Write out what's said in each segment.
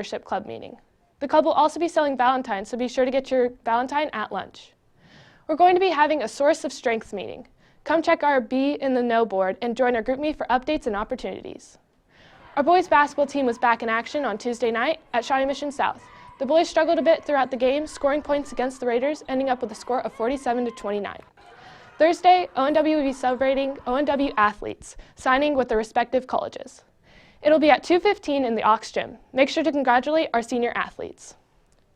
membership club meeting. The club will also be selling Valentines, so be sure to get your Valentine at lunch. We're going to be having a Source of Strengths meeting. Come check our Be in the Know board and join our GroupMe for updates and opportunities. Our boys basketball team was back in action on Tuesday night at Shawnee Mission South. The boys struggled a bit throughout the game, scoring points against the Raiders, ending up with a score of 47-29. Thursday, ONW will be celebrating ONW athletes, signing with their respective colleges. It'll be at 2:15 in the Aux Gym. Make sure to congratulate our senior athletes.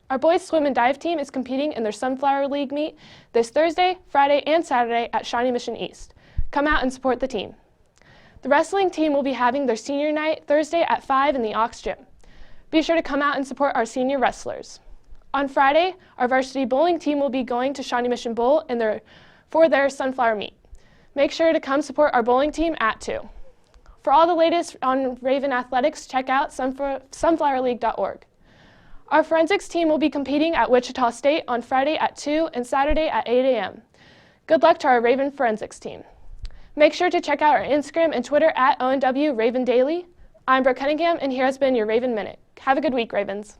Our boys swim and dive team is competing in their Sunflower League meet this Thursday, Friday, and Saturday at Shawnee Mission East. Come out and support the team. The wrestling team will be having their senior night Thursday at 5 in the Aux Gym. Be sure to come out and support our senior wrestlers. On Friday, our varsity bowling team will be going to Shawnee Mission Bowl for their Sunflower meet. Make sure to come support our bowling team at 2. For all the latest on Raven athletics, check out sunflowerleague.org. Our forensics team will be competing at Wichita State on Friday at 2 and Saturday at 8 a.m. Good luck to our Raven forensics team. Make sure to check out our Instagram and Twitter at ONW Raven Daily. I'm Brooke Cunningham, and here has been your Raven Minute. Have a good week, Ravens.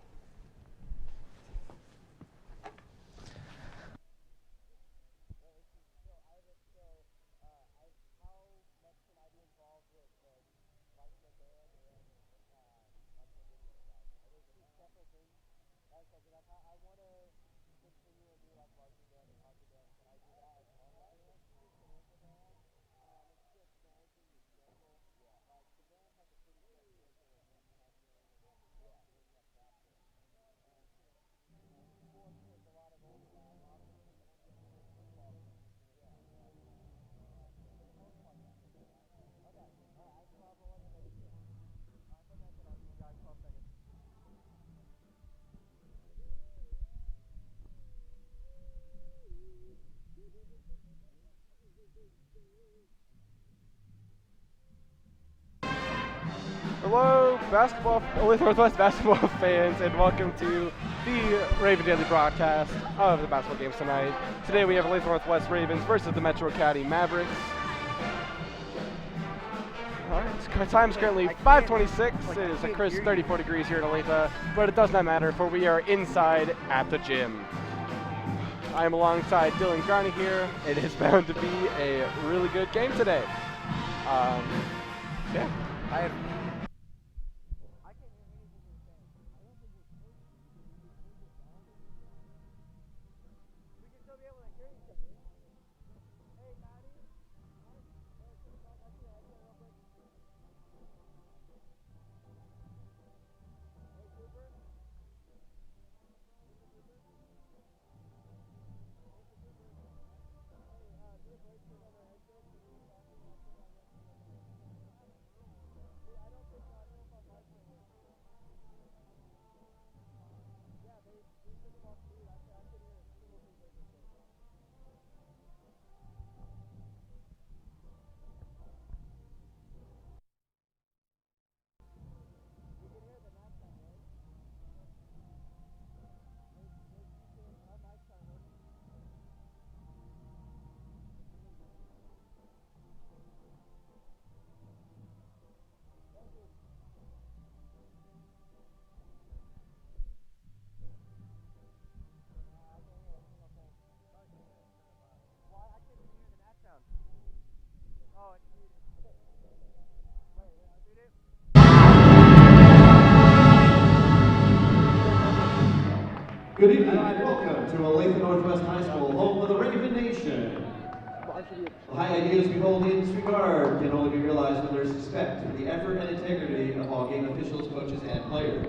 Hello, Olathe Northwest basketball fans, and welcome to the Raven Daily broadcast of the basketball games tonight. Today we have Olathe Northwest Ravens versus the Metro Academy Mavericks. All right, time is currently 5:26. It is a crisp 34 degrees here in Olathe, but it does not matter, for we are inside at the gym. I am alongside Dylan Grani here. It is bound to be a really good game today. Yeah, Good evening and welcome to Olathe Northwest High School, home of the Raven Nation. The high ideas we hold in this regard can only be realized when there's respect for the effort and integrity of all game officials, coaches, and players.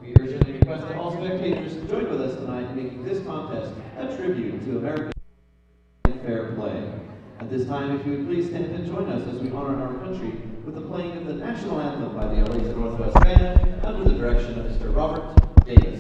We urgently request that all spectators join with us tonight in making this contest a tribute to American fair play. At this time, if you would please stand and join us as we honor our country with the playing of the national anthem by the Olathe Northwest Band under the direction of Mr. Robert Davis.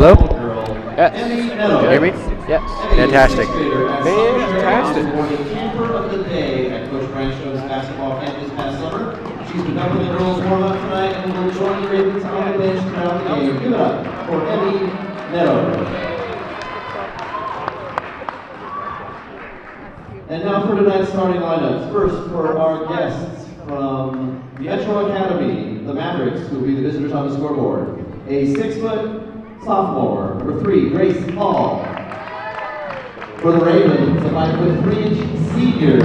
Hello? Yes. Hear me? Yes. Fantastic. Fantastic. Camper of the day at Coach Brancho's basketball camp this past summer. She's been helping the girls warm up tonight and will join the Ravens on the bench throughout the game. Give it up for Emmy Neto. And now for tonight's starting lineups. First, for our guests from Metro Academy, the Mavericks, who will be the visitors on the scoreboard. A 6-foot sophomore, number 3, Grace Hall. For the Ravens, a 5'3" senior,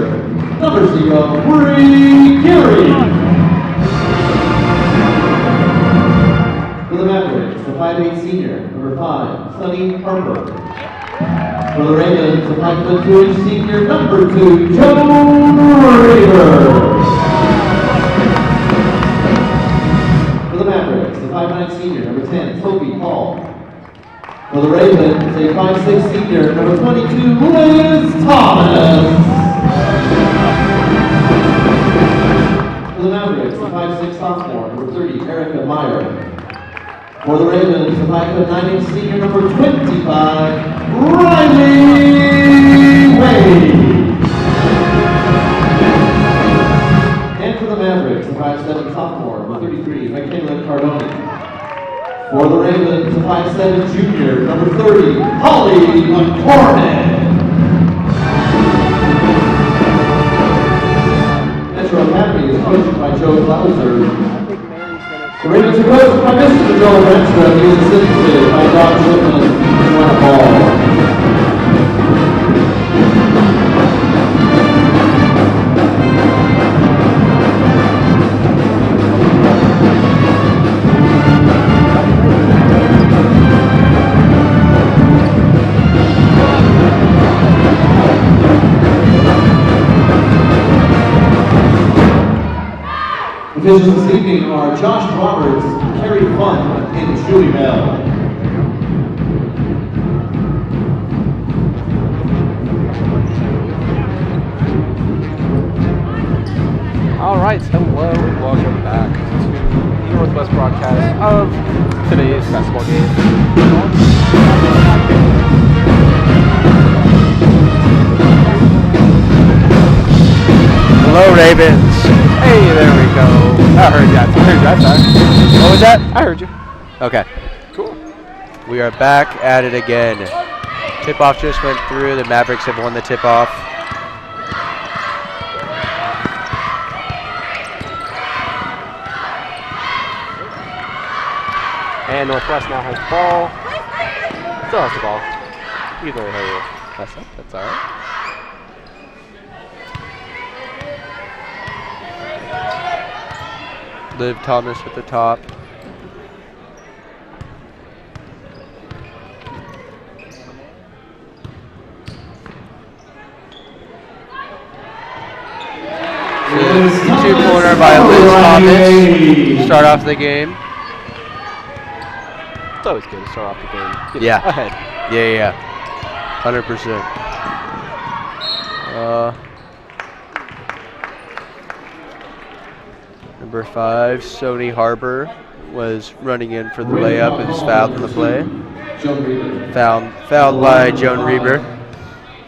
number 0, Bree Geary. For the Mavericks, a 5'8" senior, number 5, Sunny Harper. For the Ravens, a 5'2" senior, number 2, Joan Raver. For the Mavericks, a 5'9" senior, number 10, Toby Hall. For the Ravens, a 5'6" senior, number 22, Liz Thomas. For the Mavericks, a 5'6" sophomore, number 30, Erica Meyer. For the Ravens, a 5'9" senior, number 25, Riley Wade. And for the Mavericks, a 5'7" sophomore, number 33, Michaela Cardone. For the Ravens, a 5'7" junior, number 30, Holly McCormick. Metro Academy is coached by Joe Glauser. The Ravens are coached by Mr. Joe Renstrom. He is assisted by Don Shipman and Ryan Ball. Officials this evening are Josh Roberts, Kerry Fun, and Julie Bell. All right, hello and welcome back to the Northwest broadcast of today's basketball game. Hello, Ravens. Hey, there we go. I heard that. Sorry. What was that? I heard you. Okay. Cool. We are back at it again. Tip-off just went through. The Mavericks have won the tip-off. And Northwest now has the ball. Still has the ball. Either way, mess up. That's all right. Liv Thomas at the top. Two-pointer by Liz Thomas. Start off the game. It's always good to start off the game. Get Yeah. ahead. Yeah. 100%. Number 5, Sony Harbor, was running in for the layup and is fouled in the play. Fouled by Joan Reber.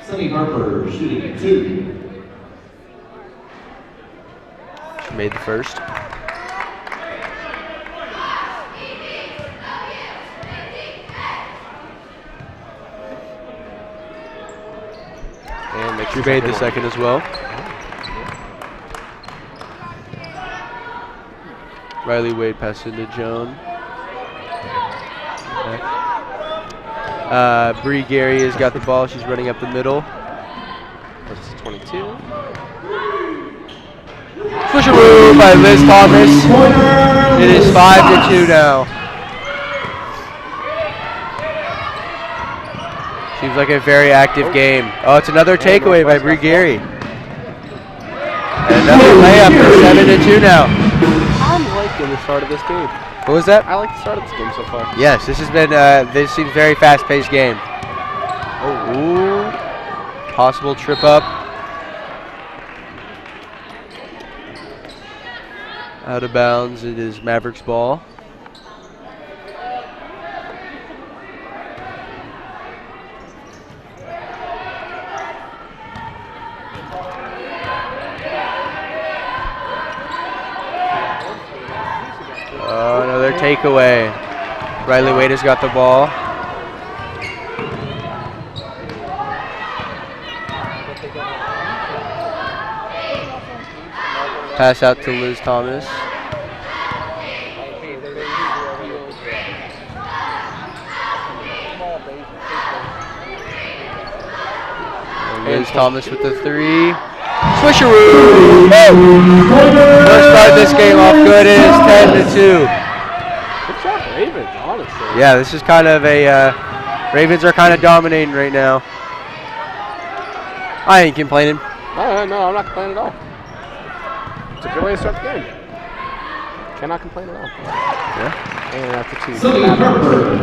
Sunny Harper shooting 2. She made the first. And She made the second as well. Riley Wade passed into Joan. Bree Gary has got the ball. She's running up the middle. That's 22. Pusharoo by Liz Thomas. It is 5-2 now. Seems like a very active game. Oh, it's another takeaway by Bree Gary. And another layup for 7-2 now. I'm liking the start of this game. What was that? I like the start of this game so far. Yes, this has been, this seems very fast-paced game. Oh, ooh. Possible trip up. Out of bounds, it is Mavericks ball. takeaway. Riley Wade has got the ball. Pass out to Liz Thomas. Liz Thomas with the 3. Swisheroo! First start this game off good. It is 10-2. Good job, Ravens, honestly. Yeah, this is kind of a Ravens are kind of dominating right now. I ain't complaining. No, I'm not complaining at all. It's a good way to start the game. Cannot complain at all. Yeah. And after 2. Sonny Harper.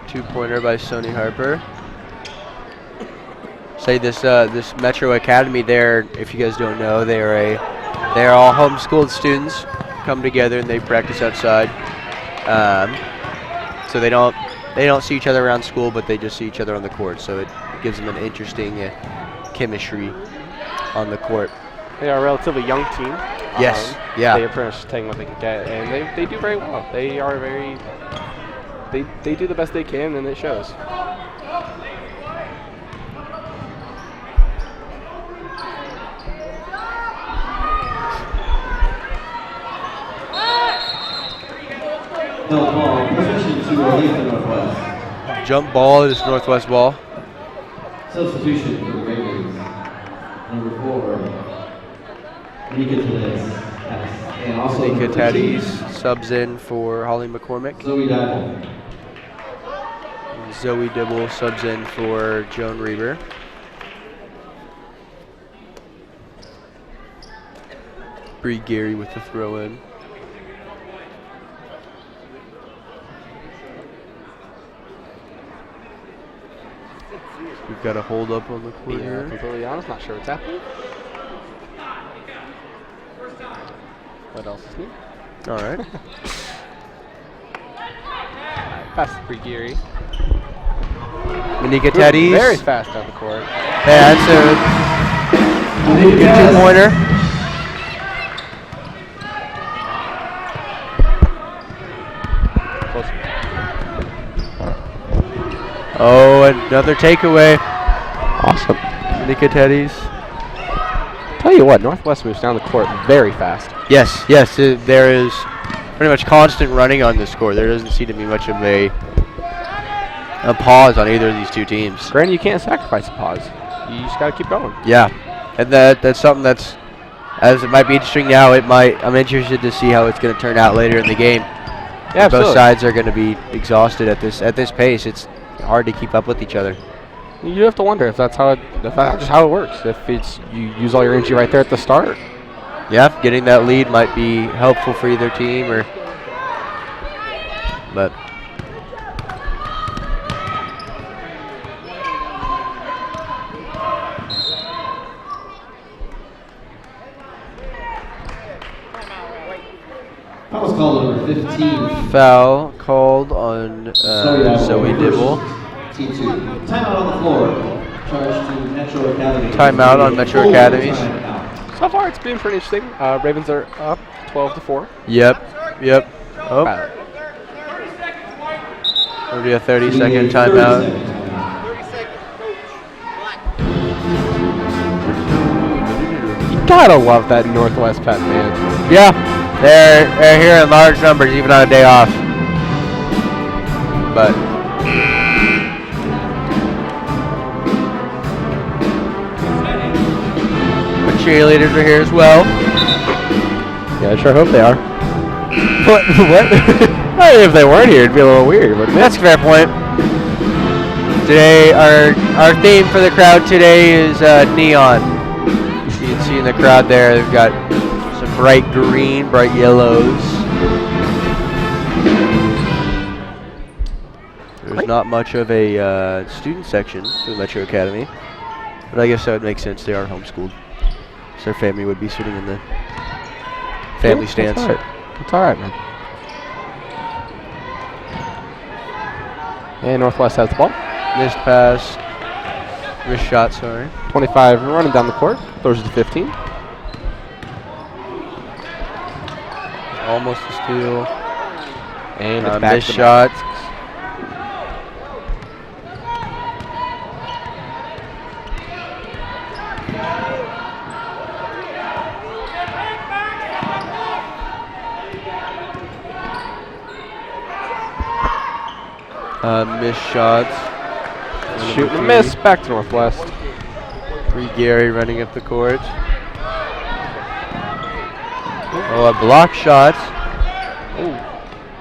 2-pointer by Sony Harper. Say this Metro Academy there, if you guys don't know, they're all homeschooled students come together and they practice outside. So they don't see each other around school, but they just see each other on the court. So it gives them an interesting chemistry on the court. They are a relatively young team. Yes. Yeah. They are pretty much taking what they can get, and they do very well. They are very. They do the best they can, and it shows. No ball. Possession to Olathe Northwest. Jump ball is Northwest ball. Substitution for the Ravens. Number 4. Nika Tadis. And also Nika number Tadis 15, subs in for Holly McCormick. Zoe Dapple. Zoe Dibble subs in for Joan Reber. Bree Gary with the throw in. We've got a hold up on the court Yeah, here. completely honest, not sure what's happening. What else is new? All right. Pass to Geary. Manika Teddies. Very fast down the court. Yeah, that's a good 2-pointer. Oh, another takeaway. Awesome. Manika Teddies. Tell you what, Northwest moves down the court very fast. Yes, there is pretty much constant running on this court. There doesn't seem to be much of a pause on either of these two teams. Granted, you can't sacrifice a pause. You just got to keep going. Yeah, and that's something that's, as it might be interesting now, I'm interested to see how it's going to turn out later in the game. Yeah, both sides are going to be exhausted at this pace. It's hard to keep up with each other. You have to wonder if that's just how it works. If it's you use all your energy right there at the start. Yeah, getting that lead might be helpful for either team, but Foul was called on number 15. foul called on Zoe Dibble. T2. Timeout on the floor. Charge to Metro Academy. Timeout on Metro Academies. So far, it's been pretty interesting. Ravens are up 12-4. Yep. Oh, it'll be a 30-second timeout. You gotta love that Northwest Pet, man. Yeah, they're here in large numbers, even on a day off. But the cheerleaders are here as well. Yeah, I sure hope they are. What? I mean, if they weren't here, it'd be a little weird, wouldn't it? That's a fair point. Today, our theme for the crowd today is neon. You can see in the crowd there, they've got some bright green, bright yellows. There's not much of a student section for the Metro Academy, but I guess that would make sense. They are homeschooled, so their family would be sitting in the family stands. It's all right, man. And Northwest has the ball. Missed pass. Missed shot, sorry. 25 running down the court. Throws it to 15. almost a steal. And it's back missed to the shot. Missed shots. Shoot and miss. Back to Northwest. Free Gary running up the court. Oh, a block shot.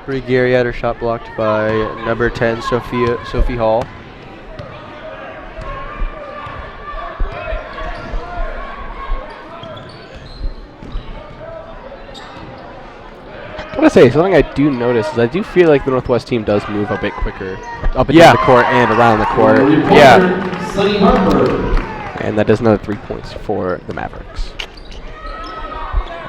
Free Gary had her shot blocked by number 10, Sophie Hall. I want to say, something I do notice is I do feel like the Northwest team does move a bit quicker up and down the court and around the court. Yeah. Sunny Harper. And that does another 3 points for the Mavericks.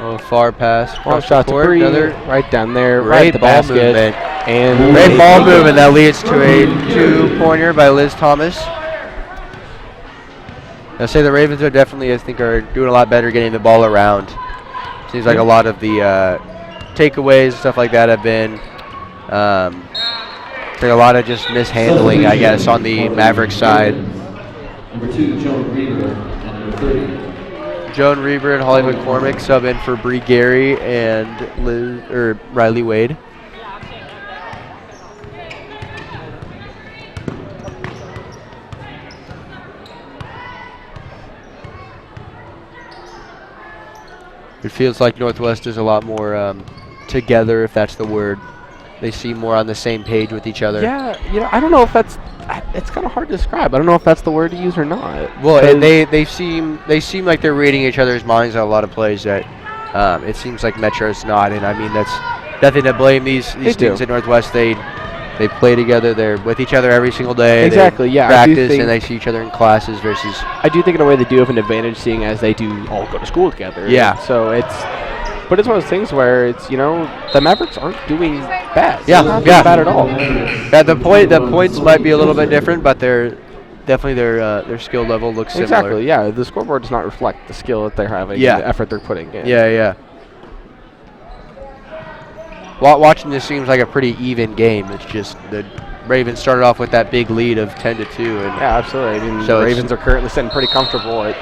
Oh, far pass. Long Cross shot the to court. Bree, Another right down there, great right at the ball basket. movement. And Great ball movement that leads to a 2-pointer by Liz Thomas. I say the Ravens are definitely, I think, are doing a lot better getting the ball around. Seems like a lot of the takeaways, stuff like that have been like a lot of just mishandling, I guess, on the Mavericks side. Number 2, Joan Reaver, and number 30. Joan Reaver and Holly McCormick sub in for Bree Gary and Riley Wade. It feels like Northwest is a lot more together, if that's the word. They seem more on the same page with each other. Yeah, I don't know if that's. It's kind of hard to describe. I don't know if that's the word to use or not. Well, and they seem like they're reading each other's minds on a lot of plays that it seems like Metro's not. And I mean, that's nothing to blame these students at Northwest. They play together. They're with each other every single day. Exactly. They yeah. practice and they see each other in classes versus. I do think in a way they do have an advantage, seeing as they do all go to school together. Yeah. So but it's one of those things where it's the Mavericks aren't doing bad. Yeah. They're not doing bad at all. Yeah, the points might be a little bit different, but they're definitely their skill level looks similar. Exactly. Yeah. The scoreboard does not reflect the skill that they're having. Yeah. And the effort they're putting in. Yeah. Watching this seems like a pretty even game. It's just the Ravens started off with that big lead of 10-2, and Yeah, absolutely. I mean, So the it's- Ravens are currently sitting pretty comfortable at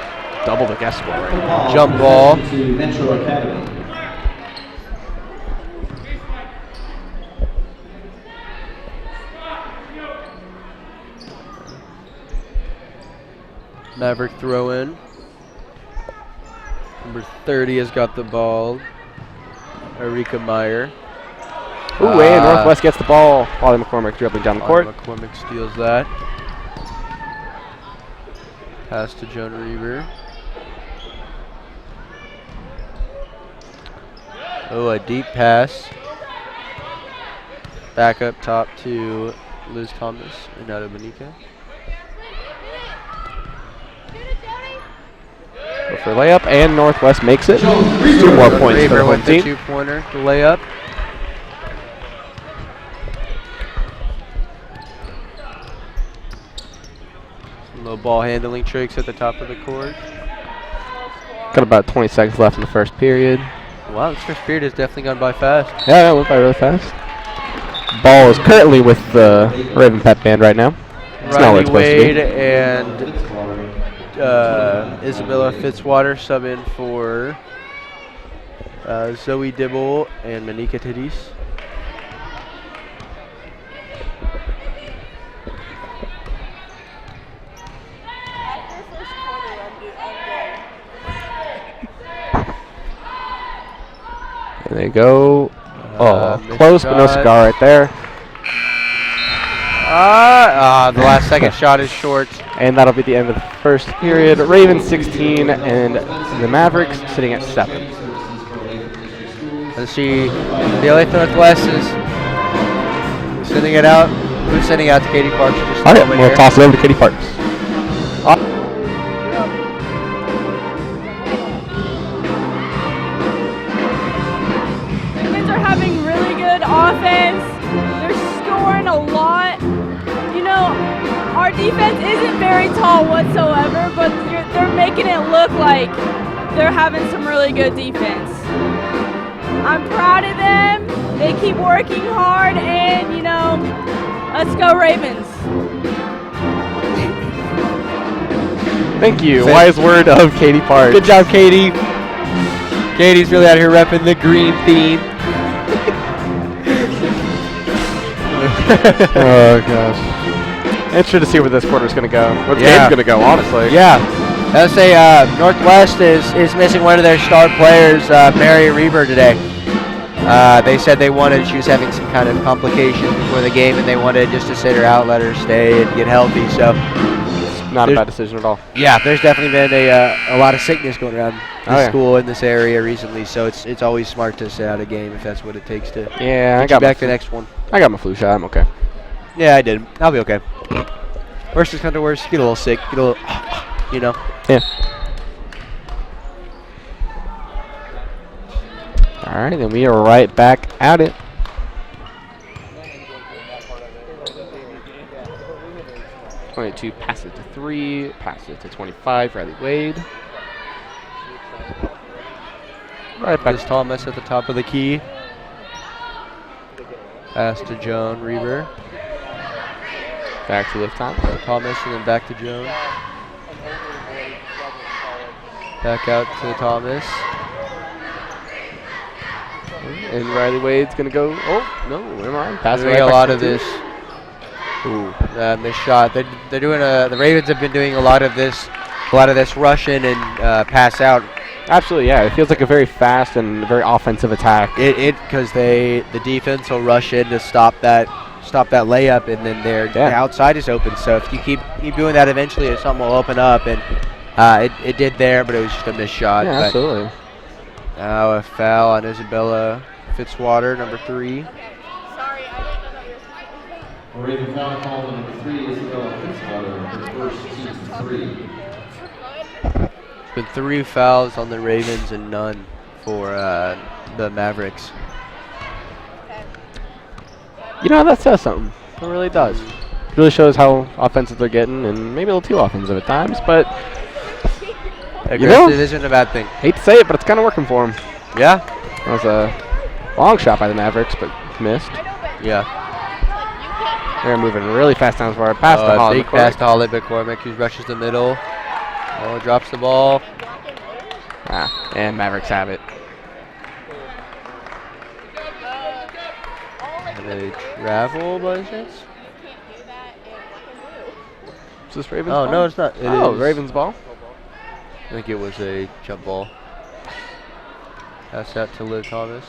double the guess score right now. Jump ball. To Metro Academy. Maverick throw in. Number 30 has got the ball. Erika Meyer. Ooh, and Northwest gets the ball. Holly McCormick dribbling down the court. McCormick steals that. Pass to Joan Reaver. Oh, a deep pass. Back up top to Liz Thomas and out of Manika. Go for a layup, and Northwest makes it. 2 Reaver. more points for Reaver the home with the team. 2-pointer to layup. Some little ball handling tricks at the top of the court. Got about 20 seconds left in the first period. Wow, this first period has definitely gone by fast. Yeah, that went by really fast. Ball is currently with the Raven Pep Band right now. It's not where Riley it's supposed to Wade be. and Isabella Fitzwater sub in for Zoe Dibble and Manika Tadis. And they go. Missed Close, but no shot. cigar right there. The last second shot is short. And that'll be the end of the first period. Ravens 16 and the Mavericks sitting at 7. Let's see, the LA Northwest is sending it out. Who's sending out to Katie Parks? Just All right, over we'll here. toss it over to Katie Parks. Ravens are having really good offense. They're scoring a lot. Our defense isn't very tall whatsoever, but they're making it look like they're having some really good defense. I'm proud of them. They keep working hard, and you know, let's go Ravens. Thank you. Wise word of Katie Park. Good job, Katie. Katie's really out here repping the green theme. Oh gosh. Interested to see where this quarter's gonna go. Where the game's gonna go, honestly. Yeah. I would say Northwest is missing one of their star players, Mary Reber, today. They said she was having some kind of complication before the game, and they wanted just to sit her out, let her stay, and get healthy. So, Not a bad decision at all. yeah, there's definitely been a lot of sickness going around the school in this area recently. So it's always smart to sit out a game if that's what it takes to Yeah, get you back the next one. I got my flu shot. I'm okay. Yeah, I did. I'll be okay. Worst is kind of worse. Get a little sick. Get a little, you know. Yeah. All right, then we are right back at it. .22 pass it to 3, pass it to 25, Riley Wade. Right back There's Thomas at the top of the key. Pass to Joan Reber. back to Liv Thomas. Thomas and then back to Joan. Back out to Thomas. And Riley Wade's gonna go. Oh no, never mind. Pass Doing a lot of this. Ooh, missed shot. They're doing the Ravens have been doing a lot of this rush in and pass out. Absolutely, yeah. It feels like a very fast and very offensive attack. Because the defense will rush in to stop that layup, and then the outside is open. So if you keep doing that, eventually something will open up, and it did there, but it was just a missed shot. Yeah, absolutely. Now a foul on Isabella Fitzwater, number 3. Raven foul call on number 3, Isabella Fitzwater, her first team 3. It's been 3 fouls on the Ravens and none for the Mavericks. You know, that says something. It really does. It really shows how offensive they're getting, and maybe a little too offensive at times, but Aggressive isn't a bad thing. Hate to say it, but it's kind of working for them. Yeah? That was a long shot by the Mavericks, but missed. Yeah. They're moving really fast down for pass to Holly. Big pass to Holly McCormick, who rushes the middle. Oh, drops the ball. And Mavericks have it. And they travel by chance? Is this Ravens Oh, ball? no, it's not. It is. Ravens ball. I think it was a jump ball. Pass out to Liv Thomas.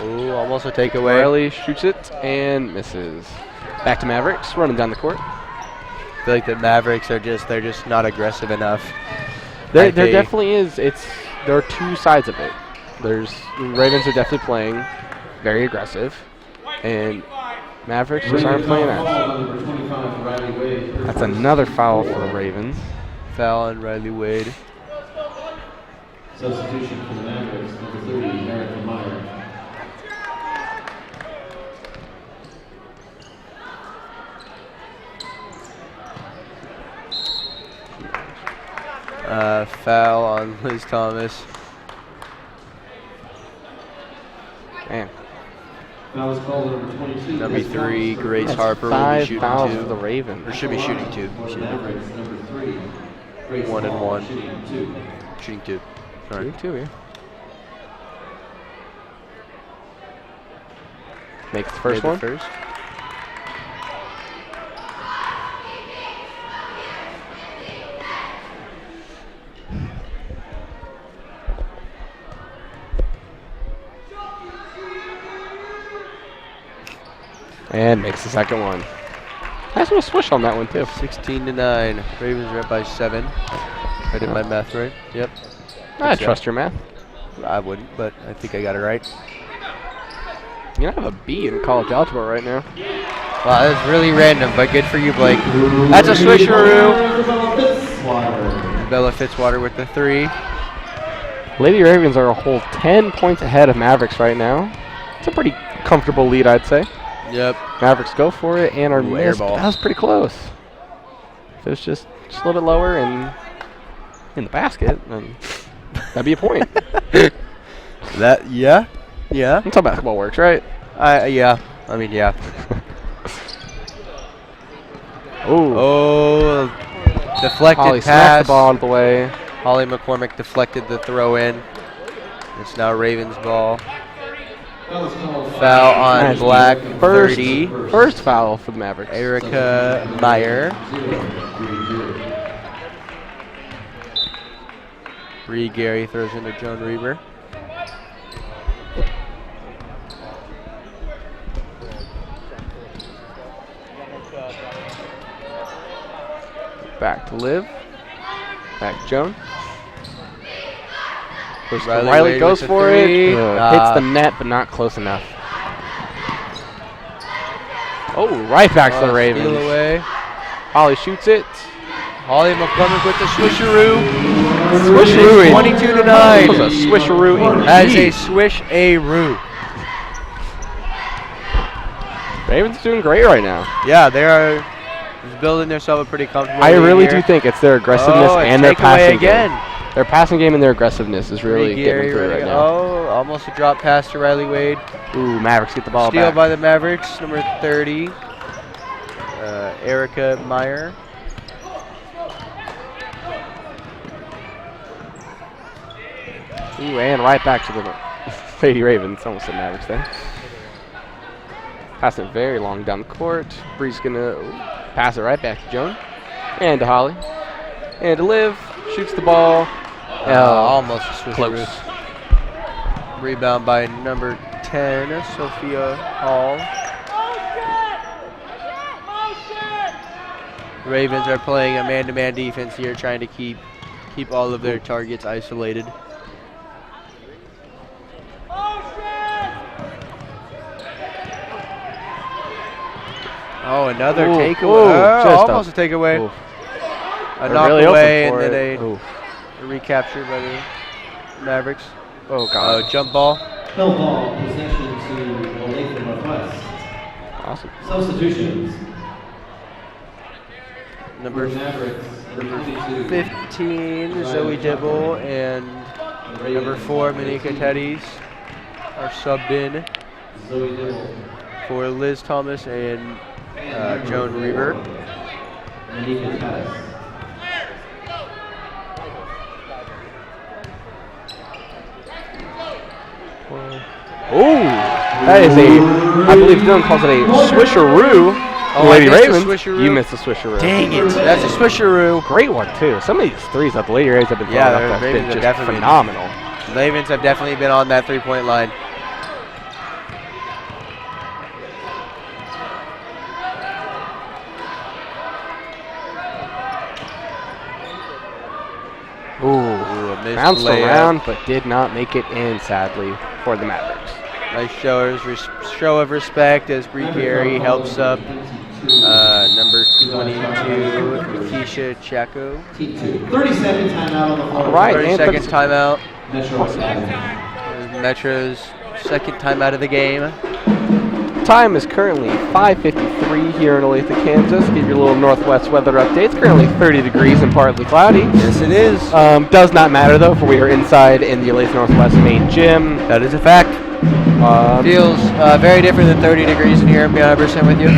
Ooh, almost a takeaway. Riley shoots it and misses. Back to Mavericks, running down the court. I feel like the Mavericks are they're just not aggressive enough. There definitely is. There are two sides of it. The Ravens are definitely playing very aggressive, and Mavericks just aren't playing that. That's another foul for the Ravens. Foul on Riley Wade. Substitution for the Mavericks, number 30, Erica Meyer. Foul on Liz Thomas. Man. Foul is called number 22. Number 3, Grace That's Harper will be 5 shooting fouls 2. for the Ravens. Or should be shooting 2. For the Mavericks, number 3, Grace 1 and Hall, 1. shooting 2. Shooting 2. Sorry. Shooting 2 here. Makes the first one. First. And makes the second one. Nice little swish on that one too. 16-9. Ravens are up by 7. I did my math right. Yep. I trust your math. I wouldn't, but I think I got it right. You don't have a B in college algebra right now. Wow, that's really random, but good for you, Blake. That's a swisheroo. Bella Fitzwater with the 3. Lady Ravens are a whole 10 points ahead of Mavericks right now. It's a pretty comfortable lead, I'd say. Yep. Mavericks go for it and are air missed. ball. That was pretty close. If it was just a little bit lower and in the basket, then that'd be a point. Yeah. That's how basketball works, right? Yeah. I mean, yeah. Ooh. Oh, deflected Holly pass. smacked the ball out of the way. Holly McCormick deflected the throw in. It's now Ravens ball. Foul on Nice. Black, First 30. First foul for the Mavericks. Erica Meyer. Bree Gary throws into Joan Reber. Back to Liv. Back to Joan. Riley Riley Wade goes with the for three. it. Hits the net, but not close enough. Oh, right back to the Steal Ravens. away. Holly shoots it. Holly McCormick with the swisheroo. Swisheroo. 22 to 9. That was a swisheroo indeed. That is a swish-a-roo. Ravens doing great right now. Yeah, they are building themselves a pretty comfortable I lead really here. do think it's their aggressiveness Oh, and their takeaway passing again. game. Their passing game and their aggressiveness is really Bree getting Gary through right now. Oh, almost a drop pass to Riley Wade. Ooh, Mavericks get the ball Steal back. by the Mavericks, number 30. Erica Meyer. Ooh, and right back to the Lady Ravens. Almost said Mavericks there. Passing it very long down the court. Bree's gonna pass it right back to Joan. And to Holly. And to Liv. Shoots the ball. Almost a Swiss close. Roof. Rebound by number 10, Sophia Hall. Ravens are playing a man-to-man defense here, trying to keep all of their targets isolated. Oh, another takeaway. Almost a takeaway. Ooh. A They're knock really away, open and for then it. Ooh. a recapture by the Mavericks. Oh, God. Jump ball. Held ball, possession to Olathe Northwest. Awesome. Substitutions. Number Mavericks, number 22. 15, Zoe Dibble, and number 4, Monika Teddies are subbed in Zoe Dibble. for Liz Thomas and Joan Reber. Monika Teddies. Ooh, that is I believe Dylan calls it a swisheroo. Oh, Lady I missed the Ravens, swisheroo. you missed the swisheroo. Dang it, that's a swisheroo. Great one, too. Some of these threes that the Lady Ravens have been throwing Yeah, up the have Ravens been have just definitely been- phenomenal. Ravens have definitely been on that three-point line. Ooh, a missed bounced layup. around, but did not make it in, sadly, for the Mavericks. Nice show of respect as Bree Gary helps up number 22, Keisha Chaco. 30-second timeout on the floor. All right, 30-second timeout. Metro. Metro's second timeout of the game. Time is currently 5:53 here in Olathe, Kansas. Give you a little Northwest weather update. It's currently 30 degrees and partly cloudy. Yes, it is. Does not matter though, for we are inside in the Olathe Northwest main gym. That is a fact. Feels very different than 30 degrees in here, I'm being 100% with you.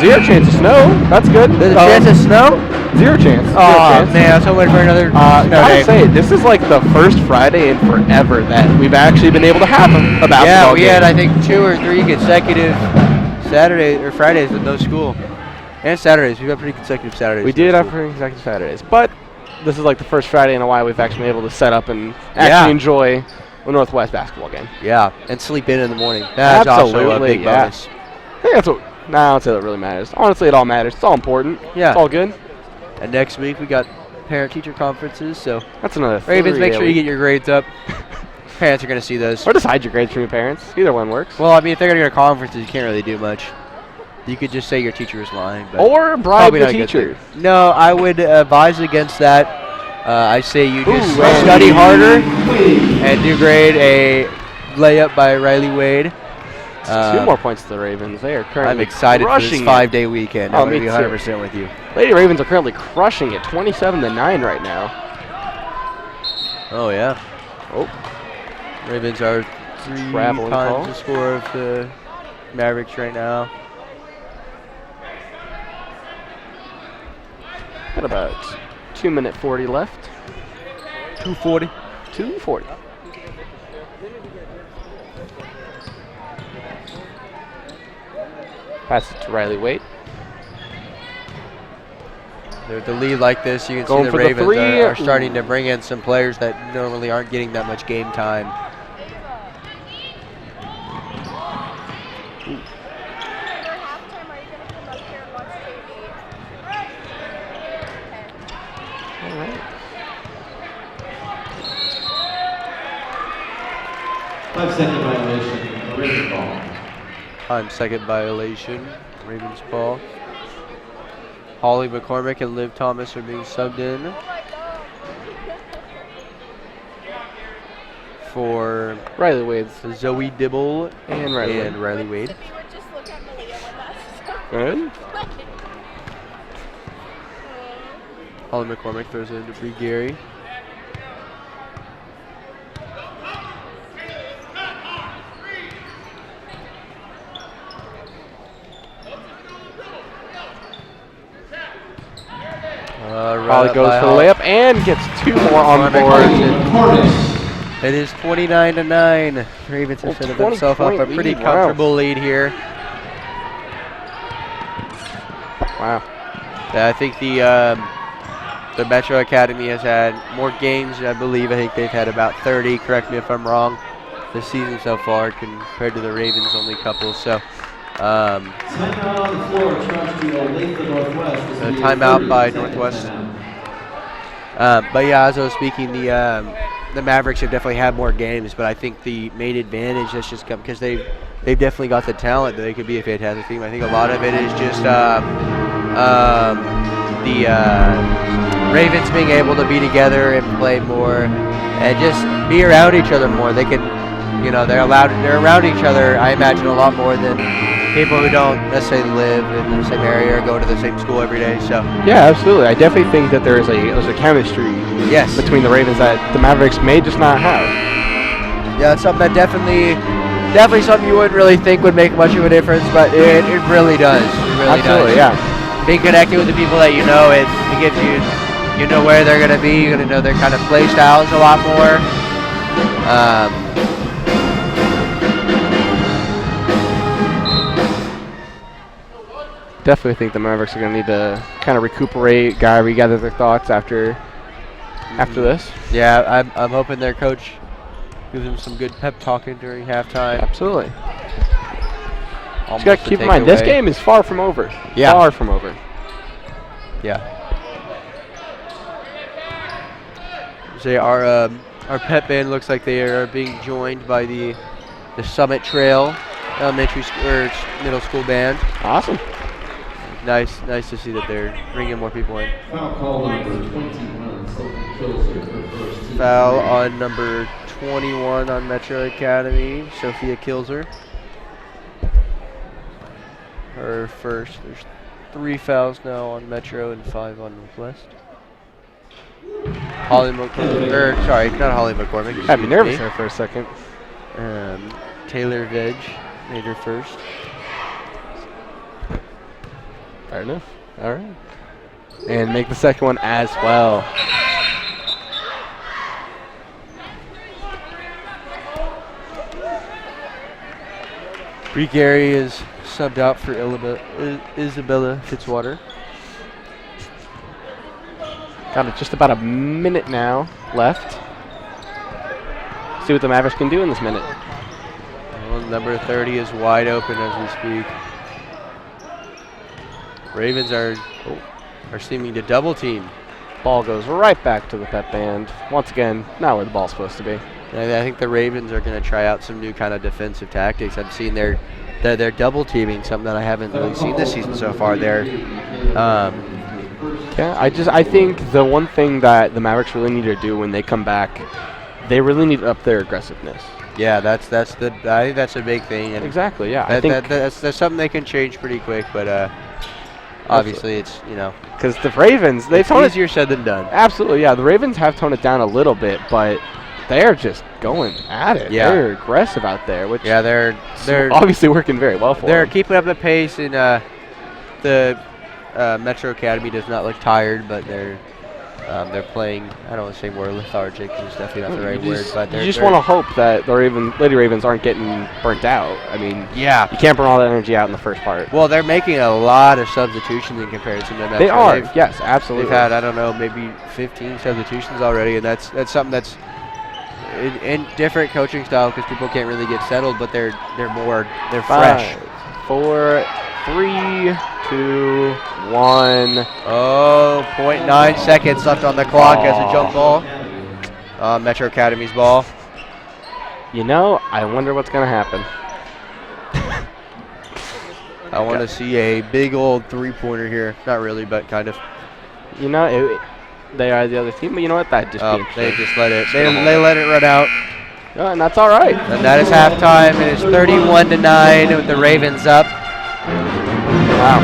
Zero chance of snow. That's good. There's a chance of snow? Zero chance. Zero Oh, chance. man, I was hoping for another snow Gotta day. say, this is like the first Friday in forever that we've actually been able to have a basketball Yeah, we game. had, I think, 2 or 3 consecutive Saturdays or Fridays with no school. And Saturdays. We've had pretty consecutive Saturdays. We with no did have school. pretty consecutive Saturdays, but this is like the first Friday in a while we've actually been able to set up and actually enjoy a Northwest basketball game. Yeah, and sleep in the morning. That's also a Absolutely, big yeah. bonus. I think that's what. Nah, I don't say that really matters. Honestly, it all matters. It's all important. Yeah. It's all good. And next week we got parent-teacher conferences, so That's another Ravens, make sure you get. get your grades up. Parents are going to see those. Or just hide your grades from your parents. Either one works. Well, I mean, if they're going to go to conferences, you can't really do much. You could just say your teacher was lying. But Or bribe probably the not a good teacher. thing. No, I would advise against that. I say you just Ooh, and- study harder and do grade a layup by Riley Wade. 2 more points to the Ravens. They are currently I'm excited for this crushing it. 5-day weekend. Oh, I'm going me to be too. 100% with you. Lady Ravens are currently crushing it, 27-9 right now. Oh, yeah. Oh, Ravens are 3 Traveling times call. the score of the Mavericks right now. got about 2:40 left. 2:40. 2:40. Pass it to Riley Wade. With the lead like this, you can Going see for the the Ravens three. are starting to bring in some players that normally aren't getting that much game time. All right. 5-second violation. Ravens ball. Second violation. Ravens ball. Holly McCormick and Liv Thomas are being subbed in for Riley Wade's Zoe Dibble and Riley Wade. and Riley Wade. Good. Holly McCormick throws it into Bree Gary. Holly goes for the layup and gets 2 more on board. McCormick. It is 29-9. Ravens have set themselves up a pretty lead, wow. comfortable lead here. Wow. I think the Metro Academy has had more games, I believe. I think they've had about 30, correct me if I'm wrong, this season so far compared to the Ravens, only a couple. So Timeout on the floor. Charge to Olathe Northwest. This will be timeout a by 30-second Northwest. timeout. But yeah, as I was speaking, the Mavericks have definitely had more games, but I think the main advantage that's just come because they've definitely got the talent that they could be a fantastic team. I think a lot of it is just the Ravens being able to be together and play more and just be around each other more. They can, they're around each other, I imagine, a lot more than people who don't necessarily live in the same area or go to the same school every day. So Yeah, absolutely. I definitely think that there's a chemistry yes, between the Ravens that the Mavericks may just not have. yeah, it's something that definitely something you wouldn't really think would make much of a difference, but it really does. It really Absolutely, does. yeah. Being connected with the people that you know, it gives you know where they're going to be. You're going to know their kind of play styles a lot more. Definitely think the Mavericks are going to need to kind of recuperate, regather their thoughts after this. Yeah, I'm hoping their coach gives them some good pep talking during halftime. Absolutely. Almost You got to keep in mind, this game is far from over. Yeah. Far from over. Yeah. So our pep band looks like they are being joined by the Summit Trail elementary or middle school band. Awesome. Nice to see that they're bringing more people in. Foul call number 21, Sophie Kilser for first team. Foul on number 21 on Metro Academy, Sophia Kilser. Her first. There's 3 fouls now on Metro and 5 on Northwest. Holly McCormick, sorry, not Holly McCormick. Had me nervous excuse there for a second. Taylor Veg made her first. Fair enough. All right. And make the second one as well. Bree Gary is subbed out for Isabella Fitzwater. Got just about a minute now left. See what the Mavericks can do in this minute. Well, number 30 is wide open as we speak. Ravens are seeming to double team. Ball goes right back to the pep band. Once again, not where the ball's supposed to be. And I think the Ravens are going to try out some new kind of defensive tactics. I've seen they're double teaming, something that I haven't really seen this season so far. I think the one thing that the Mavericks really need to do when they come back, they really need to up their aggressiveness. Yeah, I think that's a big thing. And Exactly. Yeah. I think that's something they can change pretty quick. But obviously it's, you know, because the Ravens, they've it's toned it. easier said than done. Absolutely, yeah. The Ravens have toned it down a little bit, but they're just going at it. Yeah. They're aggressive out there, which Yeah, they're obviously working very well for they're them. keeping up the pace, and the Metro Academy does not look tired, but they're playing. I don't want to say more lethargic, 'cause it's definitely not the right word, but You just want to hope that the Lady Ravens aren't getting burnt out. I mean, yeah. you can't burn all that energy out in the first part. Well, they're making a lot of substitutions in comparison to Metro. They are, yes, absolutely. They've had, I don't know, maybe 15 substitutions already, and that's something that's in different coaching style because people can't really get settled, but they're fresh. 5, 4, 3, 2, 1. Oh, 0.9 seconds left on the clock as a jump ball. Metro Academy's ball. You know, I wonder what's going to happen. I want to see a big old three-pointer here. Not really, but kind of. You know, they are the other team, but you know what? That just they just let it. They let it run out. Oh, and that's all right. And that is halftime. And it's 31-9 with the Ravens up. Wow.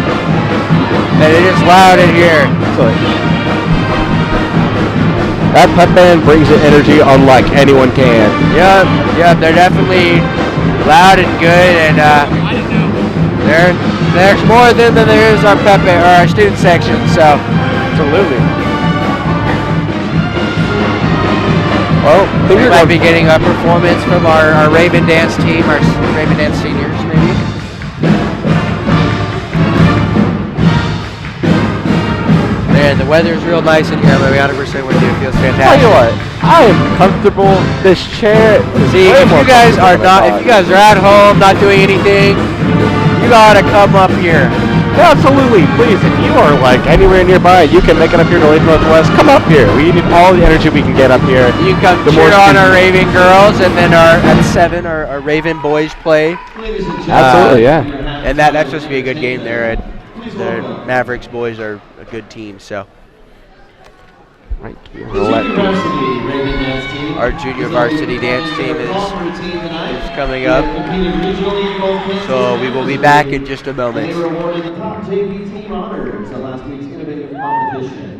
And it is loud in here. That pep band brings an energy unlike anyone can. Yep, they're definitely loud and good, and there's more of them than there is our pep band, or our student section. So, absolutely. Well, we might be getting a performance from our Raven dance team, our Raven dance seniors, maybe. Man, the weather is real nice in here. I'm 100% with you. It feels fantastic. Tell you what, I am comfortable. This chair is See, way if more you guys are comfortable than I not, if you guys are at home not doing anything, you gotta come up here. Yeah, absolutely. Please, if you are like anywhere nearby, you can make it up here to Lake Northwest. Come up here. We need all the energy we can get up here. You can come cheer on our Raven girls, and then at 7, our Raven boys play. Absolutely, yeah. And that's supposed to be a good game there. The Mavericks boys are a good team, so. Right here. Our junior varsity dance team is coming up. So we will be back in just a moment. They were awarded the top JV team honors at last week's innovative competition.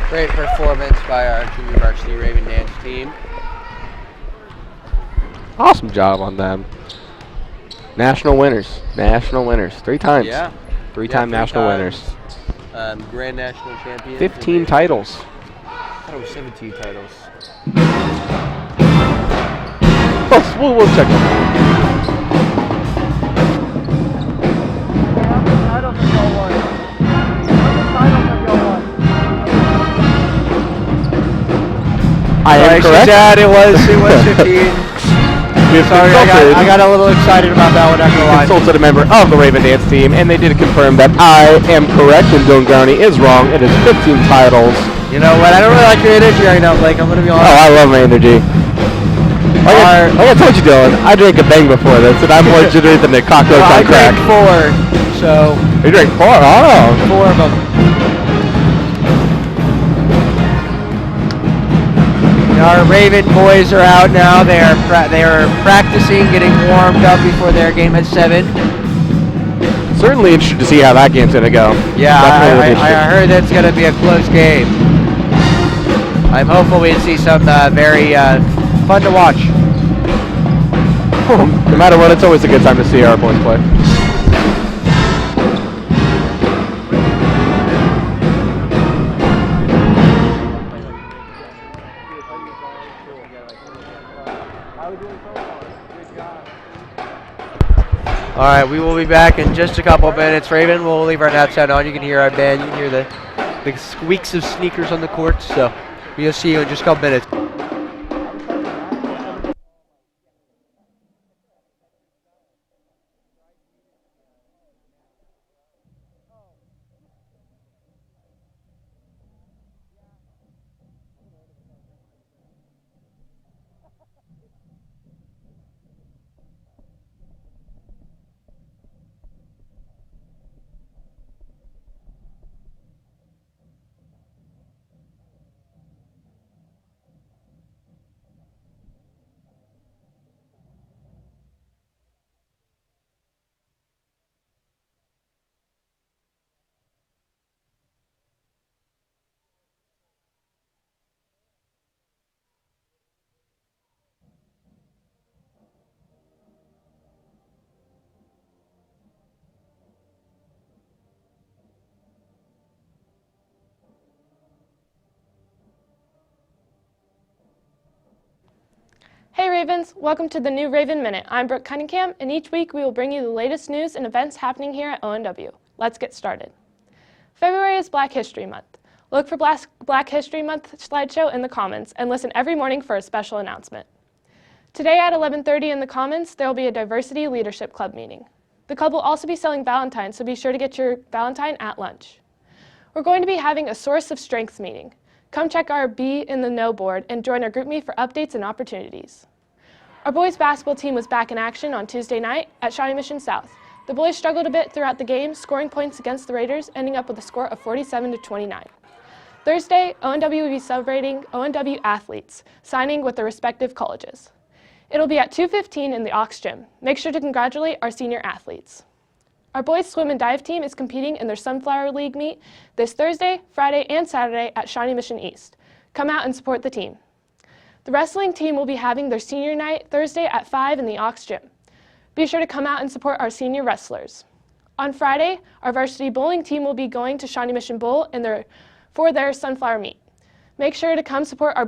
Great performance by our junior varsity Raven dance team. Awesome job on them. National winners. 3 times. Yeah. 3-time national winners. Grand national champions. 15 titles. I thought it was 17 titles. We'll check them out. I am correct. It was 15. Sorry, I got a little excited about that one. We consulted a member of the Raven Dance team, and they did confirm that I am correct and Dylan Garney is wrong. It is 15 titles. You know what? I don't really like your energy right now, Blake. I'm going to be honest. Oh, I love my energy. Like I told you, Dylan, I drank a bang before this, and I'm more jittery than a cockroach on crack. I drank 4, so. You drank 4? Oh. 4 of them. Our Raven boys are out now. They are practicing, getting warmed up before their game at 7. Certainly interested to see how that game's going to go. Yeah, I heard that's going to be a close game. I'm hopeful we see some very fun to watch. No matter what, it's always a good time to see our boys play. All right, we will be back in just a couple minutes. Raven, we'll leave our nap sound on. You can hear our band. You can hear the squeaks of sneakers on the court. So we'll see you in just a couple minutes. Hey Ravens, welcome to the new Raven Minute. I'm Brooke Cunningham, and each week we will bring you the latest news and events happening here at ONW. Let's get started. February is Black History Month. Look for Black History Month slideshow in the Commons and listen every morning for a special announcement. Today at 11:30 in the Commons, there will be a Diversity Leadership Club meeting. The club will also be selling Valentines, so be sure to get your Valentine at lunch. We're going to be having a Source of Strength meeting. Come check our Be in the Know board and join our GroupMe for updates and opportunities. Our boys basketball team was back in action on Tuesday night at Shawnee Mission South. The boys struggled a bit throughout the game, scoring points against the Raiders, ending up with a score of 47-29. Thursday, ONW will be celebrating ONW athletes, signing with their respective colleges. It'll be at 2:15 in the Aux Gym. Make sure to congratulate our senior athletes. Our boys swim and dive team is competing in their Sunflower League meet this Thursday, Friday, and Saturday at Shawnee Mission East. Come out and support the team. The wrestling team will be having their senior night Thursday at 5 in the Aux Gym. Be sure to come out and support our senior wrestlers. On Friday, our varsity bowling team will be going to Shawnee Mission Bowl for their Sunflower meet. Make sure to come support our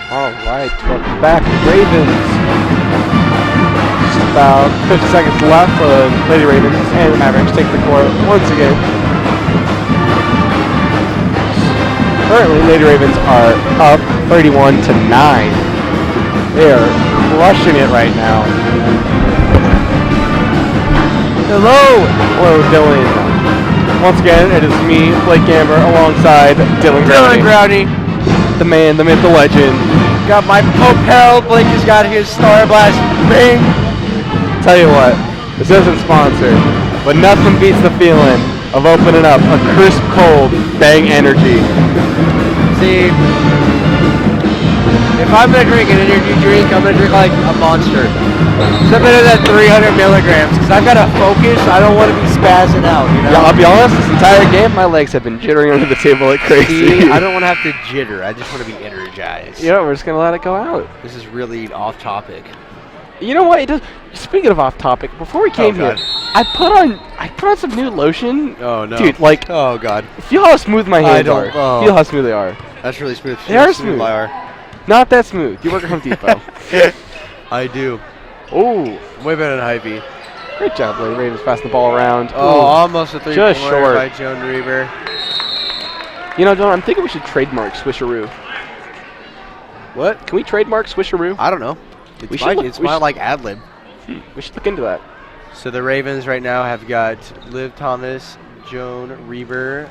All right, welcome back, Ravens. Just about 50 seconds left for the Lady Ravens and the Mavericks take the court once again. Currently, Lady Ravens are up 31-9. They are crushing it right now. Hello, Dylan. Once again, it is me, Blake Gamber, alongside Dylan Growney. The man, the myth, the legend. Got my lapel. Blake has got his Star Blast ring. Tell you what, this isn't sponsored, but nothing beats the feeling of opening up a crisp, cold Bang Energy. See, if I'm gonna drink an energy drink, I'm gonna drink like a Monster. Something in that 300 milligrams, because I've got to focus. I don't want to be spazzing out, you know? Yeah, I'll be honest, this entire game, my legs have been jittering under the table like crazy. See, I don't want to have to jitter. I just want to be energized. You know, we're just going to let it go out. This is really off topic. You know what? Speaking of off topic, before we came here, I put on some new lotion. Oh, no. Dude, like, oh, God. Feel how smooth my hands are. Oh. Feel how smooth they are. That's really smooth. They are smooth. Not that smooth. You work at Home Depot. I do. Oh, Way better than Hy-Vee. great job, Lady Ravens, passing the ball around. Oh, almost a three-pointer just short by Joan Reber. You know, John, I'm thinking we should trademark Swisheroo. What? Can we trademark Swisheroo? I don't know. It's my like ad lib. We should look into that. So the Ravens right now have got Liv Thomas, Joan Reber,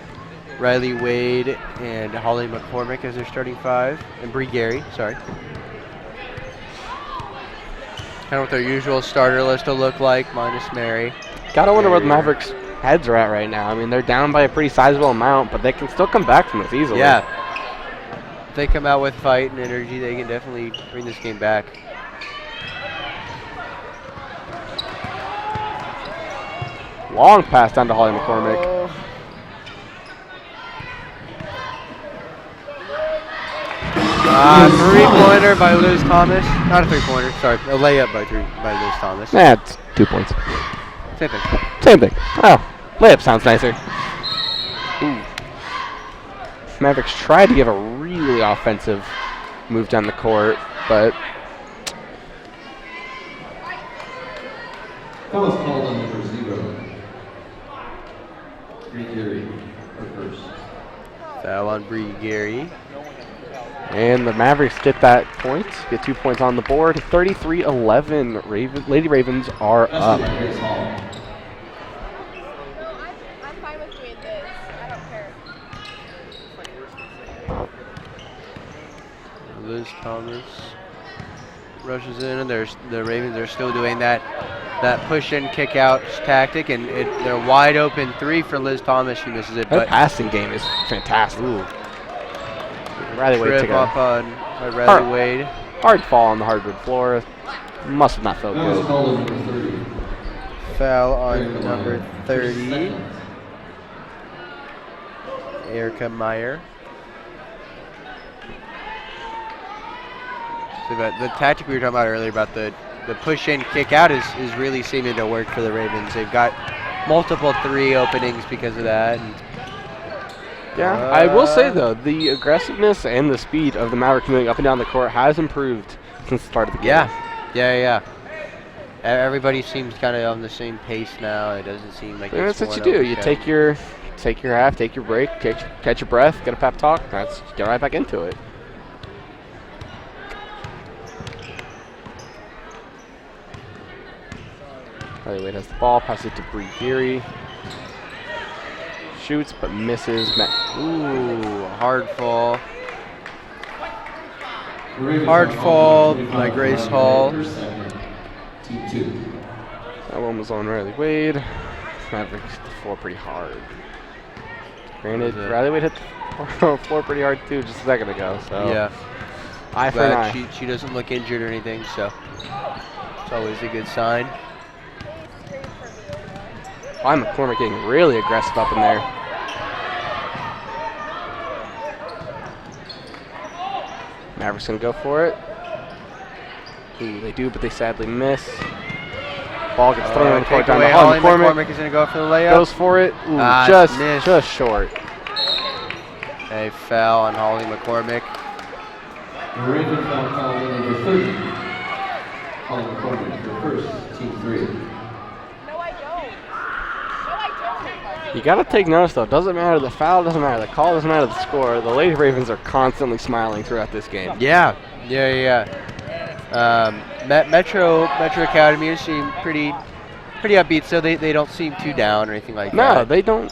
Riley Wade, and Holly McCormick as their starting five, and Bree Gary. Sorry. Kind of what their usual starter list will look like, minus Mary. Gotta wonder where the Mavericks' heads are at right now. I mean, they're down by a pretty sizable amount, but they can still come back from this easily. Yeah. If they come out with fight and energy, they can definitely bring this game back. Long pass down to Holly McCormick. Three-pointer by Liz Thomas. Not a three-pointer, sorry. A layup by Liz Thomas. That's 2 points. Same thing. Same thing. Oh, layup sounds nicer. Ooh. Mavericks tried to give a really offensive move down the court, but That was called on number 0. Bree Gary, our first. Foul on Bree Gary. and the Mavericks get that point, get 2 points on the board. 33-11. Lady Ravens are up. I'm fine with doing this. I don't care. Liz Thomas rushes in, and the Ravens are still doing that push in, kick out tactic, and they're wide open three for Liz Thomas. She misses it, Her but passing game is fantastic. ooh, Riley Wade trip took up a on Riley Wade. hard fall on the hardwood floor. Must have not felt That was good. called on number 30. Foul on number 30, Erica Meyer. So the tactic we were talking about earlier about the push in, kick out is really seeming to work for the Ravens. They've got multiple three openings because of that. And Yeah, I will say though, the aggressiveness and the speed of the Mavericks moving up and down the court has improved since the start of the game. Yeah. Everybody seems kind of on the same pace now. It doesn't seem like That's it's what you do. You one-up. take your half, take your break, catch your breath, get a pep talk. Get right back into it. Riley Wade has the ball, passes it to Bree Geary. Shoots but misses. Ooh, hard fall. Hard fall by Grace Hall. Team 2. That one was on Riley Wade. Mavericks hit the floor pretty hard. Granted, Was it? Riley Wade hit the floor pretty hard too just a second ago. So Yeah, eye for an but eye. she doesn't look injured or anything, so it's always a good sign. I'm McCormick getting really aggressive up in there. Mavericks gonna go for it. Ooh, they do, but they sadly miss. Ball gets thrown on the court down to Holly McCormick. is going to go for the layup. Goes for it. Ooh, It's missed. just short. A foul on Holly McCormick. Raven foul call number 30. Calling the corner for first, team 3. You got to take notice, though. Doesn't matter the foul, doesn't matter the call, doesn't matter the score. The Lady Ravens are constantly smiling throughout this game. Yeah. Metro Academy seem pretty upbeat, so they don't seem too down or anything like that. No, they don't.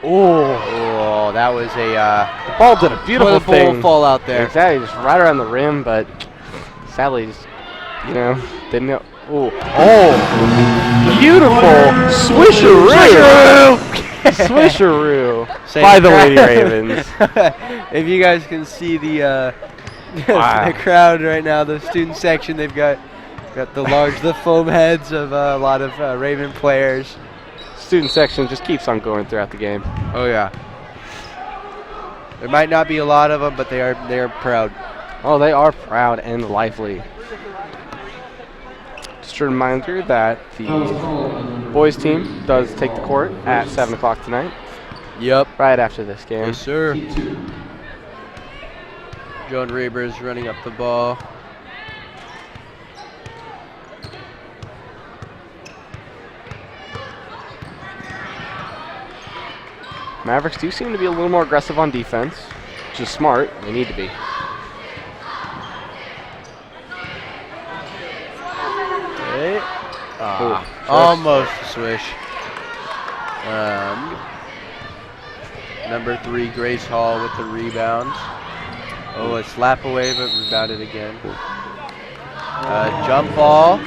Oh, that was a The ball did a beautiful thing. fall out there. Exactly, just right around the rim, but sadly, just, didn't know. Oh, beautiful swisheroo. Swisheroo by the Lady Ravens. If you guys can see the Wow. the crowd right now, the student section, they've got the foam heads of a lot of Raven players. Student section just keeps on going throughout the game. Oh yeah. There might not be a lot of them, but they are proud. Oh, they are proud and lively. Just a reminder that the boys team does take the court at 7 o'clock tonight, Yep. right after this game. Yes, sir. John Reber's running up the ball. Mavericks do seem to be a little more aggressive on defense, which is smart. They need to be. Okay. Ooh, Almost a swish. Number 3, Grace Hall with the rebound. Oh, a slap away, but rebounded again. Jump ball.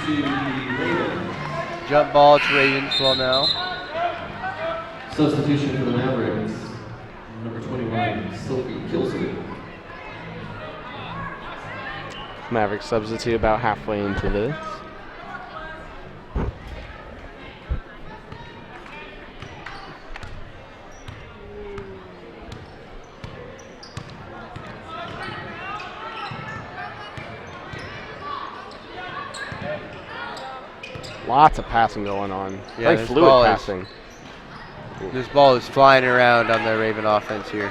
Jump ball, it's Ravens ball now. Substitution for the Mavericks. Number 21, Sophie Kilsley. Mavericks substitute about halfway into this. Lots of passing going on. Yeah, Very this fluid ball is- passing. This ball is flying around on the Raven offense here.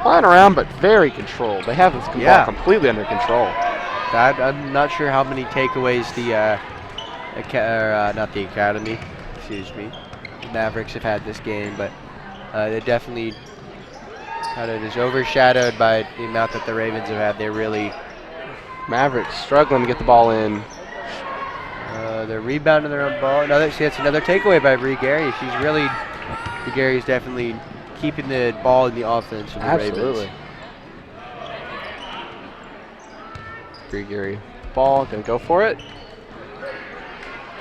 Flying around, but very controlled. They have this Yeah. ball completely under control. I'm not sure how many takeaways the not the Academy, excuse me, the Mavericks have had this game, but they definitely kind of is overshadowed by the amount that the Ravens have had. They really Mavericks struggling to get the ball in. they're rebounding their own ball. That's another takeaway by Bree Gary. Bree Gary's definitely keeping the ball in the offense of the Absolutely. Ravens. Bree Gary. Ball, gonna go for it.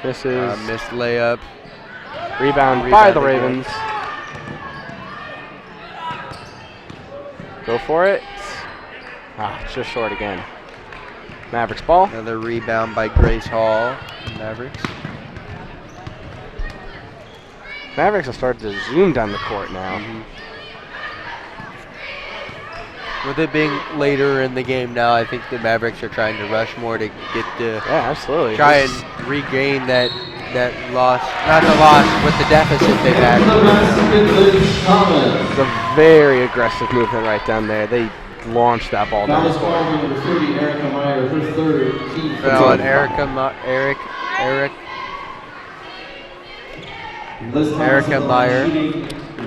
This is Missed layup. rebound by the again. Ravens. Go for it. It's just short again. Mavericks ball. Another rebound by Grace Hall. Mavericks. Mavericks have started to zoom down the court now. With it being later in the game now, I think the Mavericks are trying to rush more to get the Yeah, absolutely. try and regain that loss, not the loss, with the deficit they've had. It's a very aggressive movement right down there. They launched that ball down Foul the is court. called number 30, Erica Meyer, her third, team Well, and 14. Liz Thomas Erica on the Meyer. shooting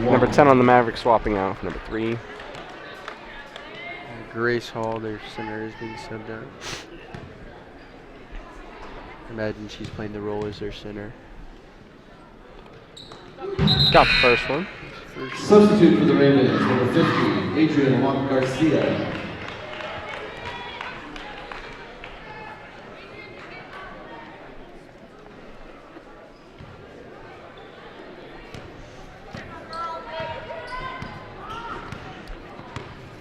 Number one. 10 on the Mavericks swapping out for number 3. Grace Hall, their center, is being subbed out. Imagine she's playing the role as their center. Got the first one. Substitute for the Ravens, number 50, Adrian Juan Garcia.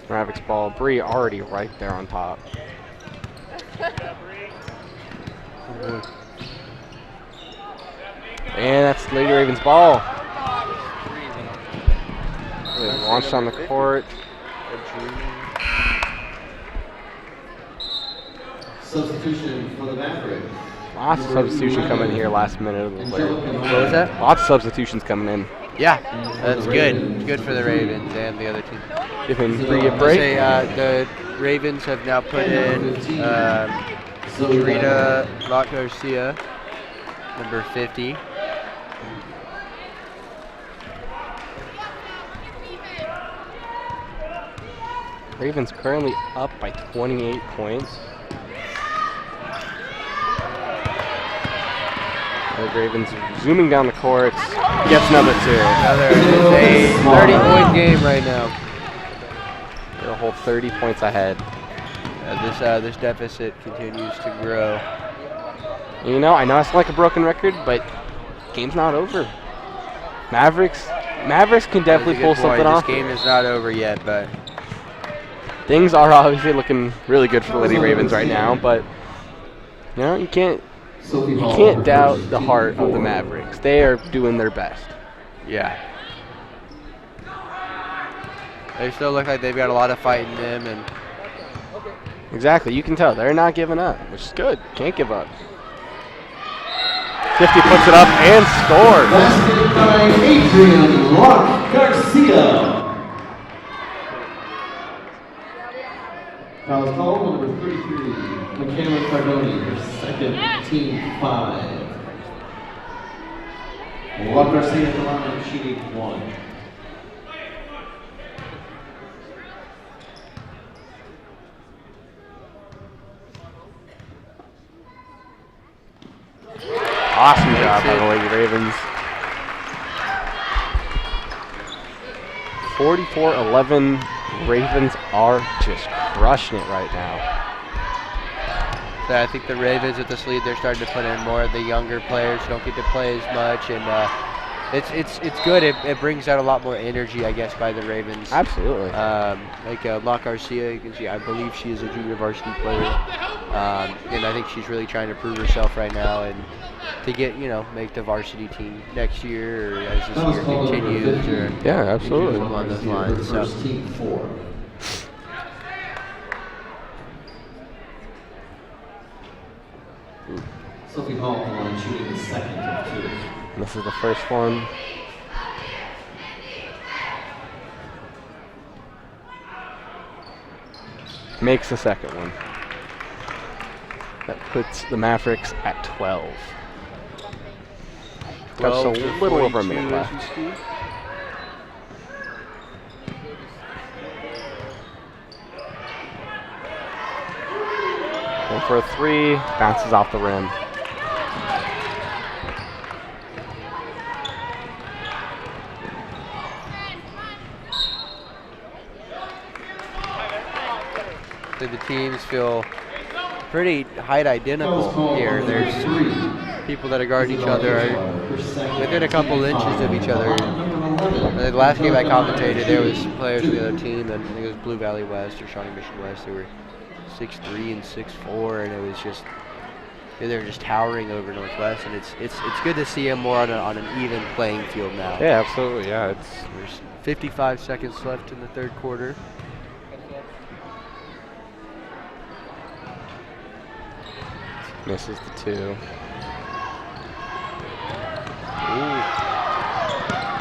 Mavericks ball. Bree already right there on top. And that's Lady Ravens ball. Really launched on the court. Substitution for the Mavericks. Lots of substitution coming in here last minute of the player. Angelica What was that? Lots of substitutions coming in. Yeah, that's good. It's good for the Ravens and the other team. Giving Bree a I'll break. say the Ravens have now put in Rita Rock Garcia, number 50. Ravens currently up by 28 points. The Ravens zooming down the court. Gets number 2. It is a 30-point game right now. They're a whole 30 points ahead. This deficit continues to grow. You know, I know it's like a broken record, but game's not over. Mavericks can definitely pull something off. This game is not over yet, but things are obviously looking really good for the Lady Ravens right now. But you know, you can't doubt the heart of the Mavericks. They are doing their best. yeah. They still look like they've got a lot of fight in them, and Exactly, you can tell they're not giving up, which is good. Can't give up. 50 puts it up and scores. Basket by Adrian Rock Garcia. Foul called on number 33, Michaela Cardoni, her second, team 5. Rock Garcia at the line, shooting 1. Awesome job by the Lady Ravens. 44-11. Ravens are just crushing it right now. so I think the Ravens at this lead, they're starting to put in more of the younger players who don't get to play as much, and it's good. It brings out a lot more energy, I guess, by the Ravens. Absolutely. Locke Garcia, you can see, I believe she is a junior varsity player, and I think she's really trying to prove herself right now and to get, make the varsity team next year or as this year continues. Or Yeah, absolutely. along those lines. So. First team 4. Sophie Hall at the line, shooting the second of 2. And this is the first one. Makes the second one. That puts the Mavericks at 12. Just a little over a minute left. Going for a 3, bounces off the rim. So the teams feel pretty height identical here. There's people that are guarding each other within a couple inches of each other. The last game I commentated, there was players from the other team, and I think it was Blue Valley West or Shawnee Mission West. They were 6'3" and 6'4", and it was just they were just towering over Northwest, and it's good to see them more on an even playing field now. Yeah, absolutely. Yeah, There's 55 seconds left in the third quarter. misses the 2. Ooh.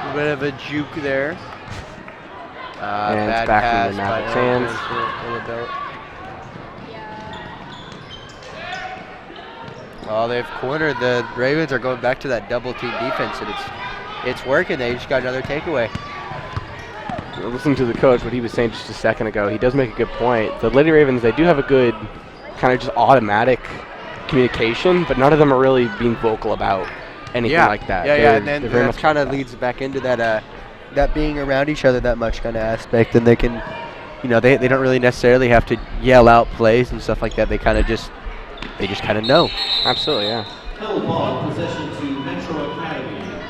A little bit of a juke there. And bad it's back pass in the by Mavericks' Illinois. Oh, they've cornered. The Ravens are going back to that double team defense, and it's working. They just got another takeaway. Listen to the coach, what he was saying just a second ago. He does make a good point. The Lady Ravens, they do have a good kind of just automatic communication, but none of them are really being vocal about anything like that. Yeah, and then that kind of leads back into that that being around each other that much kind of aspect, and they can, they don't really necessarily have to yell out plays and stuff like that. They just kind of know. Absolutely, yeah. Held ball, possession to Metro Academy.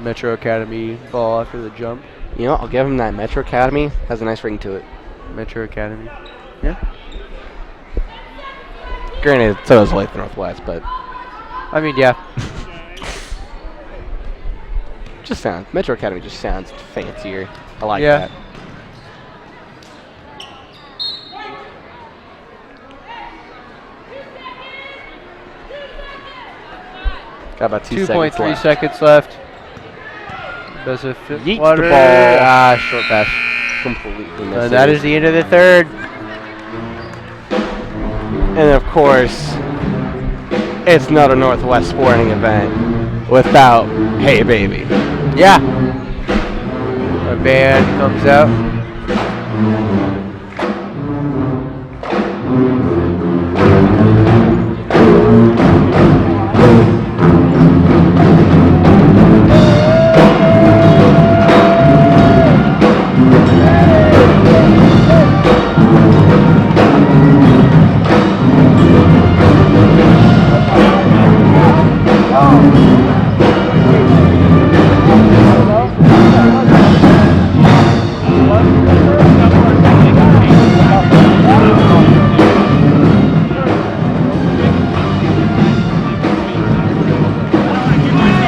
Metro Academy ball after the jump. I'll give him that. Metro Academy has a nice ring to it. Metro Academy. Yeah. Granted, so does Lake Northwest, but I mean, yeah. Metro Academy just sounds fancier. I like Yeah. that. Got about 2 seconds 2.3 left. seconds left. Does a Yeets the water. ball. Ah, short pass. Completely missed. And that is the end of the third. And of course, it's not a Northwest sporting event without Hey Baby. Yeah. Our band comes out.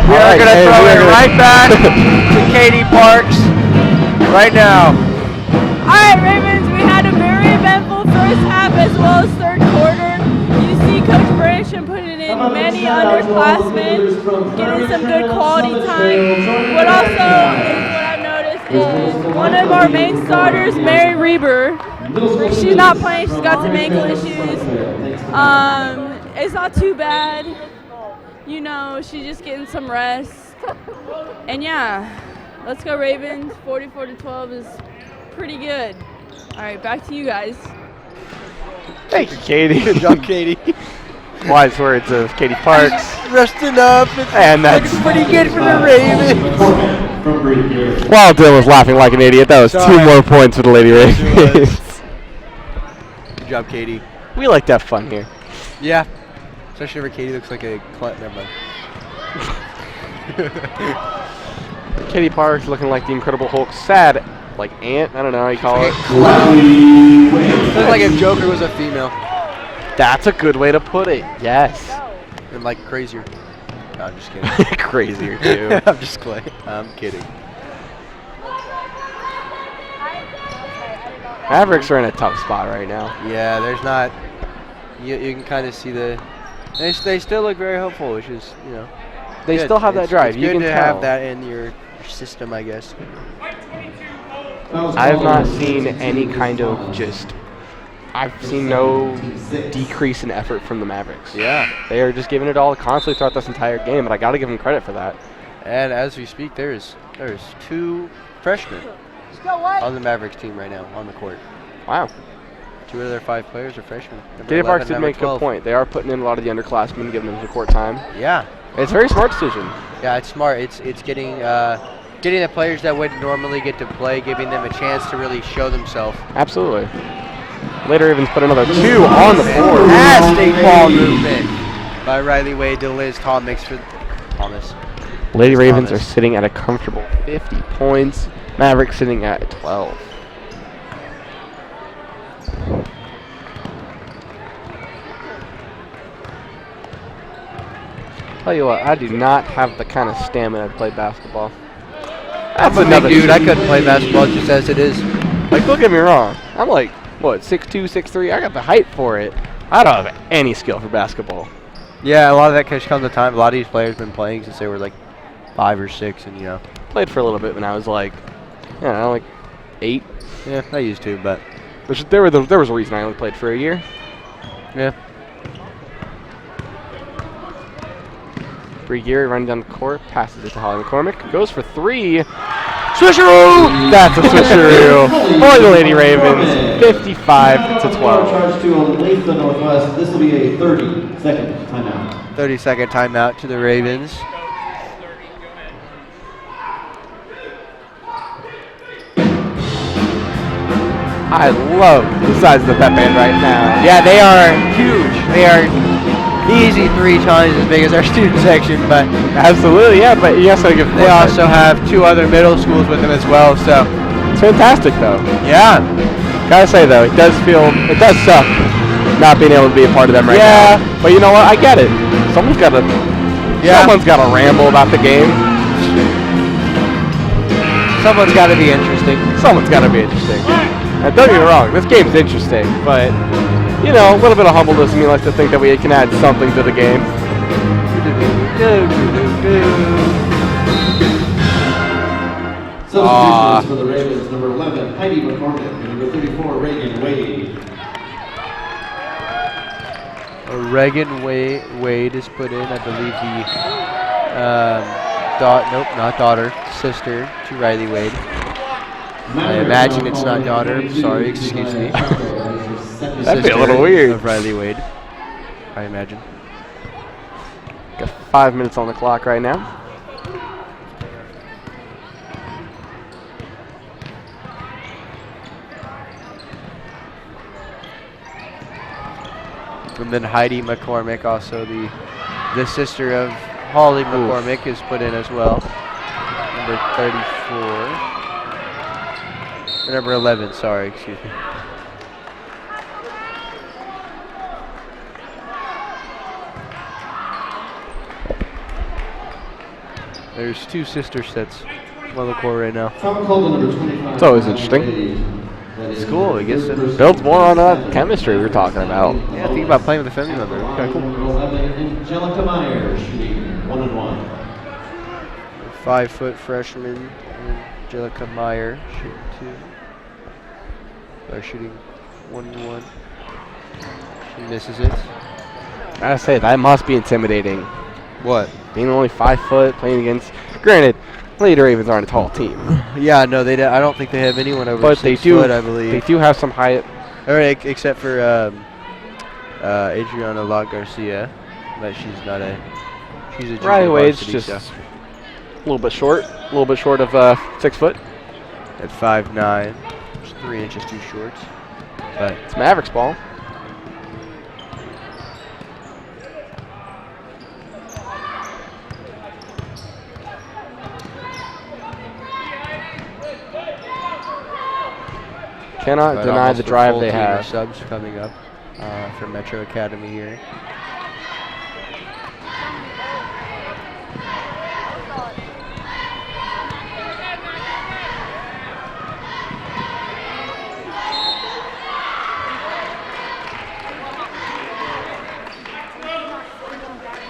We're going to throw it right back to Katie Parks right now. All right, Ravens, we had a very eventful first half as well as third quarter. You see Coach Branson putting in many underclassmen, getting some good quality time. What I've noticed is one of our main starters, Mary Reber, she's not playing. She's got some ankle issues. It's not too bad. You know, she's just getting some rest. And yeah, let's go Ravens. 44-12 is pretty good. All right, back to you guys. Thank you, Katie. Good job, Katie. Wise words of Katie Parks. Resting up. And that's looking pretty good for the Ravens. While Dylan was laughing like an idiot, that was Sorry. 2 more points for the Lady Ravens. Good job, Katie. We like to have fun here. Yeah. Especially whenever Katie looks like a never mind. Katie Parks looking like the Incredible Hulk. Sad, like ant. I don't know how you call it. Looks like if Joker was a female. That's a good way to put it. Yes. And like crazier. No, I'm just kidding. Crazier too. I'm kidding. Mavericks are in a tough spot right now. Yeah, there's not. You can kind of see the. They still look very hopeful, which is, you know. They good. still have that It's drive. You good can to tell. have that in your system, I guess. I have not seen any kind of just. I've seen no decrease in effort from the Mavericks. Yeah. They are just giving it all constantly throughout this entire game, and I got to give them credit for that. And as we speak, there's 2 freshmen on the Mavericks team right now on the court. Wow. 2 of their 5 players are freshmen. Number Katie 11, Parks did number make a good 12. point. They are putting in a lot of the underclassmen, giving them the court time. Yeah. And it's a very smart decision. Yeah, it's smart. It's getting the players that wouldn't normally get to play, giving them a chance to really show themselves. Absolutely. Later Ravens put another 2 on the board. Fantastic ball movement by Riley Wade to Liz Thomas. Lady Ravens are Thomas. sitting at a comfortable 50 points. Mavericks sitting at 12. Tell you what, I do not have the kind of stamina to play basketball. I'm a big dude. I couldn't play basketball just as it is. Like, don't get me wrong. I'm like, what, 6'2", 6'3"? I got the height for it. I don't have any skill for basketball. Yeah, a lot of that comes with time. A lot of these players have been playing since they were like 5 or 6, and you know. Played for a little bit when I was like, I don't know, like 8. Yeah, I used to, but There was a reason I only played for a year. yeah. Bree Geary running down the court, passes it to Holly McCormick, goes for 3. Switcheroo! That's a switcheroo for the Lady Ravens, 55-12. Charge to Olathe Northwest. This will be a 30-second timeout. 30-second timeout to the Ravens. I love the size of the pep band right now. Yeah, they are huge. They are easy 3 times as big as our student section, but Absolutely, yeah, but you also give. they also have 2 other middle schools with them as well, so It's fantastic though. yeah. Gotta say though, it does suck not being able to be a part of them right now. Yeah, but you know what? I get it. Someone's gotta ramble about the game. Someone's got to be interesting. Someone's gotta be interesting. And don't get me wrong, this game's interesting, but you know, a little bit of humbleness in me likes to think that we can add something to the game. Substitutions for the Ravens, number 11, Heidi McCormick, and number 34, Reagan Wade. Reagan Wade is put in. I believe the not daughter, sister to Riley Wade. I imagine it's not daughter. I'm sorry, excuse me. That'd be a little weird. Of Riley Wade, I imagine. Got 5 minutes on the clock right now. And then Heidi McCormick, also the sister of Holly McCormick, is put in as well. Number 34. Or number 11, sorry, excuse me. There's 2 sister sets on the court right now. It's always interesting. It's cool, I guess. It Builds more on chemistry we were talking about. Yeah, think about playing with a family member. Okay, cool. Angelica Myers, shooting 1-1. 5-foot freshman, Angelica Meyer, shooting 2. Shooting 1-1. She misses it. I gotta say, that must be intimidating. What? Being only 5 foot, playing against. Granted, Lady Ravens aren't a tall team. Yeah, no, they. I don't think they have anyone over But 6 they do. foot, I believe. They do have some height. All right, except for Adriana La Garcia, but she's not a. She's a junior Riley Wade's varsity, just so. a little bit short of 6 foot. At 5'9", just 3 inches too short. But It's Mavericks ball. Cannot deny the drive they have. Subs coming up for Metro Academy here.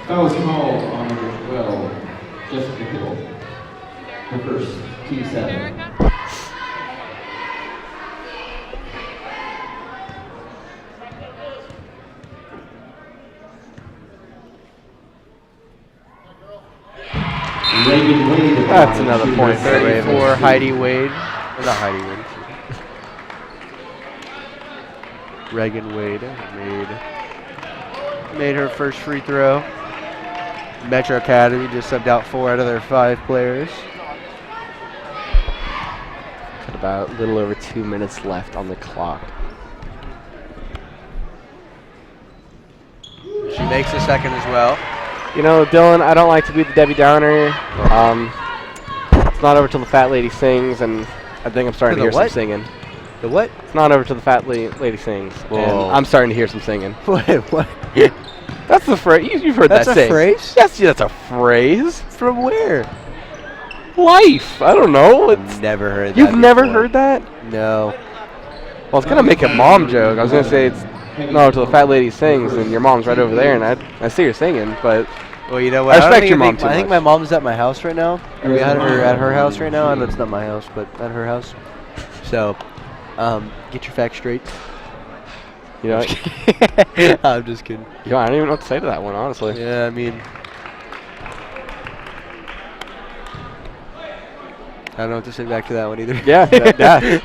Foul was called on number 12, Jessica Kittle. Her first, team 7. Reagan Wade. That's another point for 34, Heidi Wade. Or not Heidi Wade. Reagan Wade made her first free throw. Metro Academy just subbed out 4 out of their 5 players. Got about a little over 2 minutes left on the clock. She makes a second as well. You know, Dylan, I don't like to be the Debbie Downer. It's not over till the fat lady sings, and I think I'm starting to hear some singing. The what? It's not over till the fat lady sings, and I'm starting to hear some singing. What? That's the phrase. You've heard that saying. That's a phrase? Yes, that's a phrase. From where? Life. I don't know. It's Never heard that. You've never before. heard that? No. Well, I was going to make a mom joke. I was going to say it's no till the fat lady sings, and your mom's right over there, and I see her singing, but Well, you know what? I don't respect even your mom think- too I think much. my mom's at my house right now. Are we at her house right now? I know it's not my house, but at her house. So, get your facts straight. you know, I'm just kidding. I don't even know what to say to that one, honestly. Yeah, I mean, I don't know what to say back to that one either. Yeah, yeah.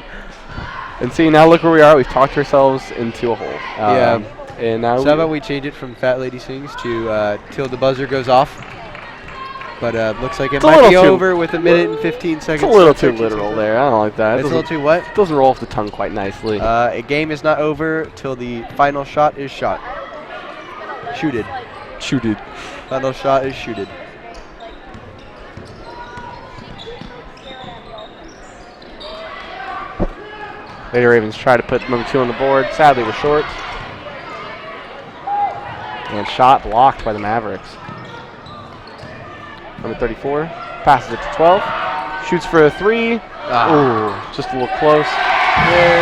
And see, now look where we are. We've talked ourselves into a hole. Yeah. And now So how about we change it from Fat Lady Sings to till the buzzer goes off? But looks like it It's a might be little too- over with 1 minute and 15 seconds. it's a little too 13 literal seconds. there. I don't like that. It's a little too what? It doesn't roll off the tongue quite nicely. A game is not over till the final shot is shot. Shooted. Shooted. Final shot is shooted. Lady Ravens try to put number 2 on the board. Sadly, we're short. And shot blocked by the Mavericks. Number 34 passes it to 12. Shoots for a 3. Ooh, just a little close.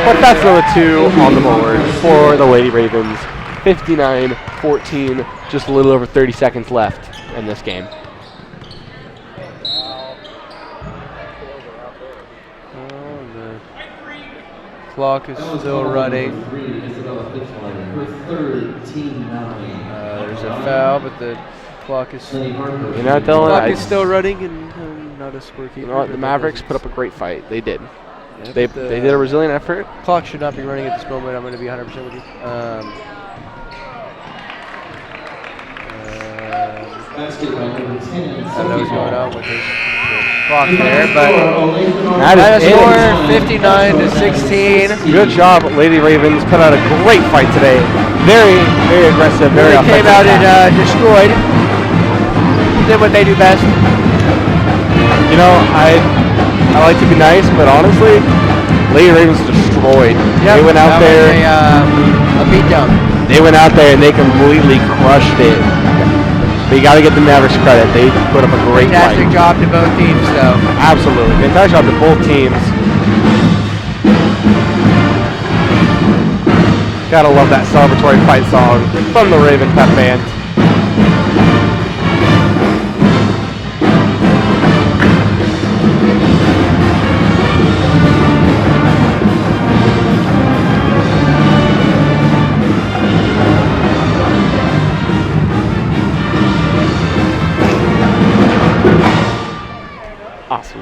But that's number 2 on the board for the Lady Ravens. 59-14. Just a little over 30 seconds left in this game. clock is still running. There's a foul, but the clock is Dylan, still running and not a scorekeeper. You know what? The Mavericks put up a great fight. They did. Yeah, they did a resilient effort. Clock should not be running at this moment. I'm going to be 100% with you. I don't know what's going on with this clock there, but that is a score 59 to 16. Good job, Lady Ravens. Put out a great fight today. Very, very aggressive. Very came out and destroyed. Did what they do best. You know, I like to be nice, but honestly, Lady Ravens destroyed. Yep, they went out there. A beatdown. They went out there and they completely crushed it. But you got to give the Mavericks credit. They put up a great fight. Fantastic job to both teams, though. Absolutely. Fantastic job to both teams. Gotta love that celebratory fight song from the Raven Pep Band. Awesome.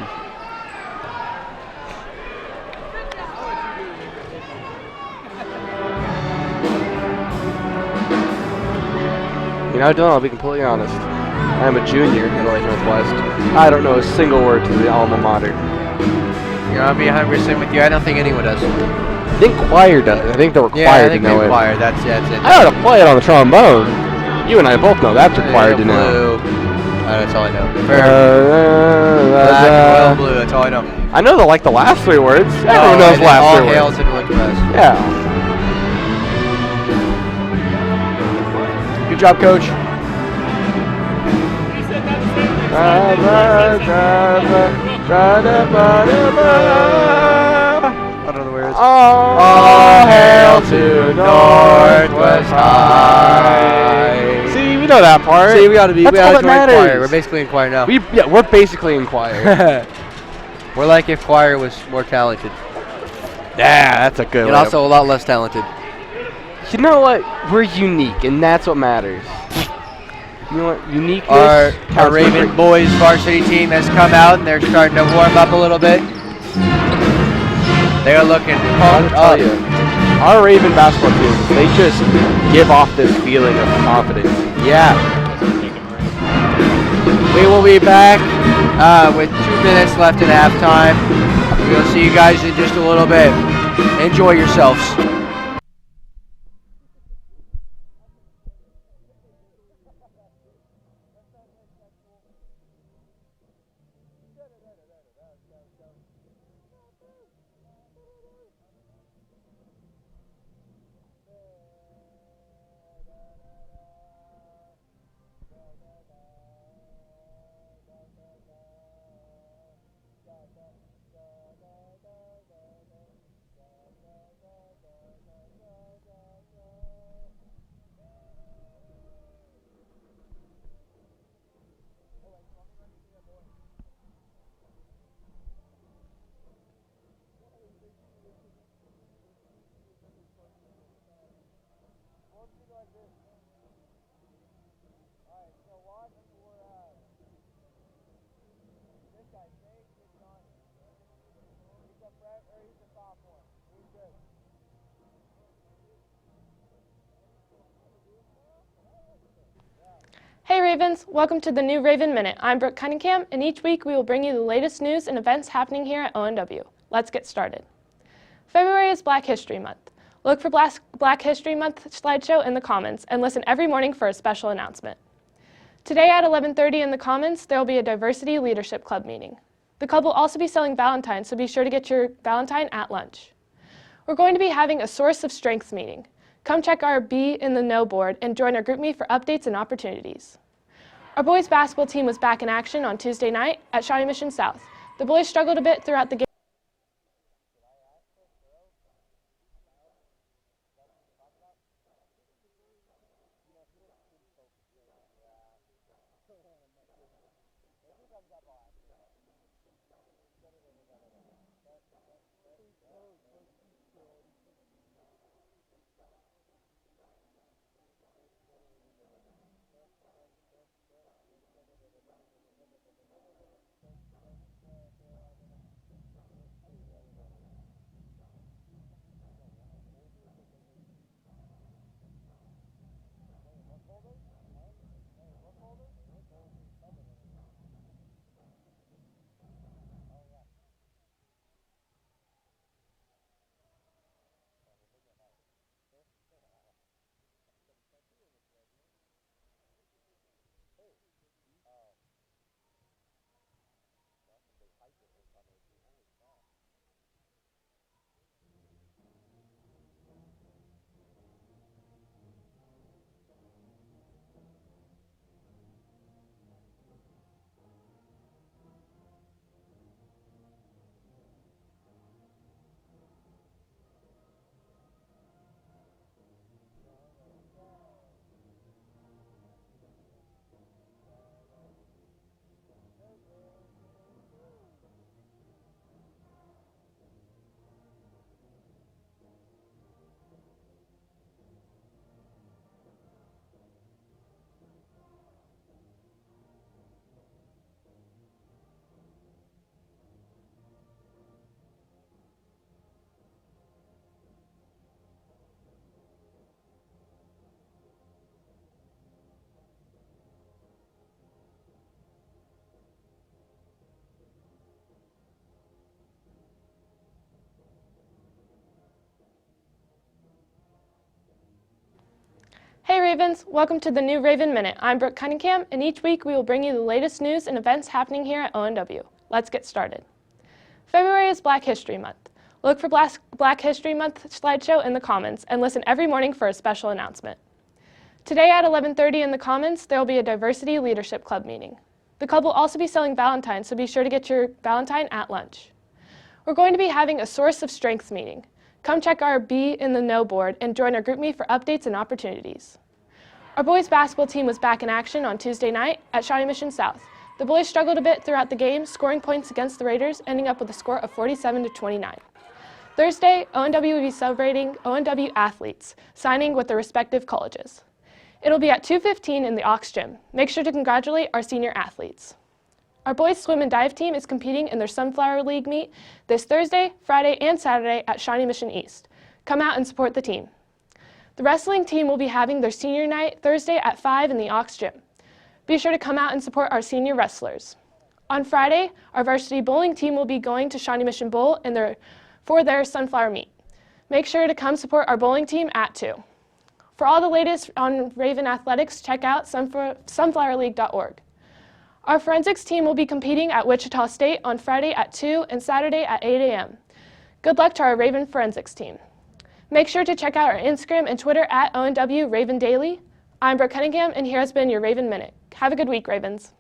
You know, Dylan, I'll be completely honest. I'm a junior at Lake Northwest. I don't know a single word to the alma mater. You know, I'll be 100% with you. I don't think anyone does. I think choir does. I think they're required to know it. Choir. That's it. I know how to play it on the trombone. You and I both know that's required to know. That's all I know. Black, royal blue. That's all I know. I know the last three words. Everyone knows the last three words. All hail to Northwest. Yeah. Good job, Coach. I don't know the words. All hail to Northwest High. See, we know that part. See, we gotta be. That's We all gotta that join choir. matters. We're basically in choir now. We're basically in choir. We're like if choir was more talented. Yeah, that's a good And one. also a lot less talented. You know what? We're unique, and that's what matters. You know what? Uniqueness. Our Raven boys varsity team has come out, and they're starting to warm up a little bit. They are looking pumped up. Our Raven basketball teams, they just give off this feeling of confidence. Yeah. We will be back with 2 minutes left at halftime. We'll see you guys in just a little bit. Enjoy yourselves. Hey Ravens, welcome to the new Raven Minute. I'm Brooke Cunningham, and each week we will bring you the latest news and events happening here at ONW. Let's get started. February is Black History Month. Look for Black History Month slideshow in the Commons and listen every morning for a special announcement. Today at 11:30 in the Commons, there will be a Diversity Leadership Club meeting. The club will also be selling Valentines, so be sure to get your Valentine at lunch. We're going to be having a Source of Strength meeting. Come check our Be in the Know board and join our GroupMe for updates and opportunities. Our boys basketball team was back in action on Tuesday night at Shawnee Mission South. The boys struggled a bit throughout the game. Ravens, welcome to the new Raven Minute. I'm Brooke Cunningham, and each week we will bring you the latest news and events happening here at ONW. Let's get started. February is Black History Month. Look for Black History Month slideshow in the Commons and listen every morning for a special announcement. Today at 11:30 in the Commons, there will be a Diversity Leadership Club meeting. The club will also be selling Valentines, so be sure to get your Valentine at lunch. We're going to be having a Source of Strength meeting. Come check our Be in the Know board and join our GroupMe for updates and opportunities. Our boys basketball team was back in action on Tuesday night at Shawnee Mission South. The boys struggled a bit throughout the game, scoring points against the Raiders, ending up with a score of 47-29. Thursday, ONW will be celebrating ONW athletes, signing with their respective colleges. It'll be at 2:15 in the Aux Gym. Make sure to congratulate our senior athletes. Our boys swim and dive team is competing in their Sunflower League meet this Thursday, Friday, and Saturday at Shawnee Mission East. Come out and support the team. The wrestling team will be having their senior night Thursday at 5 in the Aux Gym. Be sure to come out and support our senior wrestlers. On Friday, our varsity bowling team will be going to Shawnee Mission Bowl for their Sunflower meet. Make sure to come support our bowling team at 2. For all the latest on Raven athletics, check out sunflowerleague.org. Our forensics team will be competing at Wichita State on Friday at 2 and Saturday at 8 a.m. Good luck to our Raven forensics team. Make sure to check out our Instagram and Twitter at ONW Raven Daily. I'm Brooke Cunningham, and here has been your Raven Minute. Have a good week, Ravens.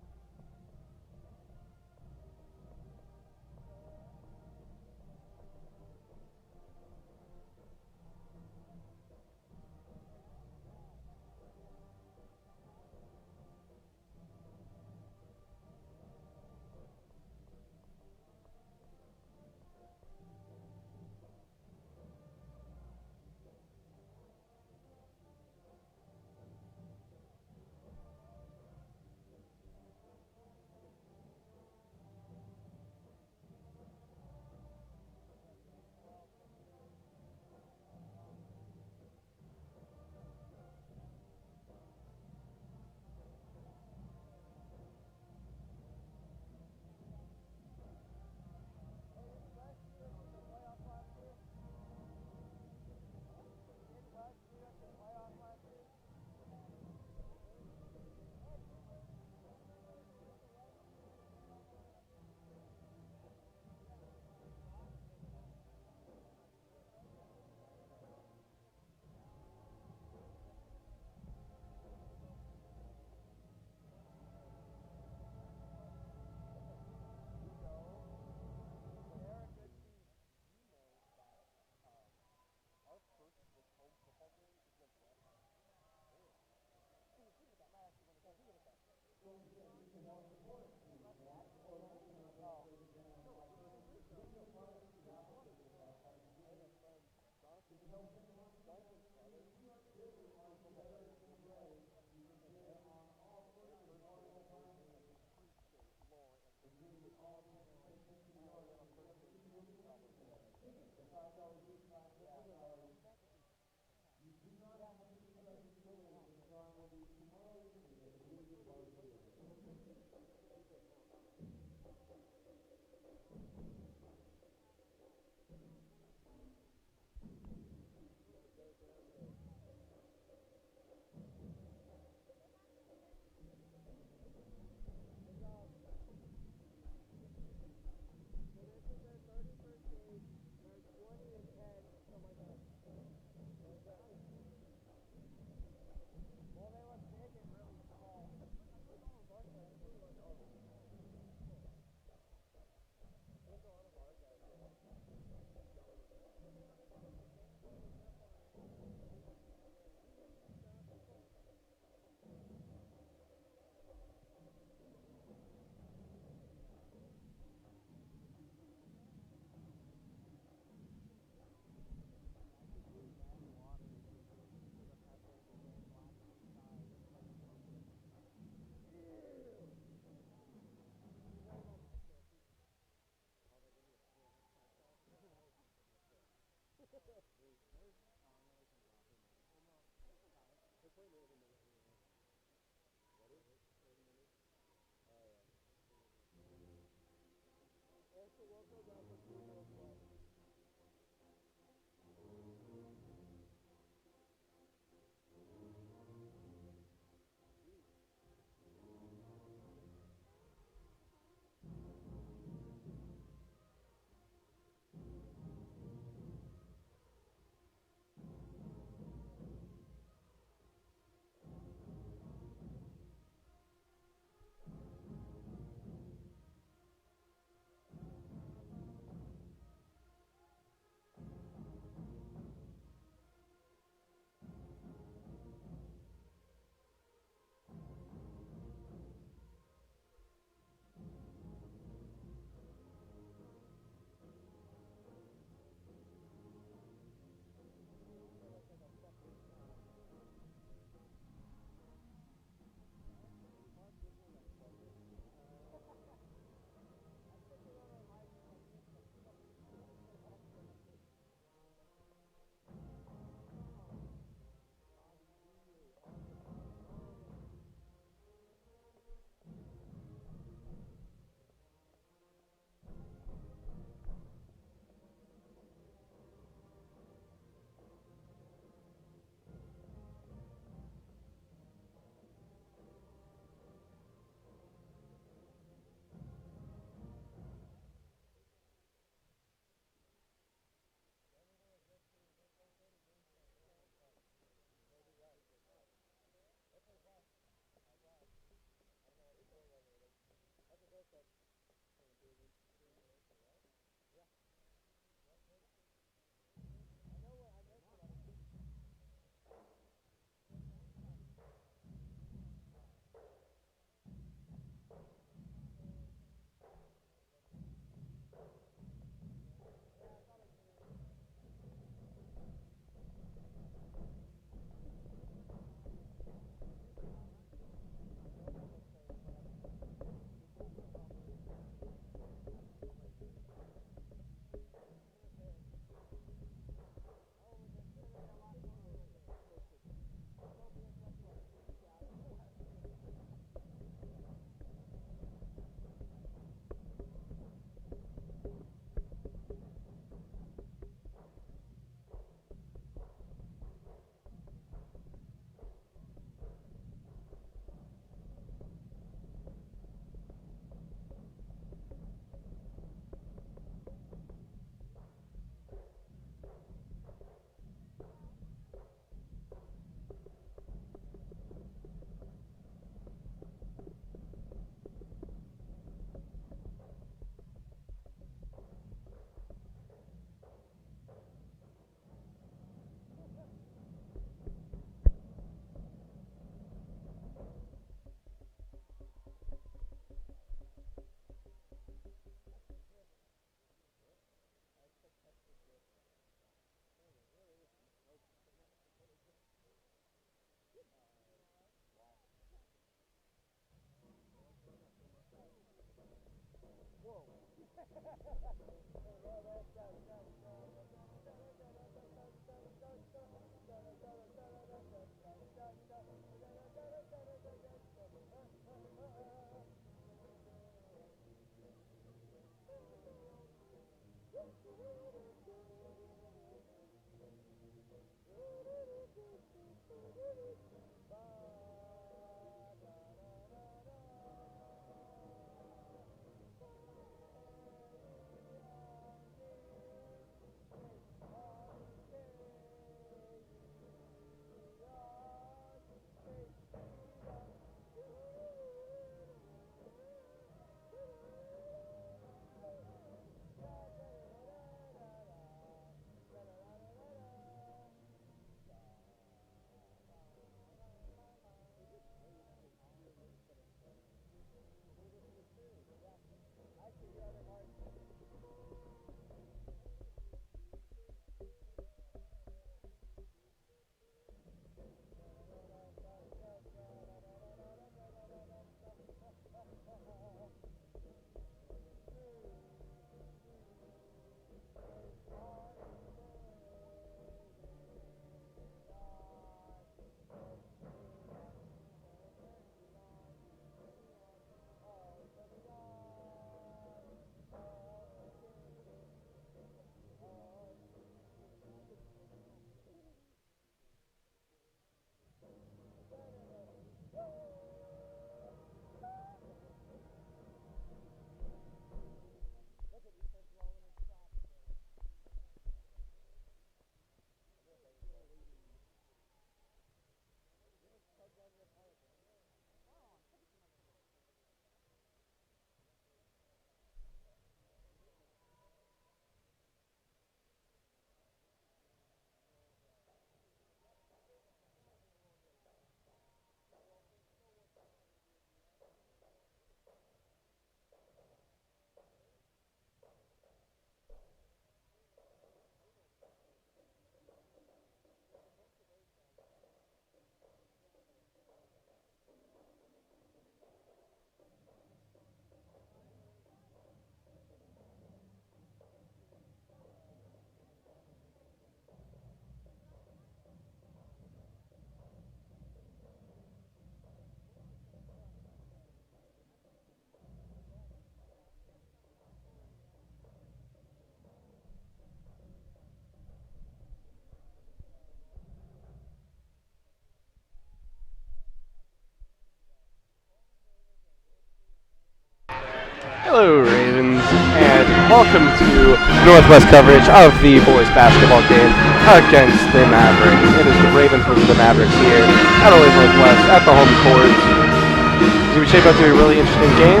Hello, Ravens, and welcome to Northwest coverage of the boys basketball game against the Mavericks. It is the Ravens versus the Mavericks here at Olathe Northwest at the home court. It's going to shape up to be a really interesting game.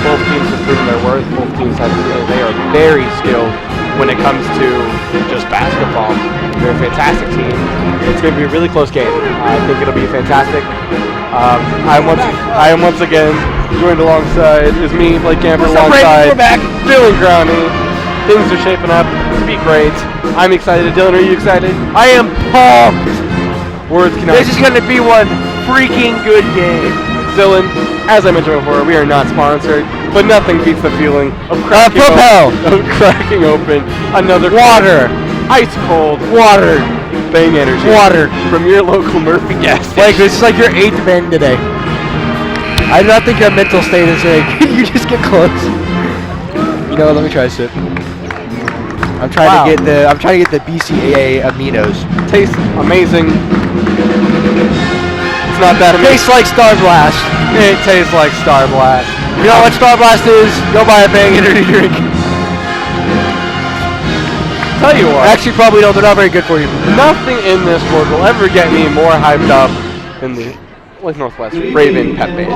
Both teams have proven their worth. Both teams they are very skilled when it comes to just basketball. They're a fantastic team. It's going to be a really close game. I think it'll be fantastic. I am once again joined alongside is me, Blake Camper, alongside Dylan Growney. Things are shaping up to be great. I'm excited. Dylan, are you excited? I am pumped. Words cannot. This is going to be one freaking good game. Dylan, as I mentioned before, we are not sponsored, but nothing beats the feeling of cracking open another water, ice cold water, Bang Energy, water from your local Murphy gas station. Like this is like your 8th bang today. I do not think your mental state is like, you just get close. You know, let me try a sip. I'm trying to get the BCAA aminos. Tastes amazing. It's not that amazing. Tastes like Star Blast. It tastes like Star Blast. You know what Star Blast is? Go buy a Bang Energy drink. Tell you what. Actually, probably don't. They're not very good for you. Nothing in this world will ever get me more hyped up than the Olathe Northwest Raven Pep Band.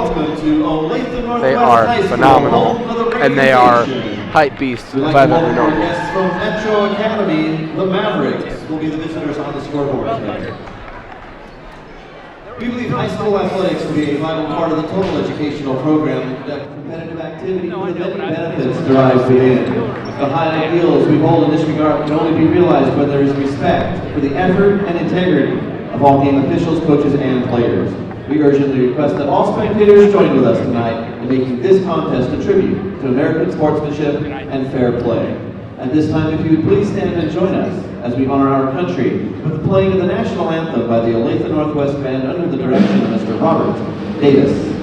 They are phenomenal, and they are hype beasts if I've ever known one. From Metro Academy, the Mavericks will be the visitors on the scoreboard today. We believe high school athletics will be a vital part of the total educational program that competitive activity for the many benefits derives within. The high ideals we hold in this regard can only be realized when there is respect for the effort and integrity of all game officials, coaches, and players. We urgently request that all spectators join with us tonight in making this contest a tribute to American sportsmanship and fair play. At this time, if you would please stand and join us as we honor our country with the playing of the national anthem by the Olathe Northwest Band under the direction of Mr. Robert Davis.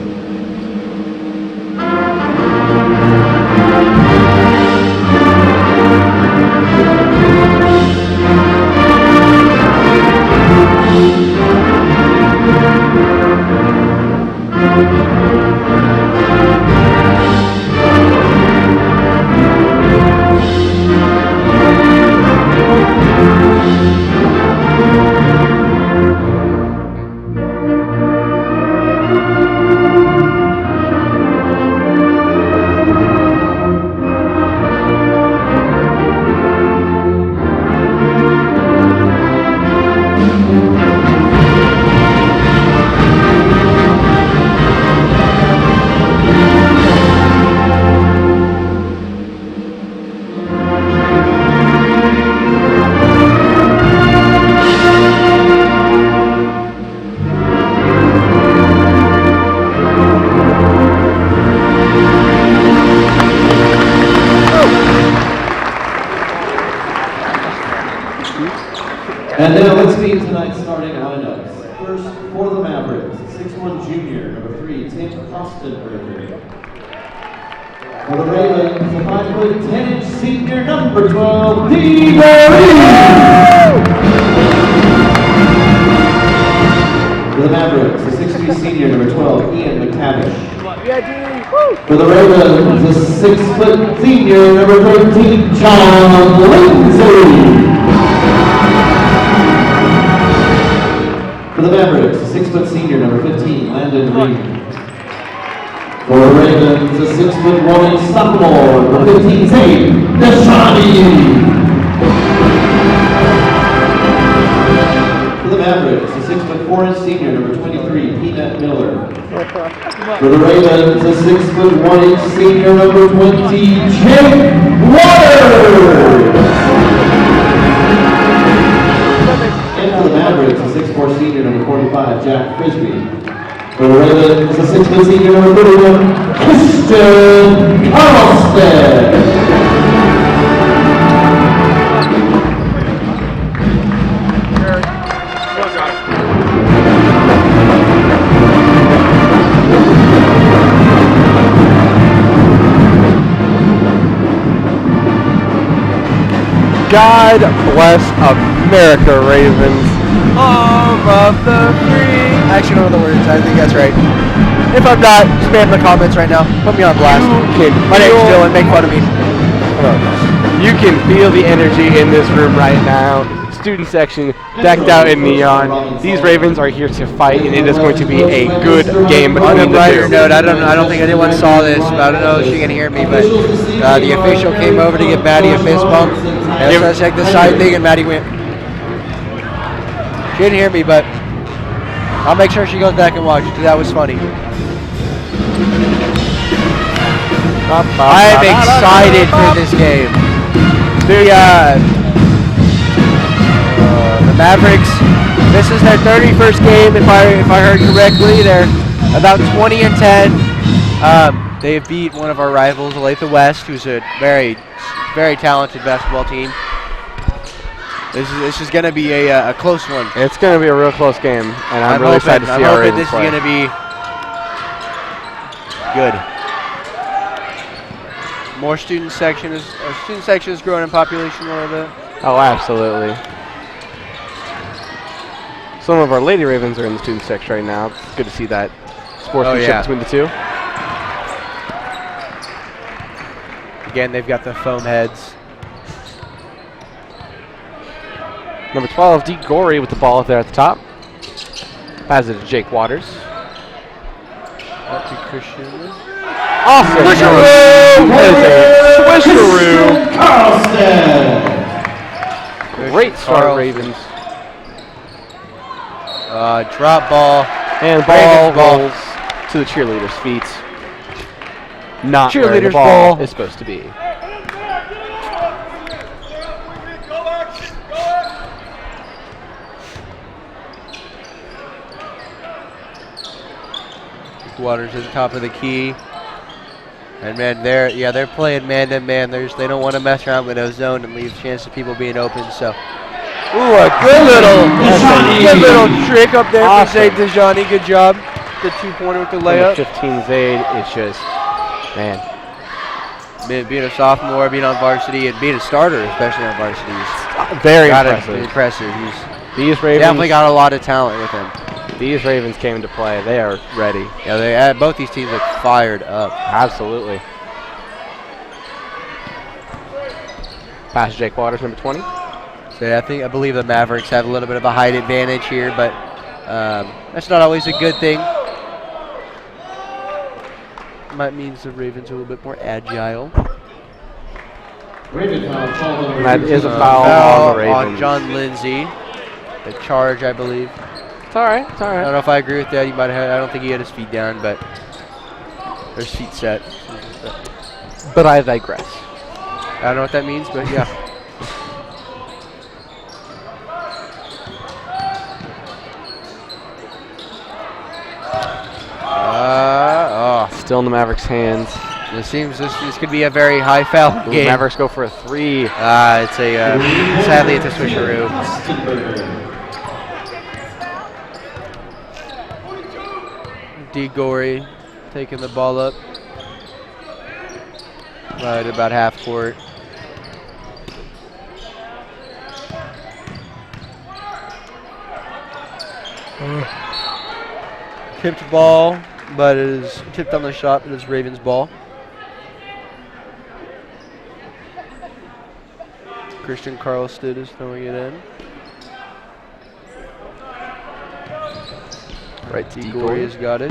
And now let's meet tonight's starting lineups. First, for the Mavericks, 6'1" junior, number 3, Tim Kostenberger. For the Ravens, a 5'10" senior, number 12, D. For the Mavericks, a 6'3" senior, number 12, Ian McTavish. For the Ravens, a 6' senior, number 13, John Lindsay. For the Mavericks, a 6' senior, number 15, Landon Reed. For the Ravens, a 6'1" sophomore, number 15, Zay Shawnee. For the Mavericks, a 6'4" senior, number 23, Peanut Miller. For the Ravens, a 6'1" senior, number 20, Jake Waters. And for the Mavericks, a 6'4" senior, number 45, Jack Frisbee. For the Ravens, a 6' senior, number 31, Christian Carlstead. God bless America, Ravens. Home of the free. section on the words. I think that's right. If I'm not, spam the comments right now. Put me on blast. My name's Dylan. Make fun of me. You can feel the energy in this room right now. Student section decked out in neon. These Ravens are here to fight, and it is going to be a good game On a between the brighter two. note, I don't think anyone saw this, but I don't know if she can hear me, but the official came over to give Maddie a fist bump. And so I checked the side thing, and Maddie went. She didn't hear me, but I'll make sure she goes back and watch, because that was funny. I'm excited for this game. The Mavericks, this is their 31st game, if I heard correctly. They're about 20-10. They have beat one of our rivals, Olathe West, who's a very, very talented basketball team. This is going to be a close one. It's going to be a real close game, and I'm really excited to see I'm our hoping Ravens this play. is going to be good. More student section is growing in population a little bit. Oh, absolutely. Some of our Lady Ravens are in the student section right now. It's good to see that sportsmanship between the two. Again, they've got the foam heads. Number 12, D. Gorey with the ball up there at the top. Pass it to Jake Waters. Up to Christian. Awesome. Swisheroo! That is a swisheroo. Great start, Ravens. Drop ball. And ball rolls to the cheerleaders' feet. Not where the Cheerleaders' ball ball is supposed to be. Waters at the top of the key. And man, they're playing man to man. They don't want to mess around with a zone and leave a chance of people being open. So, ooh, a good little trick up there for Zayd Dejani. Good job. The 2-pointer with the layup. 15 Zayd is just, man. Being a sophomore, being on varsity, and being a starter, especially on varsity, is very impressive. These Ravens definitely got a lot of talent with him. These Ravens came to play. They are ready. Yeah, both these teams look fired up. Absolutely. Pass to Jake Waters, number 20. So I believe the Mavericks have a little bit of a height advantage here, but that's not always a good thing. Might means the Ravens are a little bit more agile. And that is a foul on the Ravens. On John Lindsay. The charge, I believe. It's all right. It's all I don't right. know if I agree with that. I don't think he had his feet down, but there's feet set. But I digress. I don't know what that means, but yeah. Still in the Mavericks' hands. This could be a very high foul game. Mavericks go for a 3. Sadly it's a switcheroo. D. Gorey taking the ball up. Right about half court. Tipped ball, but it is tipped on the shot, but it's Ravens ball. Christian Carlstead is throwing it in. Right, D. Gorey has got it.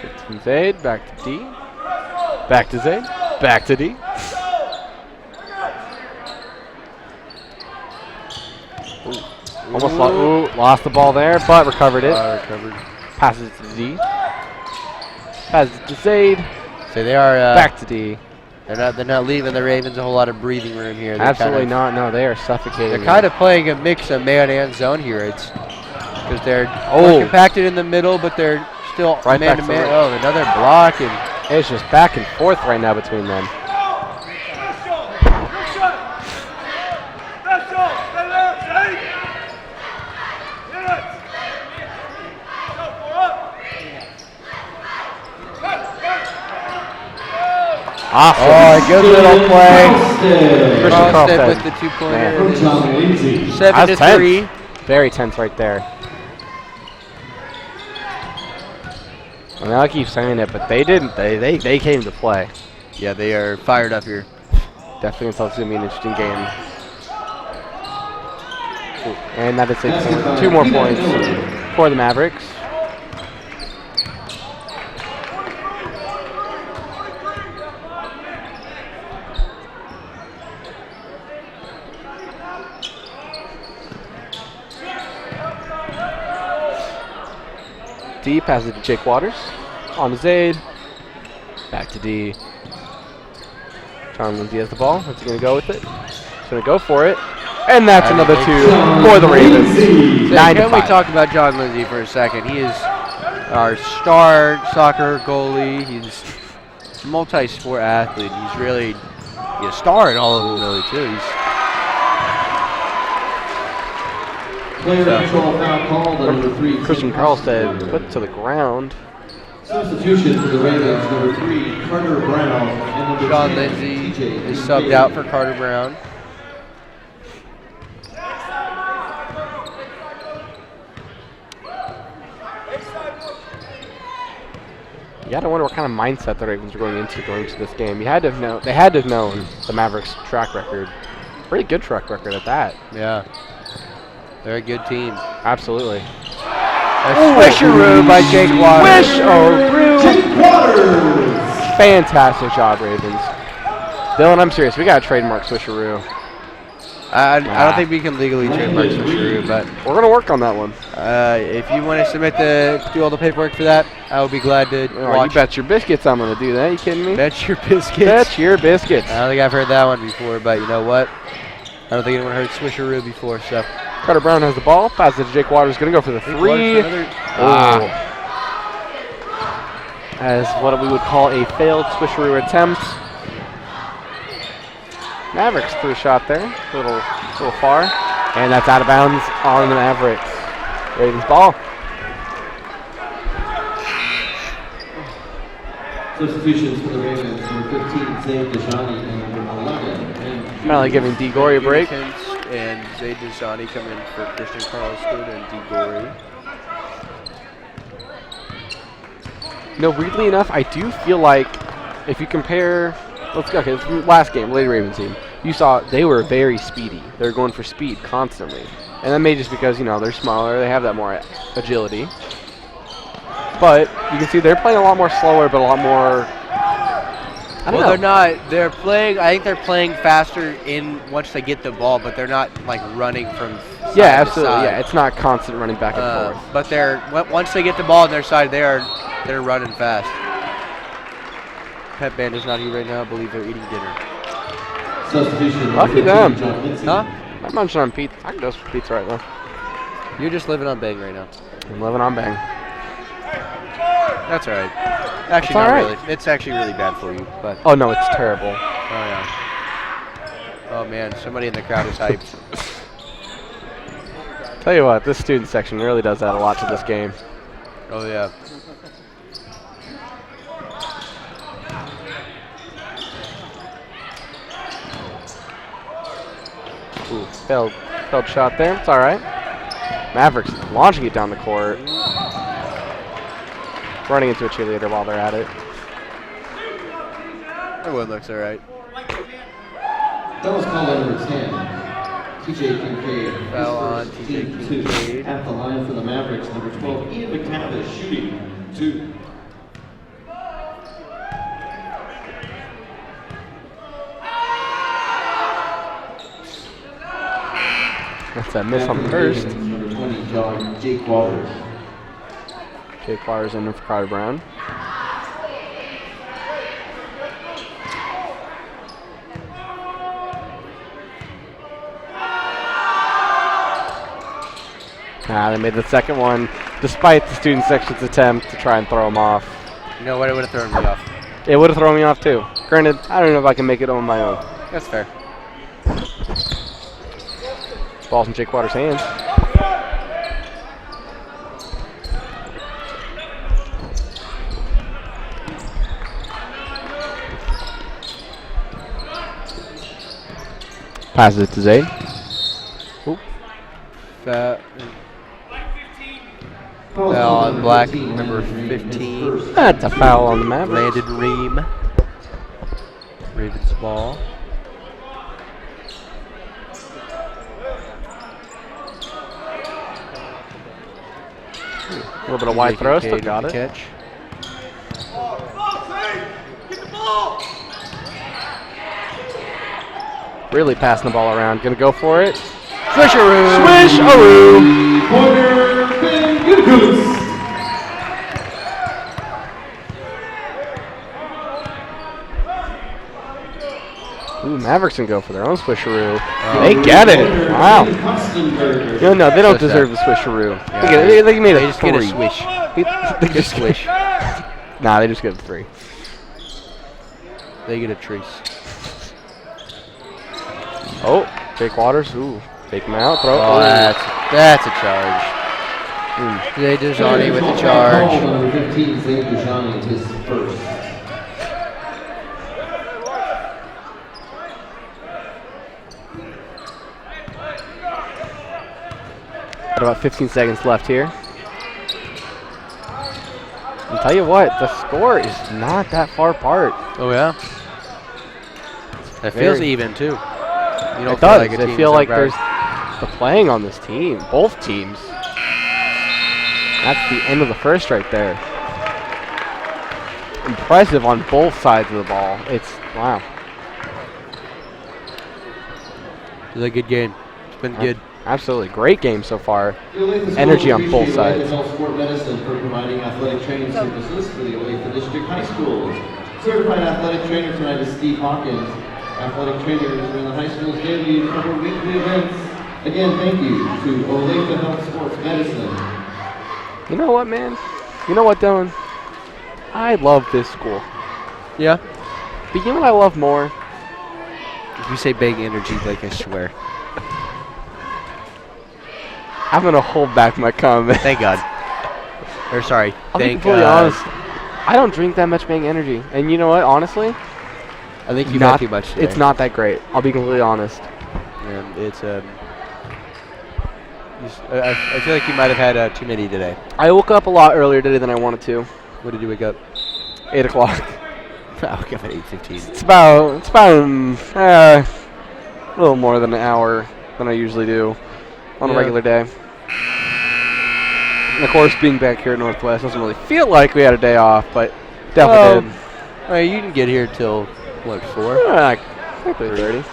15 Zayd, back to D. Back to Zayd, back to D. Almost lost the ball there, but recovered it. Passes it to D. Passes it to Zayd. So they are back to D. They're not leaving the Ravens a whole lot of breathing room here. Absolutely not. No, they are suffocating. They're kind of playing a mix of man and zone here. It's because they're more compacted in the middle, but they're still right man to man. Oh, another block, and it's just back and forth right now between them. Awesome. Oh, good little play. Christian Carlstead with the 2-pointer. 7-3. Very tense right there. I mean, I keep saying it, but they didn't. They came to play. Yeah, they are fired up here. Definitely it's going to be an interesting game. Ooh, and that is it. 2 more points for the Mavericks. D passes it to Jake Waters. On to Zaid. Back to D. John Lindsay has the ball. What's he going to go with it? He's going to go for it. And that's another 2 for the Ravens. Can we talk about John Lindsay for a second? He is our star soccer goalie. He's a multi-sport athlete. He's really a star in all of them, really, too. He's Christian Carlstead put to the ground. Substitution for the Ravens, number 3, Carter Brown. And number Sean 10, Lindsay TJ is subbed out for Carter Brown. You got to wonder what kind of mindset the Ravens are going into this game. They had to have known the Mavericks' track record. Pretty good track record at that. Yeah. They're a good team. Absolutely. A swisheroo by Jake Waters. Jake Waters! Fantastic job, Ravens. Dylan, I'm serious. We got to trademark swisheroo. I don't think we can legally trademark swisheroo, but we're going to work on that one. if you want to do all the paperwork for that, I will be glad to watch. You bet your biscuits I'm going to do that. You kidding me? Bet your biscuits. Bet your biscuits. I don't think I've heard that one before, but you know what? I don't think anyone heard swisheroo before, so. Carter Brown has the ball. Passes to Jake Waters. Going to go for the 3. As what we would call a failed swisheroo attempt. Mavericks threw a shot there. A little far. And that's out of bounds on the Mavericks. Ravens ball. Substitutions for the Ravens, number 15, Zaid Shawnee, and number 11. Finally giving D. Gorey a break. And Zaid Shawnee come in for Christian Carlstead and D. Gorey. Weirdly enough, I do feel like if you compare, last game, Lady Ravens team, you saw they were very speedy. They're going for speed constantly. And that may just because, they're smaller, they have that more agility. But you can see they're playing a lot more slower, but a lot more, I don't know. They're not. They're playing, I think they're playing faster once they get the ball, but they're not like running from side Yeah, to absolutely. side. Yeah, it's not constant running back and forth. But once they get the ball on their side, they're running fast. Pep Band is not here right now. I believe they're eating dinner. Substitution. Lucky them. Huh? I'm munching on pizza. I can go for pizza right now. You're just living on Bang right now. I'm living on Bang. That's all right. Actually, not really. It's actually really bad for you. But oh no, it's terrible. Oh yeah. Oh man, somebody in the crowd is hyped. Tell you what, this student section really does add a lot to this game. Oh yeah. Ooh, failed shot there. It's all right. Mavericks launching it down the court. Running into a cheerleader while they're at it. Everyone looks all right. That was called number 10. TJ Kincaid. Foul on TJ Kincaid. At the line for the Mavericks, number 12, Ian McTavish, shooting 2. That's a miss on the first. Number 20, Jake Waters. Jake Waters in for Carter Brown. They made the second one, despite the student section's attempt to try and throw him off. You know what? It would have thrown me off. It would have thrown me off too. Granted, I don't know if I can make it on my own. That's fair. Ball's in Jake Waters' hands. Passes it to Zaid. Ooh. Foul on Black, number 15. That's a foul on the Mavericks. Landon Ream. Ravens ball. A little bit of wide throw, still got it. Catch. Really passing the ball around. Gonna go for it. Swisheroo! Swish-aroo! Corner, Ben Goose. Ooh, Mavericks can go for their own swisheroo. They get it. Wow. No, they don't deserve the swisheroo. Yeah, They made they a just get a 3. swish. They just swish. Nah, they just get a 3. They get a trace. Oh, Jake Waters. Ooh, take him out. Throw. Oh, Ooh. that's a charge. Zay Dejani with the charge. Number 15, Zay Dejani, his first. Got about 15 seconds left here. I'll tell you what, the score is not that far apart. Oh yeah. It feels even too. You don't It does. Feel like a I team feel so like proud. there's the playing on this team, both teams. That's the end of the first right there. Impressive on both sides of the ball. It's wow. It's a good game. It's been good. Absolutely great game so far. Energy on both sides. Health Sport Medicine for providing athletic training services for the Olathe District High Schools. Certified athletic trainer tonight is Steve Hawkins. Athletic trainers are in the high schools daily to cover weekly events. Again, thank you to Olathe Health Sports Medicine. You know what, man? You know what, Dylan? I love this school. Yeah. But you know what I love more? If you say big energy, like I swear. I'm gonna hold back my comment. Thank God. Or sorry. I'll be Thank completely honest. I don't drink that much Bang Energy, and you know what? Honestly, I think you've had too much today. it's not that great. I'll be completely honest. And it's I feel like you might have had too many today. I woke up a lot earlier today than I wanted to. What did you wake up? 8 o'clock. I woke up at 8:15. It's about a little more than an hour than I usually do on a Yeah. regular day. And of course, being back here at Northwest doesn't really feel like we had a day off, but definitely did. Well, you didn't get here till what, 4? Like 3:30.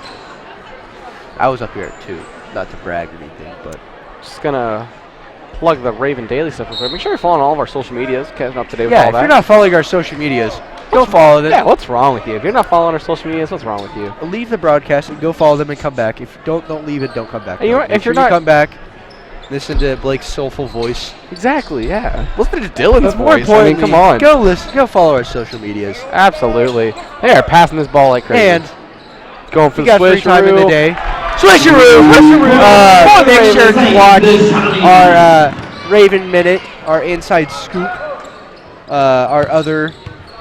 I was up here at 2. Not to brag or anything, but Just gonna plug the Raven Daily stuff real quick. Make sure you're following all of our social medias, catching up to date with yeah, all if that. you're not following our social medias, go follow them. Yeah, what's wrong with you? If you're not following our social medias, what's wrong with you? Leave the broadcast and go follow them and come back. If you don't leave it, don't come back. And you know what? Make If you're sure you not- come back, listen to Blake's soulful voice. Exactly, yeah. Listen to Dylan's But more voice. importantly, come on. go follow our social medias. Absolutely. They are passing this ball like crazy. And going for if the you got free time in the swisheroo. day, swisheroo! Make sure to watch our Raven Minute, our Inside Scoop, our other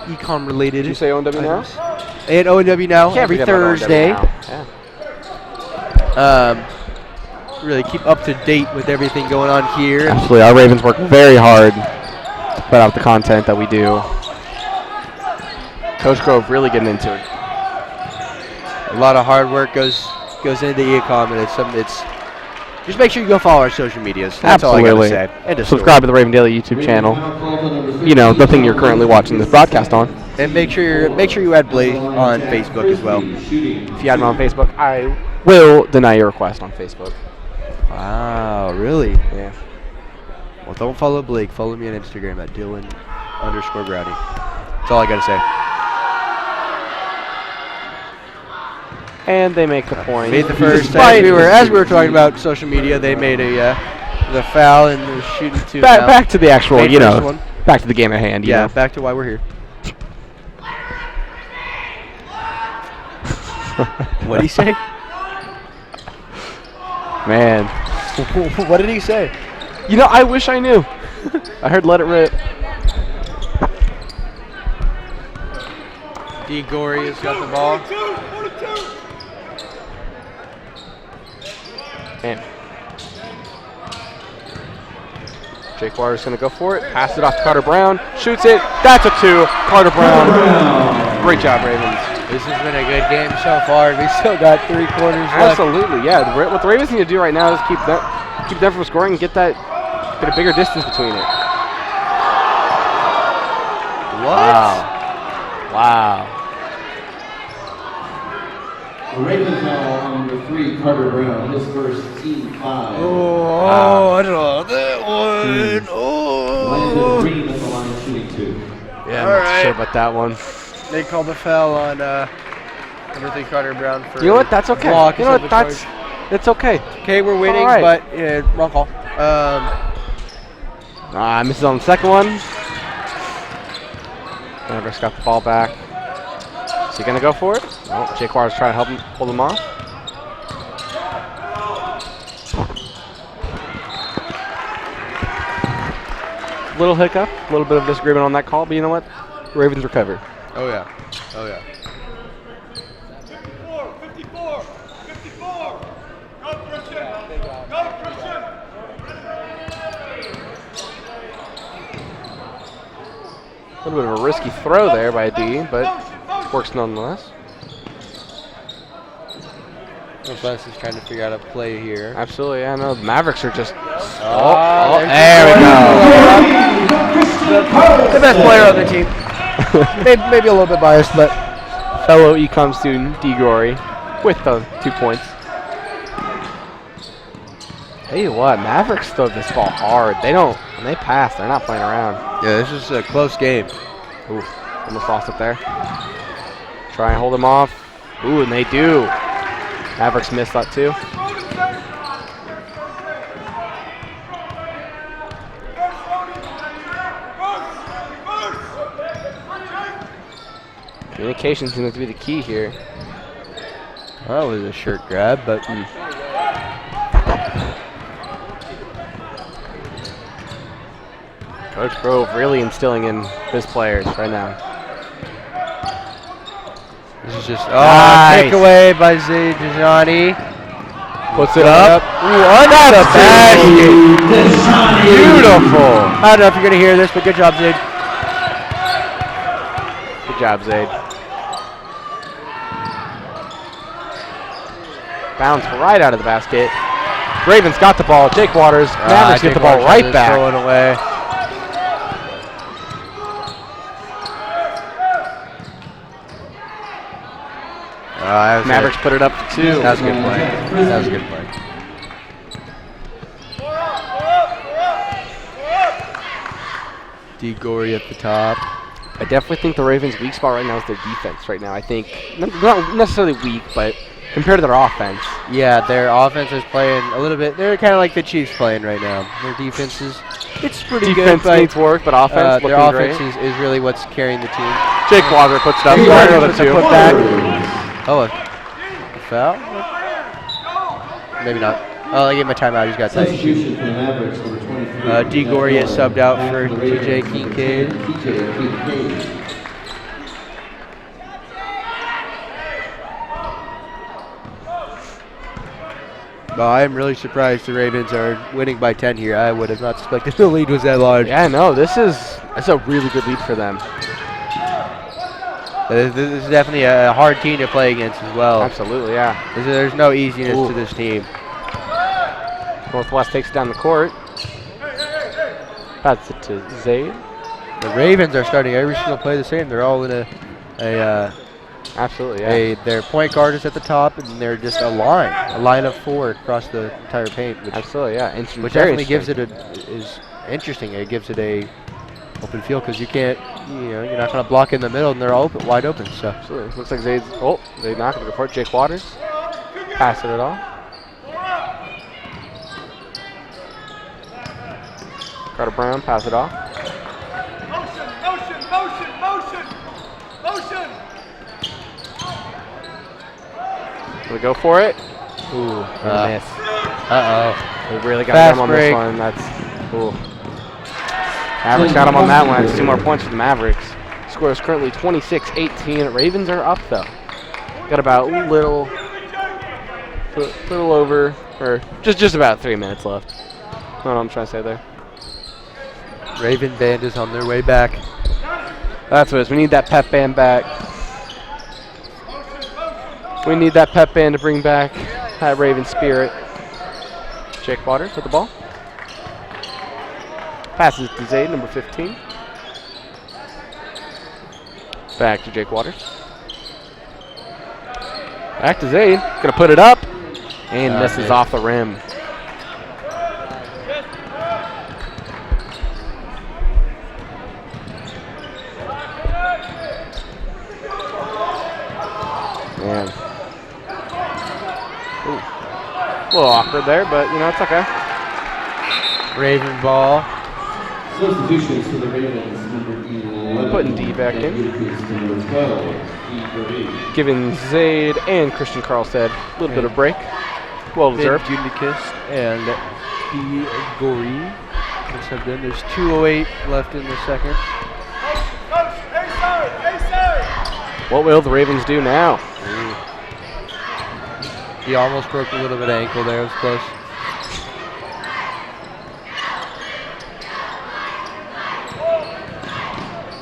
econ related. Did you say ONW now? items. And ONW Now Can't every forget about ONW Thursday. now. Yeah. Really keep up to date with everything going on here. Absolutely. Our Ravens work very hard to put out the content that we do. Coach Grove really getting into it. A lot of hard work goes into econ, and it's something. It's just make sure you go follow our social medias. That's Absolutely. all I gotta say. End of Subscribe to the Raven Daily YouTube channel. You know, the thing you're currently watching this broadcast on. story. And make sure you add Blake on Facebook as well. If you add me on Facebook, I will deny your request on Facebook. Wow, really? Yeah. Well, don't follow Blake. Follow me on Instagram at Dylan_Brownie. That's all I gotta say. And they make the point. Made the first. Despite- As we were talking about social media, they made the foul and the shooting two. back to the actual, Made you first know, one. back to the game at hand. You Yeah, know. back to why we're here. What did he say? Man. What did he say? You know, I wish I knew. I heard let it rip. D. Gorey has got the ball. Man. Jake Waters going to go for it. Pass it off to Carter Brown. Shoots it. That's a 2. Carter Brown. Great job, Ravens. This has been a good game so far. We still got 3 quarters left. Absolutely, yeah. What the Ravens need to do right now is keep them from scoring and get a bigger distance between it. What? Wow. The Ravens now on number 3, Carter Brown, his first team 5. I don't know that one. Landon Green at the line shooting 2. Yeah, I'm not sure about that one. They called the foul on number 3 Carter Brown for. You know what? That's okay. Block You know what? It's okay. Okay, we're winning, All right. but wrong call. Misses on the second one. Mavericks got the ball back. Is he gonna go for it? Oh, Jake Waters trying to hold him off. Little hiccup, a little bit of disagreement on that call, but you know what? Ravens recover. Oh yeah. Oh yeah. 54. Go Christian. Go Christian. A little bit of a risky throw there by D, but works nonetheless. Northwest is trying to figure out a play here. Absolutely, I know. The Mavericks are just. There we go. The best player on the team. maybe a little bit biased, but Fellow econ student D. Gory with the 2 points. Tell you what, Mavericks throw this ball hard. When they pass, they're not playing around. yeah, this is a close game. Ooh, almost lost it there. Try and hold him off. Ooh, and they do. Mavericks missed that too. Communication seems to be the key here. That was a shirt grab, but Coach Grove really instilling in his players right now. this is just Nice. takeaway by Shawnee. Puts it up. Ooh, under the basket. Beautiful. I don't know if you're gonna hear this, but good job, Zayd. Good job, Zayd. Bounce right out of the basket. Ravens got the ball. Jake Waters. Mavericks get the ball right back. Throwing away. Mavericks put it up for 2. That was a good play. That was a good play. D. Gory at the top. I definitely think the Ravens' weak spot right now is their defense right now. I think, not necessarily weak, but compared to their offense. Yeah, their offense is playing a little bit. They're kind of like the Chiefs playing right now. Their defense is, it's pretty Defense good, but needs work, but offense their looking offense great. is really what's carrying the team. Jake Waters puts it up. Jake Right Waters over puts a 2. put back. Oh, a foul? Maybe not. Oh, I gave him a timeout. He's got that. Substitution for the Mavericks, number 23. D. Gory is subbed out for TJ Kincaid. Well, I am really surprised the Ravens are winning by 10 here. I would have not expected the lead was that large. Yeah, no, that's a really good lead for them. This is definitely a hard team to play against as well. Absolutely, yeah. There's no easiness to this team. Northwest takes it down the court. Pass it to Zayd. The Ravens are starting every single play the same. They're all in a Absolutely, yeah. their point guard is at the top, and they're just a line of 4 across the entire paint. Absolutely, yeah. Which definitely gives it is interesting. It gives it a open field because you can't, you're not going to block in the middle, and they're all wide open. So Absolutely. Looks like Zayd's. Oh, Zayd not going to go for it. Jake Waters passing it off. Carter Brown pass it off. Motion. Gonna go for it. Ooh, miss. We really got Fast him on break. this one. That's cool. Mavericks got him on that one. That's 2 more points for the Mavericks. Score is currently 26-18. Ravens are up though. Got about little over, or just about 3 minutes left. I don't know what I'm trying to say there. Raven band is on their way back. That's what it is. We need that pep band back. We need that pep band to bring back that Raven spirit. Jake Waters with the ball. Passes to Zayd, number 15. Back to Jake Waters. Back to Zayd. Gonna put it up. And misses off the rim. Man. Ooh. A little awkward there, but you know, it's okay. Raven ball. Substitutions for the Ravens, number 11. Putting D back in. Number 12, D. Giving Zayd and Christian Carlstead a little bit of break. Well deserved. Judicus and B. Goree. Then there's 2:08 left in the second. What will the Ravens do now? He almost broke a little bit of ankle there. It was close.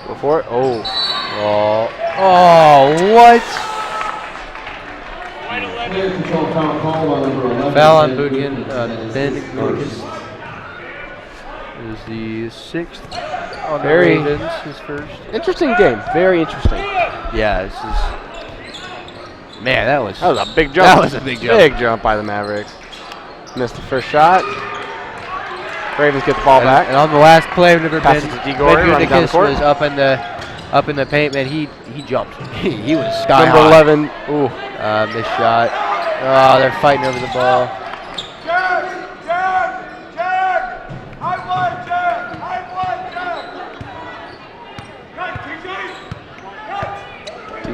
Go for it. Oh. Oh, what? Player control foul call on number 11. Foul on Bunyan. Ben Judicus is the 6th on the Very Ravens, his first. interesting game. Very interesting. Yeah, this is. Man, that was a big jump. That was a big jump. Big jump by the Mavericks. Missed the first shot. Ravens get the ball back. And on the last play, whenever Pass Ben it to Digore, running down the Judicus court. was up in the paint, man, he jumped. he was sky Number high. 11. Ooh. Missed shot. Oh, they're fighting over the ball. Jag! High one, Jag! Right, TJ!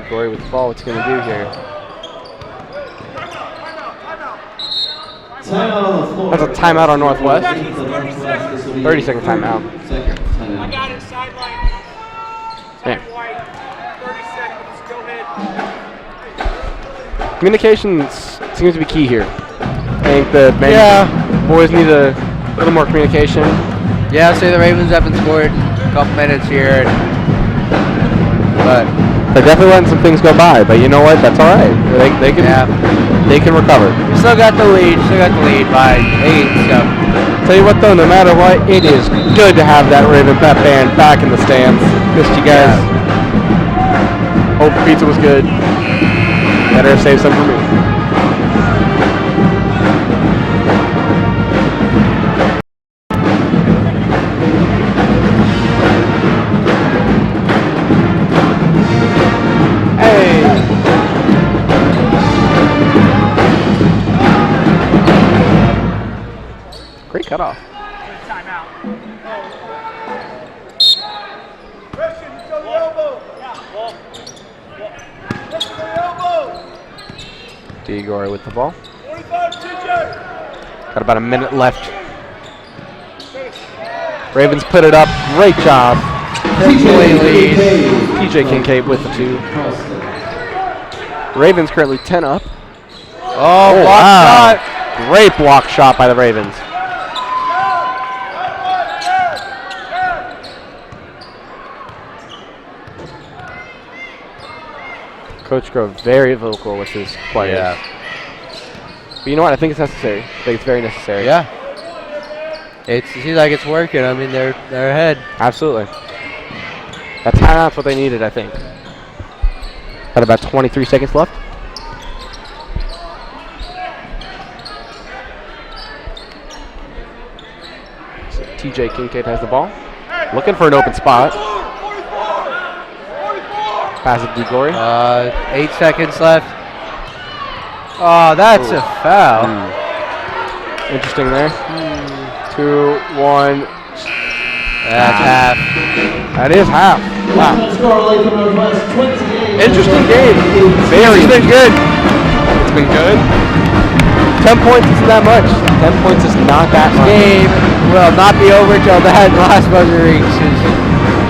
Digore with the ball. What's he going to do here? Timeout on the floor. That's a timeout on Northwest. 30-second timeout. Second I timeout. got it, sideline. Yeah. Time white. 30 seconds. Go ahead. Communications seems to be key here. I think the boys need a little more communication. Yeah, say the Ravens haven't scored a couple minutes here, but They're definitely letting some things go by, but you know what? That's all right. They can recover. still got the lead by 8. So Tell you what, though, no matter what, it is good to have that Raven Pep Band back in the stands. Missed you guys. Hope the pizza was good. Better save some for me. Great cutoff. Timeout. Christian, you throw the elbow. Look for the elbow. Digore with the ball. 45, TJ. Got about a minute left. Ravens put it up. Great job. TJ Kincaid with the 2. Ravens currently 10 up. oh, block shot. Great block shot by the Ravens. Coach Grove very vocal with his players. Yeah. But you know what? I think it's necessary. I think it's very necessary. Yeah. It seems like it's working. I mean, they're ahead. Absolutely. That timeout's what they needed, I think. Got about 23 seconds left. So TJ Kincaid has the ball. Looking for an open spot. Pass it to Digore. 8 seconds left. Oh, that's a foul. Interesting there. 2, 1. That's half. That is half. Wow. Score Latham Northwest 28. Interesting game. Very. It's been good. It's been good. 10 points isn't that much. 10 points is not that much. Game will not be over till that last buzzer rings.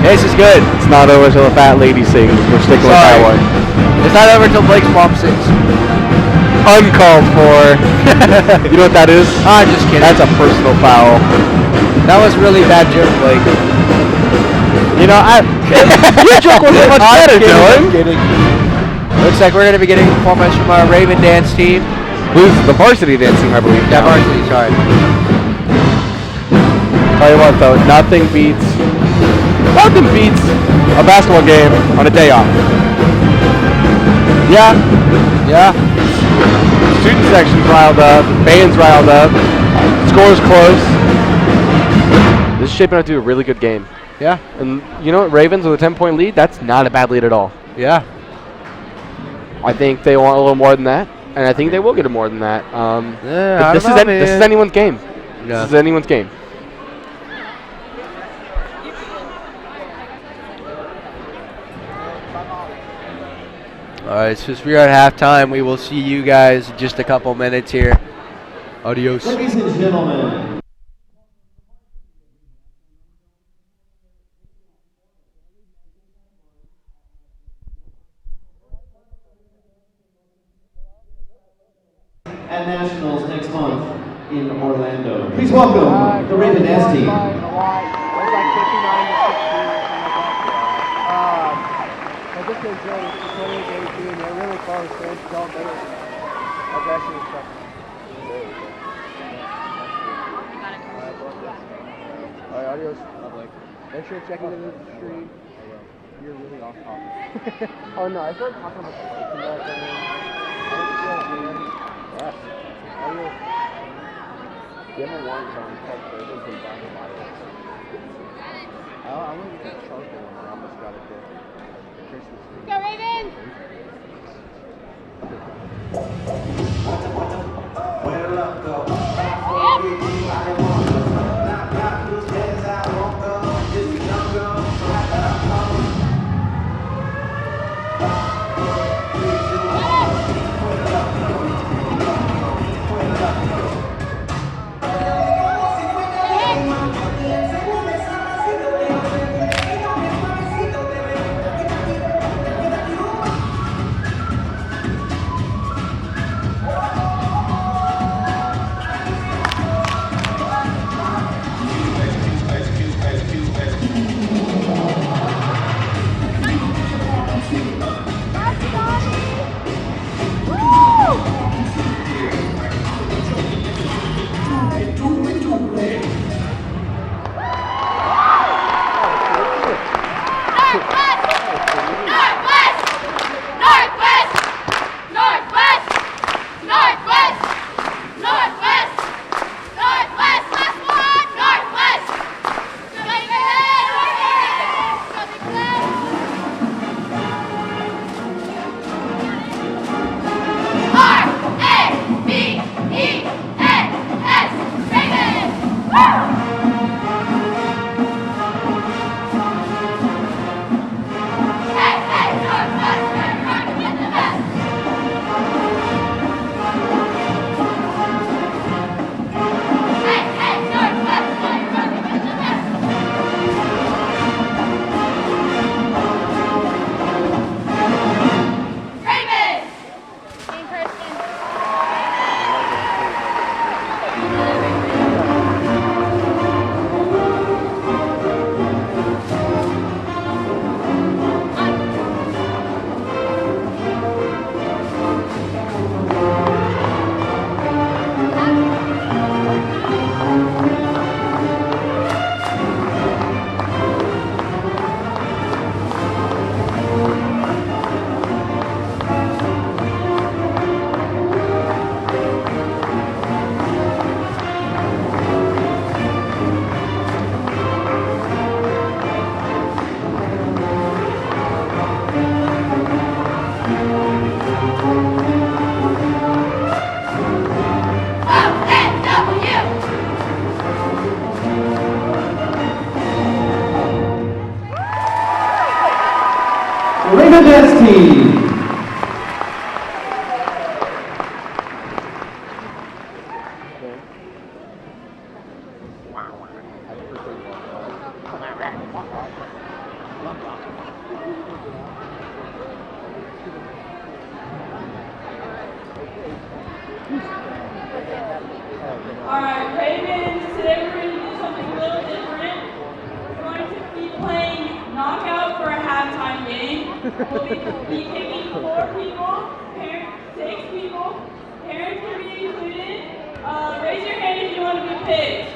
This is good. It's not over till the fat lady sings. We're sticking with that one. It's not over till Blake's mom sings. Uncalled for. You know what that is? I'm just kidding. That's a personal foul. That was really bad joke, Blake. You know, your joke was much better, Dylan. Looks like we're going to be getting a performance from our Raven dance team. This is the varsity dance team, I believe. Yeah, now. varsity, sorry. Tell you what, though, nothing beats a basketball game on a day off. Yeah. Student section's riled up, band's riled up, score's close. This is shaping up to be a really good game. Yeah. And you know what, Ravens with a 10-point lead, that's not a bad lead at all. Yeah. I think they want a little more than that, and I think they will get a more than that. I This don't know, is man. anyone's game. Yeah. This is anyone's game. All right, since we are at halftime, we will see you guys in just a couple minutes here. Adios. Ladies and gentlemen. At Nationals next month in Orlando. Please welcome the Raven dance team. Alright, adios. Make sure to check into the stream. You're really off topic. Oh no, I started talking about the Yes. Adios. You have a warrant on Texas and Bible. I want to get charcoal and I almost got it there. Christmas tree. Go Ravens! Raven dance team. Alright, Ravens, today we're going to do something We'll be taking 4 people, 6 people. Parents can be included. Raise your hand if you want to be picked.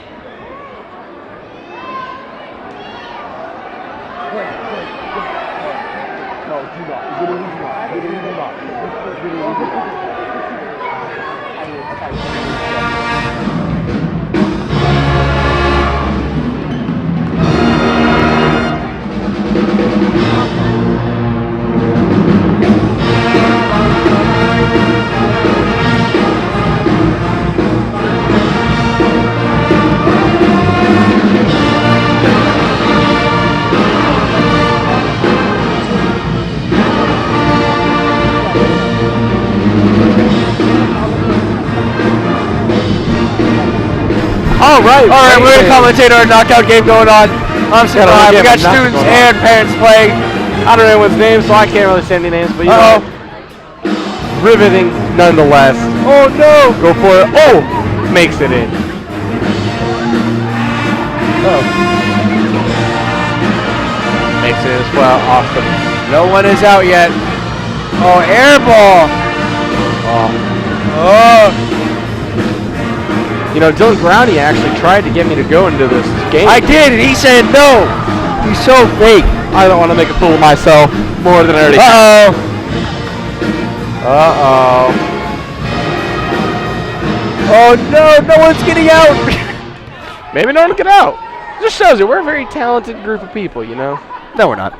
All right, we're going to commentate our knockout game going on. I'm surprised. We got students and parents playing. I don't know anyone's name, so I can't really say any names, but you know, riveting nonetheless. Oh no! Go for it. Oh! Makes it in. Oh. Makes it as well. Awesome. No one is out yet. Oh, air ball. Oh. You know, Dylan Brownie actually tried to get me to go into this game. I did, and he said no. He's so fake. I don't want to make a fool of myself more than I already Uh-oh. Uh-oh. Oh, no. No one's getting out. Maybe no one will get out. Just shows you we're a very talented group of people, you know? No, we're not.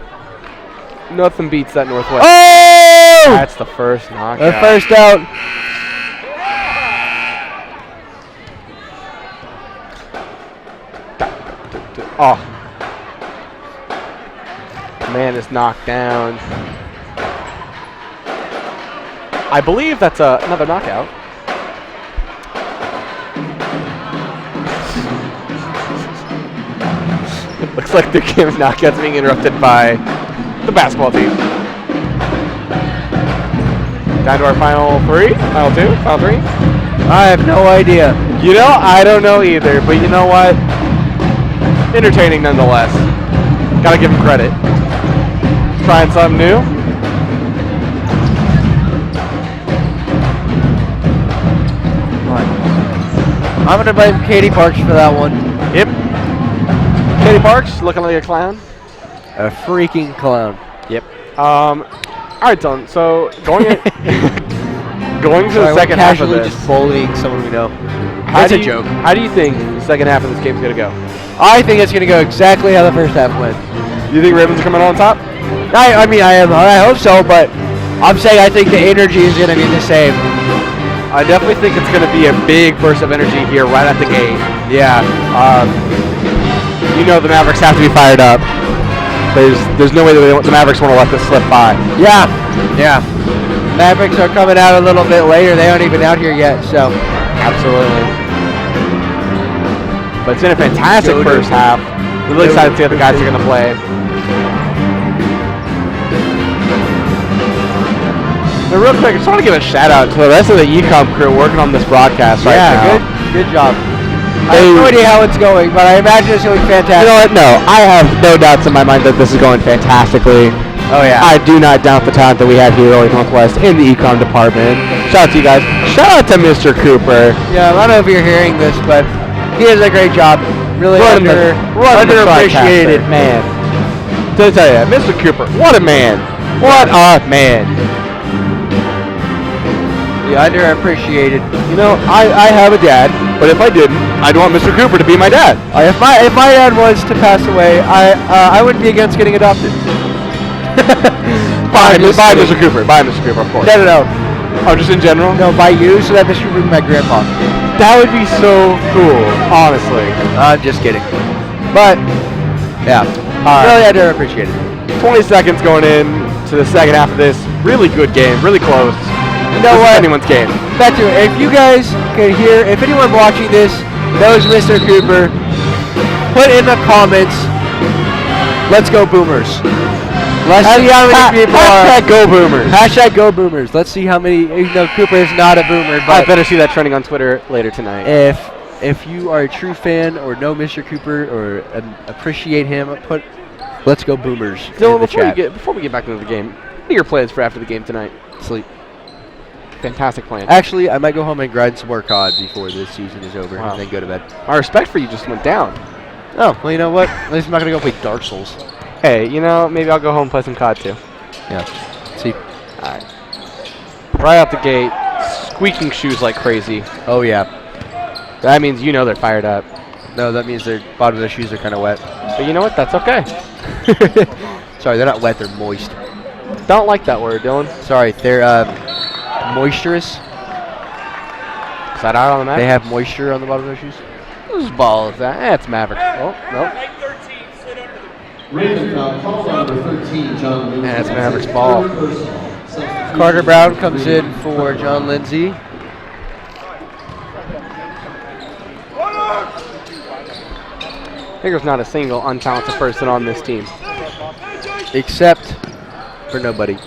Nothing beats that Northwest. Oh! That's the first knockout. The first out. Oh. Man is knocked down. I believe that's another knockout. Looks like the game of knockouts being interrupted by the basketball team. Down to our final 3, final 2, final 3. I have no idea. You know, I don't know either, but you know what? Entertaining nonetheless. Gotta give him credit. Trying something new. I'm going to blame Katie Parks for that one. Yep. Katie Parks looking like a clown. A freaking clown. Yep. All right, Dylan. So going to the second half of casually this. just bullying someone we know. How That's do a you- joke. How do you think the second half of this game's gonna go? I think it's going to go exactly how the first half went. You think Ravens are coming on top? I mean, I hope so, but I'm saying I think the energy is going to be the same. I definitely think it's gonna be a big burst of energy here right at the gate. Yeah. You know the Mavericks have to be fired up. There's no way that the Mavericks want to let this slip by. Yeah. Yeah. Mavericks are coming out a little bit later. They aren't even out here yet, so. Absolutely. But it's been a fantastic Go first half. Really excited to see how the guys are gonna play. Now, real quick, I just want to give a shout out to the rest of the Ecom crew working on this broadcast right now. Good job. I have no idea how it's going, but I imagine it's going fantastic. You know what? No, I have no doubts in my mind that this is going fantastically. Oh yeah. I do not doubt the talent that we have here at Northwest in the Ecom department. Shout out to you guys. Shout out to Mr. Cooper. Yeah, I don't know if you're hearing this, but he does a great job. Really underappreciated man. To tell you, Mr. Cooper, what a man. What a man. Yeah, underappreciated. You know, I have a dad, but if I didn't, I'd want Mr. Cooper to be my dad. If my dad was to pass away, I wouldn't be against getting adopted. By Mr. Cooper. By Mr. Cooper, of course. No. Oh, just in general? No, by you, so that Mr. Cooper be my grandpa. That would be so cool, honestly. I'm just kidding. But, yeah. Really underappreciated. 20 seconds going in to the second half of this. Really good game. Really close. You know what? Anyone's game. Back to it. If you guys could hear, if anyone watching this knows Mr. Cooper, put in the comments, let's go Boomers. Let's see how many people are. Hashtag go Boomers. Hashtag go Boomers. Let's see how many, Cooper is not a Boomer. I But better see that trending on Twitter later tonight. if you are a true fan or know Mr. Cooper or appreciate him, put Let's go Boomers Dylan, in the chat. before we get back into the game, what are your plans for after the game tonight? Sleep. Fantastic plan. Actually, I might go home and grind some more COD before this season is over Wow. and then go to bed. My respect for you just went down. Oh, well, you know what? At least I'm not going to go play Dark Souls. Hey, you know, maybe I'll go home and play some COD too. Yeah. See? Alright. Right out the gate, squeaking shoes like crazy. Oh, yeah. That means you know they're fired up. No, that means their bottom of their shoes are kind of wet. But you know what? That's okay. Sorry, they're not wet, they're moist. Don't like that word, Dylan. Sorry, they're moisturous. Is that out on the map? They have moisture on the bottom of their shoes. Whose ball is that? It's Maverick. Oh, nope. Raven foul called on number 13, John Lindsay. And that's Maverick's ball. Carter Brown comes in for John Lindsay. I think there's not a single untalented person on this team. Except for nobody.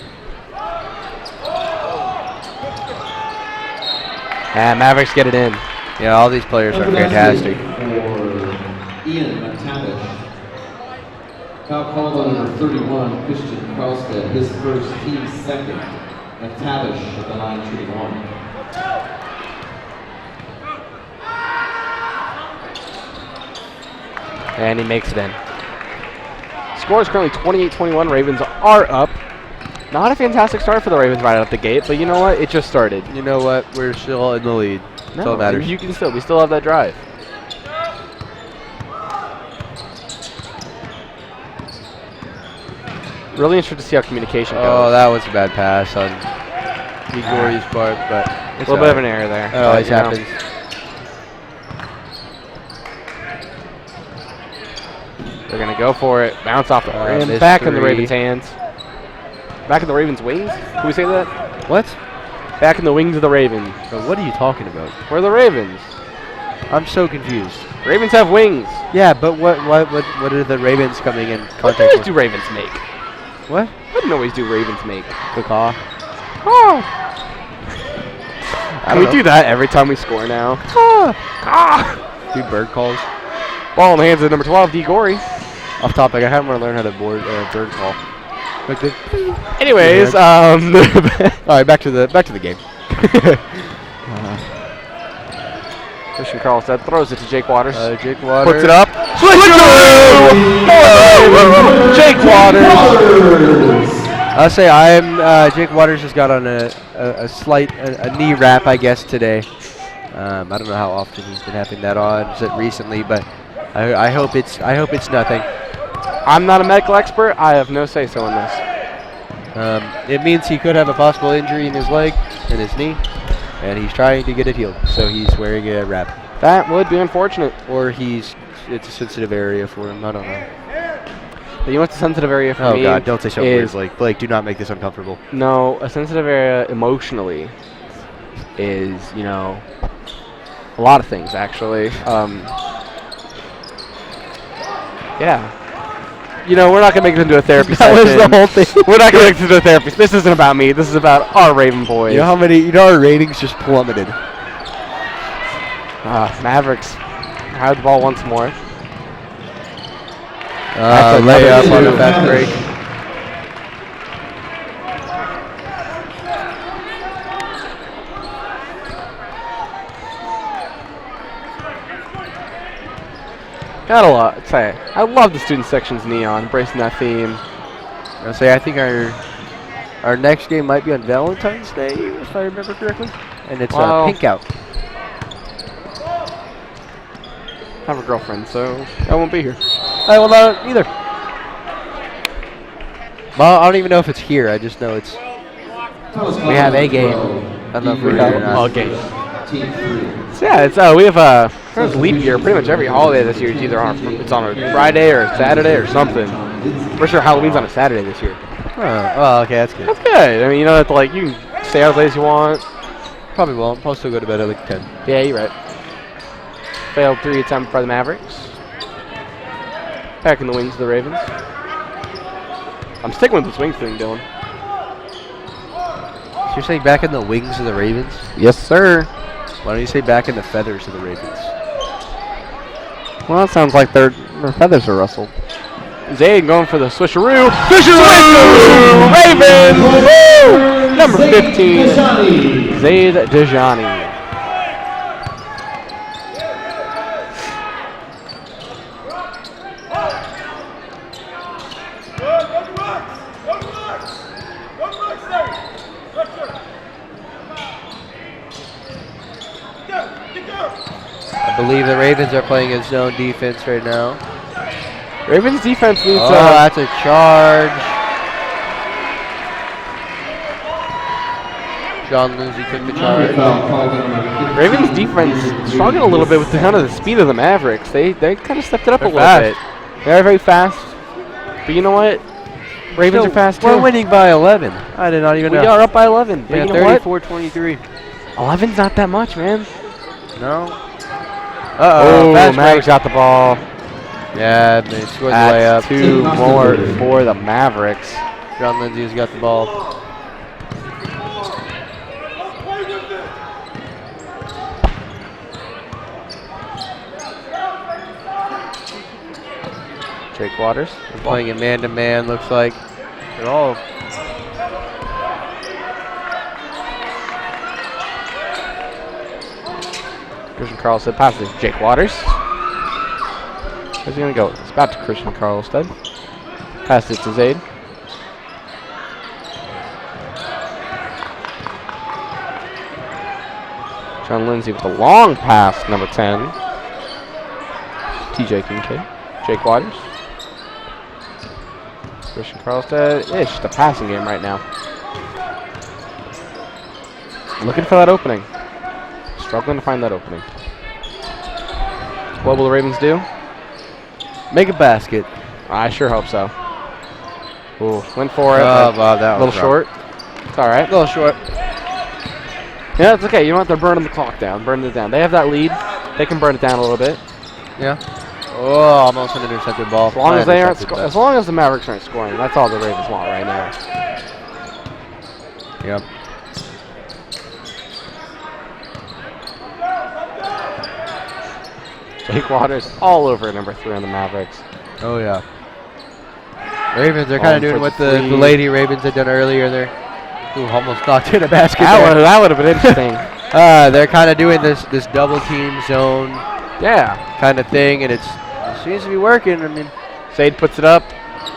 And Mavericks get it in. Yeah, all these players are fantastic. For Ian McTavish. Foul called on number 31, Christian Carlstead. His first, team second. McTavish at the line shooting one. And he makes it in. Score is currently 28-21. Ravens are up. Not a fantastic start for the Ravens right out the gate, but you know what? It just started. You know what? We're still in the lead. That's all that matters. You can still. We still have that drive. Really interested to see how communication goes. Oh, that was a bad pass on Igori's part, but it's a little bit of an error there. It always happens. They're going to go for it. Bounce off the rim. missed Back in the three. Ravens' hands. Back in the Ravens' wings? Can we say that? What? Back in the wings of the Ravens. Bro, what are you talking about? We're the Ravens. I'm so confused. Ravens have wings. Yeah, but what are the Ravens coming in What contact noise with? do Ravens make? What? What noise do Ravens make? Caw. Oh. I Can don't we know. do that every time we score now? Do bird calls. Ball in the hands of number 12, D. Gorey. Off topic, I kind of want to learn how to bird call. Like the, Anyways, all right, back to the game. Christian Carlstead throws it to Jake Waters. Jake Waters Puts it up. Jake Waters. I'll say Jake Waters has got on a slight knee wrap, I guess, today. I don't know how often he's been having that on recently, but I hope it's nothing. I'm not a medical expert. I have no say so in this. It means he could have a possible injury in his leg and his knee, and he's trying to get it healed, so he's wearing a wrap. That would be unfortunate. Or it's a sensitive area for him. I don't know. You know what's a sensitive area for me? Oh God! Don't say something weird, is Blake. Do not make this uncomfortable. No, a sensitive area emotionally is, a lot of things actually. Yeah. We're not gonna make this into a therapy That was session. the whole thing. We're not gonna make this into a therapy. This isn't about me. This is about our Raven boys. You know how many? Our ratings just plummeted. Mavericks have the ball once more. Layup on the fast break. Got a lot to say. I love the student section's neon, embracing that theme. I think our next game might be on Valentine's Day, if I remember correctly, and it's pink out. I have a girlfriend, so I won't be here. I will not either. Well, I don't even know if it's here. I just know it's. We have a game. I don't know if we're here or not. game. So yeah, it's we have it's leap year. Pretty much every holiday this year is either on a Friday or a Saturday or something. For sure, Halloween's on a Saturday this year. Oh, okay, that's good. That's good. I mean, you can stay out as late as you want. Probably won't. Probably still go to bed at like 10. Yeah, you're right. Failed 3 attempt by the Mavericks. Back in the wings of the Ravens. I'm sticking with this wings thing, Dylan. So you're saying back in the wings of the Ravens? Yes, sir. Why don't you say back in the feathers of the Ravens? Well, that sounds like their feathers are rustled. Zayd going for the switcheroo. Switcheroo! Ravens! Woo! Number 15, Zayd Dejani. I believe the Ravens are playing a zone defense right now. Ravens defense needs that's a charge. John Lindsay took the charge. Ravens defense struggled a little bit with the speed of the Mavericks. They kind of stepped it up a little bit. They're very fast. But you know what? Ravens are fast too. We're winning by 11. I did not even know. We are up by 11. But Yeah, you know 34-23. 11's not that much, man. No. Oh, fast Mavericks break. got the ball. Yeah, they scored the That's layup. 2 more for the Mavericks. John Lindsay's got the ball. Jake Waters. They're playing in man-to-man, looks like. They're all... Christian Carlstead passes to Jake Waters. Where's he going to go? It's back to Christian Carlstead. Pass it to Zayd. John Lindsay with a long pass, number 10. TJ Kincaid. Jake Waters. Christian Carlstead. It's just a passing game right now. Looking for that opening. Struggling to find that opening. What will the Ravens do? Make a basket. I sure hope so. Ooh, went for it. Oh, Bob, that a little was short. It's all right. A little short. Yeah, it's okay. You don't have to burn the clock down. Burn it down. They have that lead. They can burn it down a little bit. Yeah. Oh, almost an intercepted ball. As long as they aren't as long as the Mavericks aren't scoring, that's all the Ravens want right now. Yep. Jake Waters all over number 3 on the Mavericks. Oh, yeah. Ravens are kind of doing for what the 3. Lady Ravens had done earlier there. Ooh, almost knocked in a basket That would have been interesting. They're kind of doing this double team zone kind of thing, and it seems to be working. I mean, Zayd puts it up,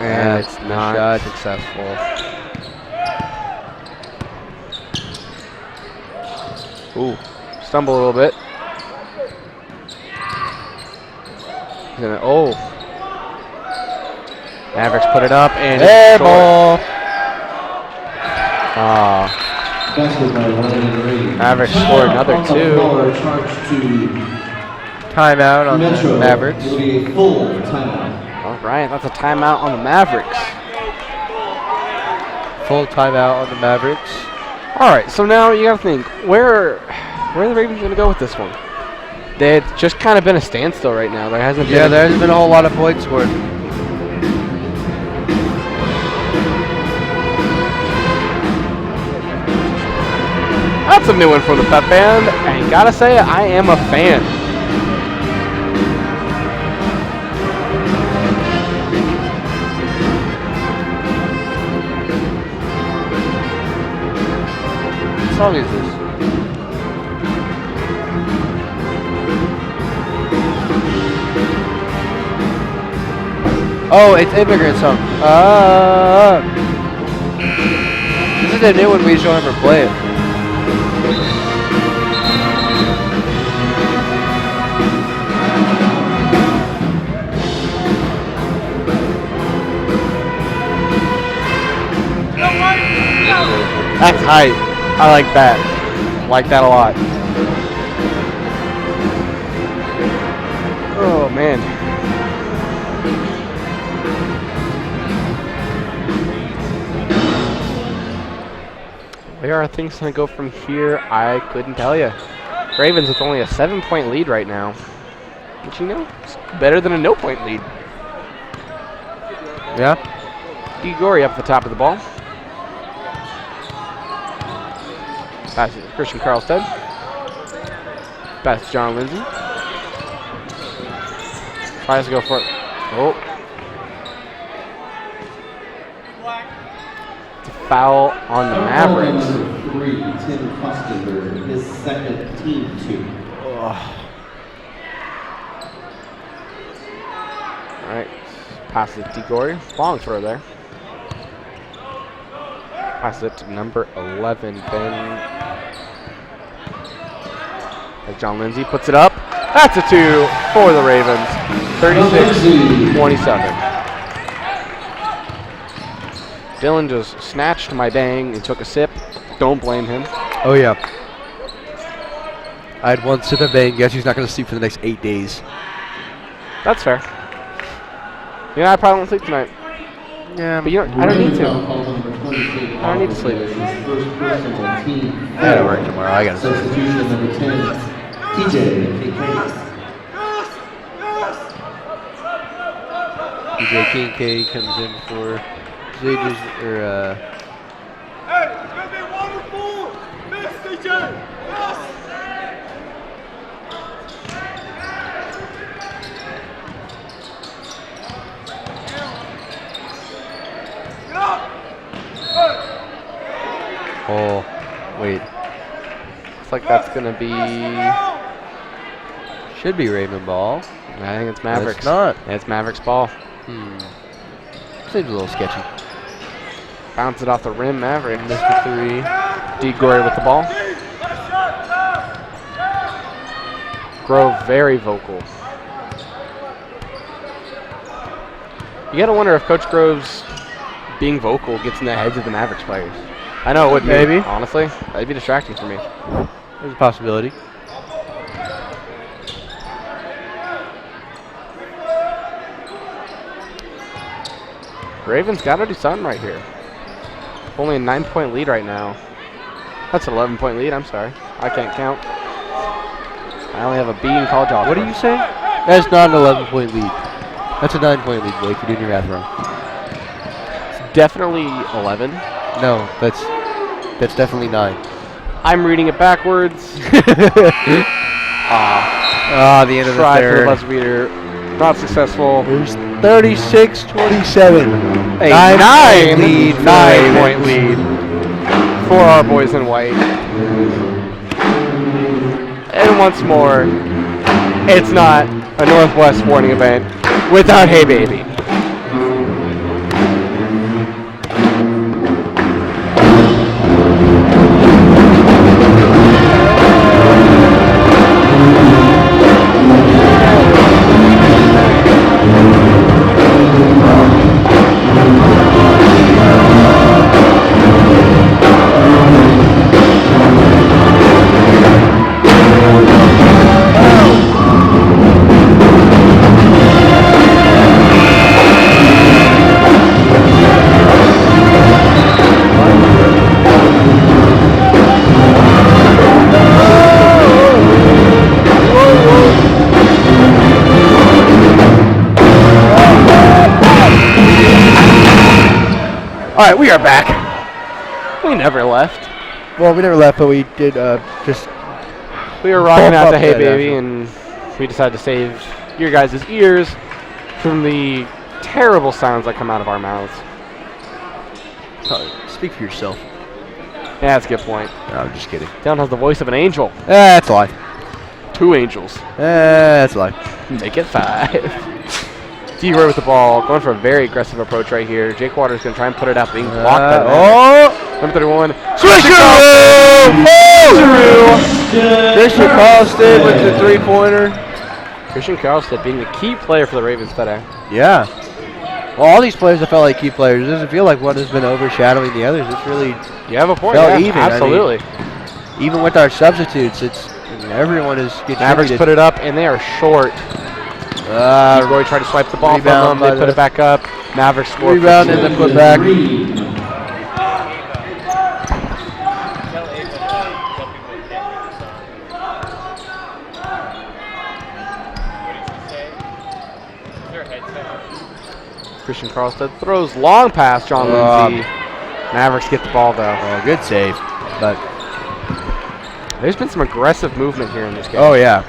and it's not successful. Ooh, stumble a little bit. Oh. Mavericks put it up and air ball. Mavericks scored another 2. Timeout on the Mavericks. It'll be a full timeout. All right, that's a timeout on the Mavericks. Full timeout on the Mavericks. All right, so now you got to think, where are the Ravens going to go with this one? It's just kind of been a standstill right now. There hasn't been there hasn't been a whole lot of points scored. That's a new one from the Pep Band, and gotta say, I am a fan. What song is this? Oh, it's Immigrant Song. This is a new one we just don't ever play it. That's hype. I like that. Like that a lot. Oh, man. Where are things going to go from here? I couldn't tell you. Ravens with only a 7-point lead right now. Which, you know, it's better than a no-point lead. Yeah. DeGory up at the top of the ball. Pass it to Christian Carlstead. Pass to John Lindsay. Tries to go for it. Oh. foul on the Mavericks. Number 3, Tim Kostenberg, his second team 2. All right, passes it to Gory. Long throw there. Passes it to number 11, Ben. As John Lindsay puts it up. That's a 2 for the Ravens. 36-27. Dylan just snatched my bang and took a sip. Don't blame him. Oh, yeah. I had one sip of bang. Guess he's not going to sleep for the next 8 days. That's fair. Yeah, I probably won't sleep tonight. Yeah, But you don't, I don't need to. I don't need to sleep. I gotta work tomorrow. I gotta sleep. Substitution number 10, TJ Kincaid. DJ Kincaid comes in for Zages, or Hey, it's gonna be wonderful! Miss DJ! Yes! Get up! oh, wait, Looks like that's going to be... should be Raven ball. I think it's But Mavericks. It's not. Yeah, it's Mavericks ball. Seems a little sketchy. Bounce it off the rim, Mavericks. Mr. 3. D. Gory with the ball. Grove very vocal. You gotta wonder if Coach Grove's being vocal gets in the heads of the Mavericks players. I know it would Maybe. be, honestly. That'd be distracting for me. There's a possibility. Ravens gotta do something right here. Only a 9-point lead right now. That's an 11-point lead, I'm sorry. I can't count. I only have a B in college algebra. What are you saying? That's not an 11-point lead. That's a 9-point lead, Blake. You're doing your math wrong. It's definitely 11. No, that's definitely 9. I'm reading it backwards. The end of the Try for the third. buzzer beater. Not successful. There's 36-27. A 9-point lead for our boys in white. And once more, it's not a Northwest sporting event without Hey Baby. All right, we are back. We never left. Well, we never left, but we did just. We were rocking Bump out up to Hey that Baby, actual. and we decided to save your guys' ears from the terrible sounds that come out of our mouths. Speak for yourself. Yeah, that's a good point. No, I'm just kidding. Dylan has the voice of an angel. That's a lie. 2 angels. That's a lie. Make it 5. D-Roy with the ball, going for a very aggressive approach right here. Jake Waters going to try and put it out, being blocked by number 31. Switcheroo! Christian Carlston with the 3-pointer. Christian Carlstead being the key player for the Ravens today. Yeah. Well, all these players have felt like key players. It doesn't feel like one has been overshadowing the others. It's really You have a point. felt Yeah, even. I mean, absolutely. even with our substitutes, everyone is Mavericks contributed. put it up, and they are short. Roy tried to swipe the ball from rebound them. They by put it back up. Mavericks score. Rebound and then put back. Christian Carlstead throws long past John Lindsay. Mavericks get the ball though. Oh, good save. But There's been some aggressive movement here in this game. oh yeah.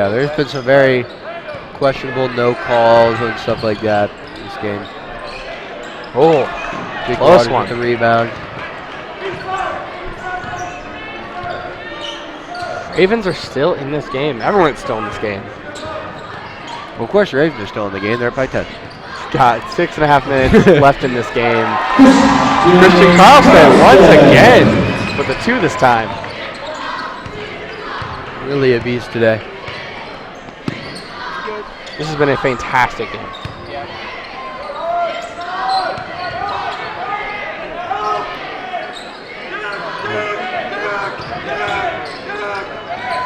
There's been some very questionable no calls and stuff like that in this game. Oh, Jake close Waters one. with the rebound. Ravens are still in this game. Everyone's still in this game. Well, of course, the Ravens are still in the game. They're up by 10. Got 6.5 minutes left in this game. Christian Carlson once again with a 2 this time. Really a beast today. This has been a fantastic game.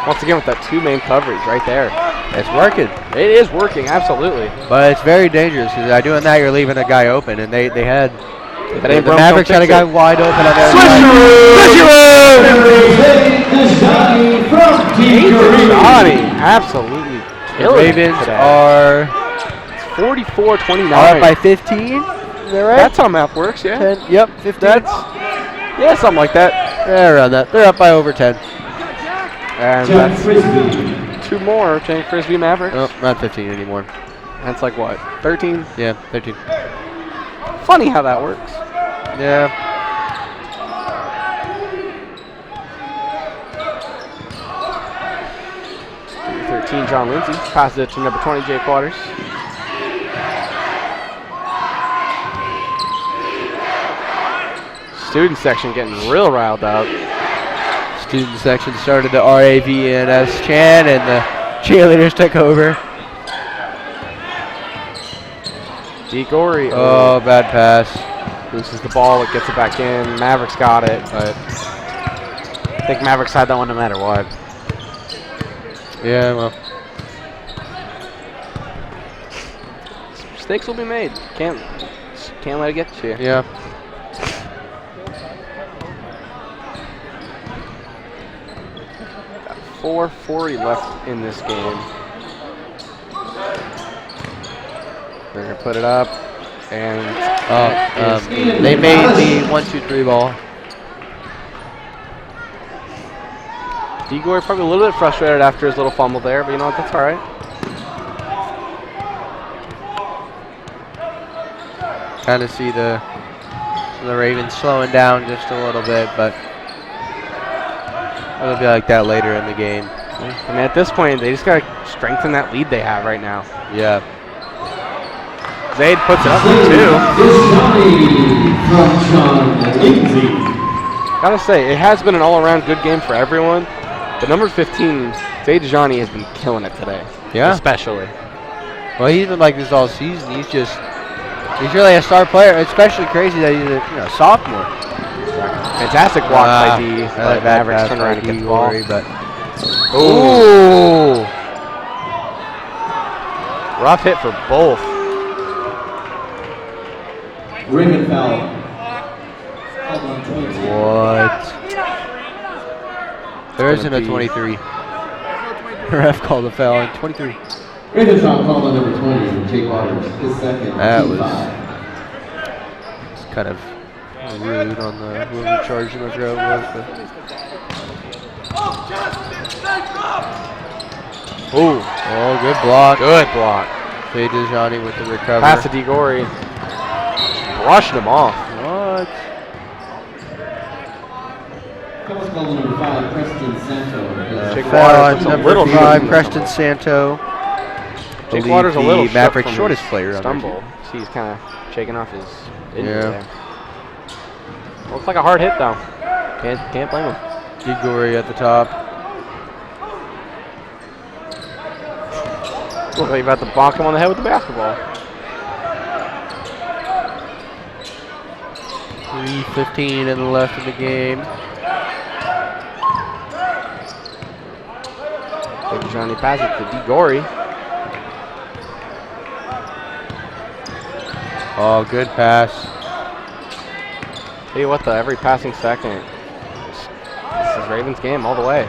Once again with that 2 main coverage right there. It's working. It is working, absolutely. But it's very dangerous because by doing that, you're leaving a guy open, and they had the broke, Mavericks had a guy wide open on their Shawnee absolutely killing Ravens today. are 44-29. up by 15. Is that right? That's how math works, yeah. 10, yep, 15. Yeah, something like that. Yeah, around that. They're up by over 10. And that's 2 more. Jane Frisbee Mavericks. Oh, not 15 anymore. That's like what? 13? Yeah, 13. Funny how that works. Yeah. Number 13, John Lindsay. Passes it to number 20, Jake Waters. Student section getting real riled up. Student section started the RAVNS chant, and the cheerleaders took over. DeGory. Oh, bad pass. Loses the ball, it gets it back in. Mavericks got it, but I think Mavericks had that one no matter what. Yeah, well. Mistakes will be made. Can't let it get to you. Yeah. Got 4:40 left in this game. They're gonna put it up, and they made the 1-2-3 ball. DeGory probably a little bit frustrated after his little fumble there, but you know what? That's all right. Kind of see the Ravens slowing down just a little bit, but it'll be like that later in the game. I mean, at this point, they just gotta strengthen that lead they have right now. Yeah. Zaid puts it up for 2. Gotta say, it has been an all-around good game for everyone. But number 15, Zaid Shawnee, has been killing it today. Yeah. Especially. Well, he's been like this all season. He's really a star player. Especially crazy that he's a sophomore. Fantastic block by D. But Mavericks turn around and get the ball. But ooh. Rough hit for both. Raven foul. What? There isn't a 23. Ref called a foul on 23. Raven foul called on number 20, Jake Waters. His second. That was kind of rude on the whoever charged him. I forgot what it was. Ooh. Oh, good block. Good block. Zaid Shawnee with the recovery. Pass to DeGory. Brushed him off. What? Foul called on number 5, Preston Santo. Jake Foul Waters on a number little 5, short. Preston Santo. Jake Believe Waters a little the shook Maverick from shortest his player on their stumble. See, he's kind of shaking off his injury Yeah. there. Looks like a hard hit though. Can't blame him. DeGory at the top. Looks like you're about to bonk him on the head with the basketball. 3:15 in the left of the game. Johnny passes it to DeGory. Oh, good pass. Tell you what, though, every passing second, this is Ravens' game all the way.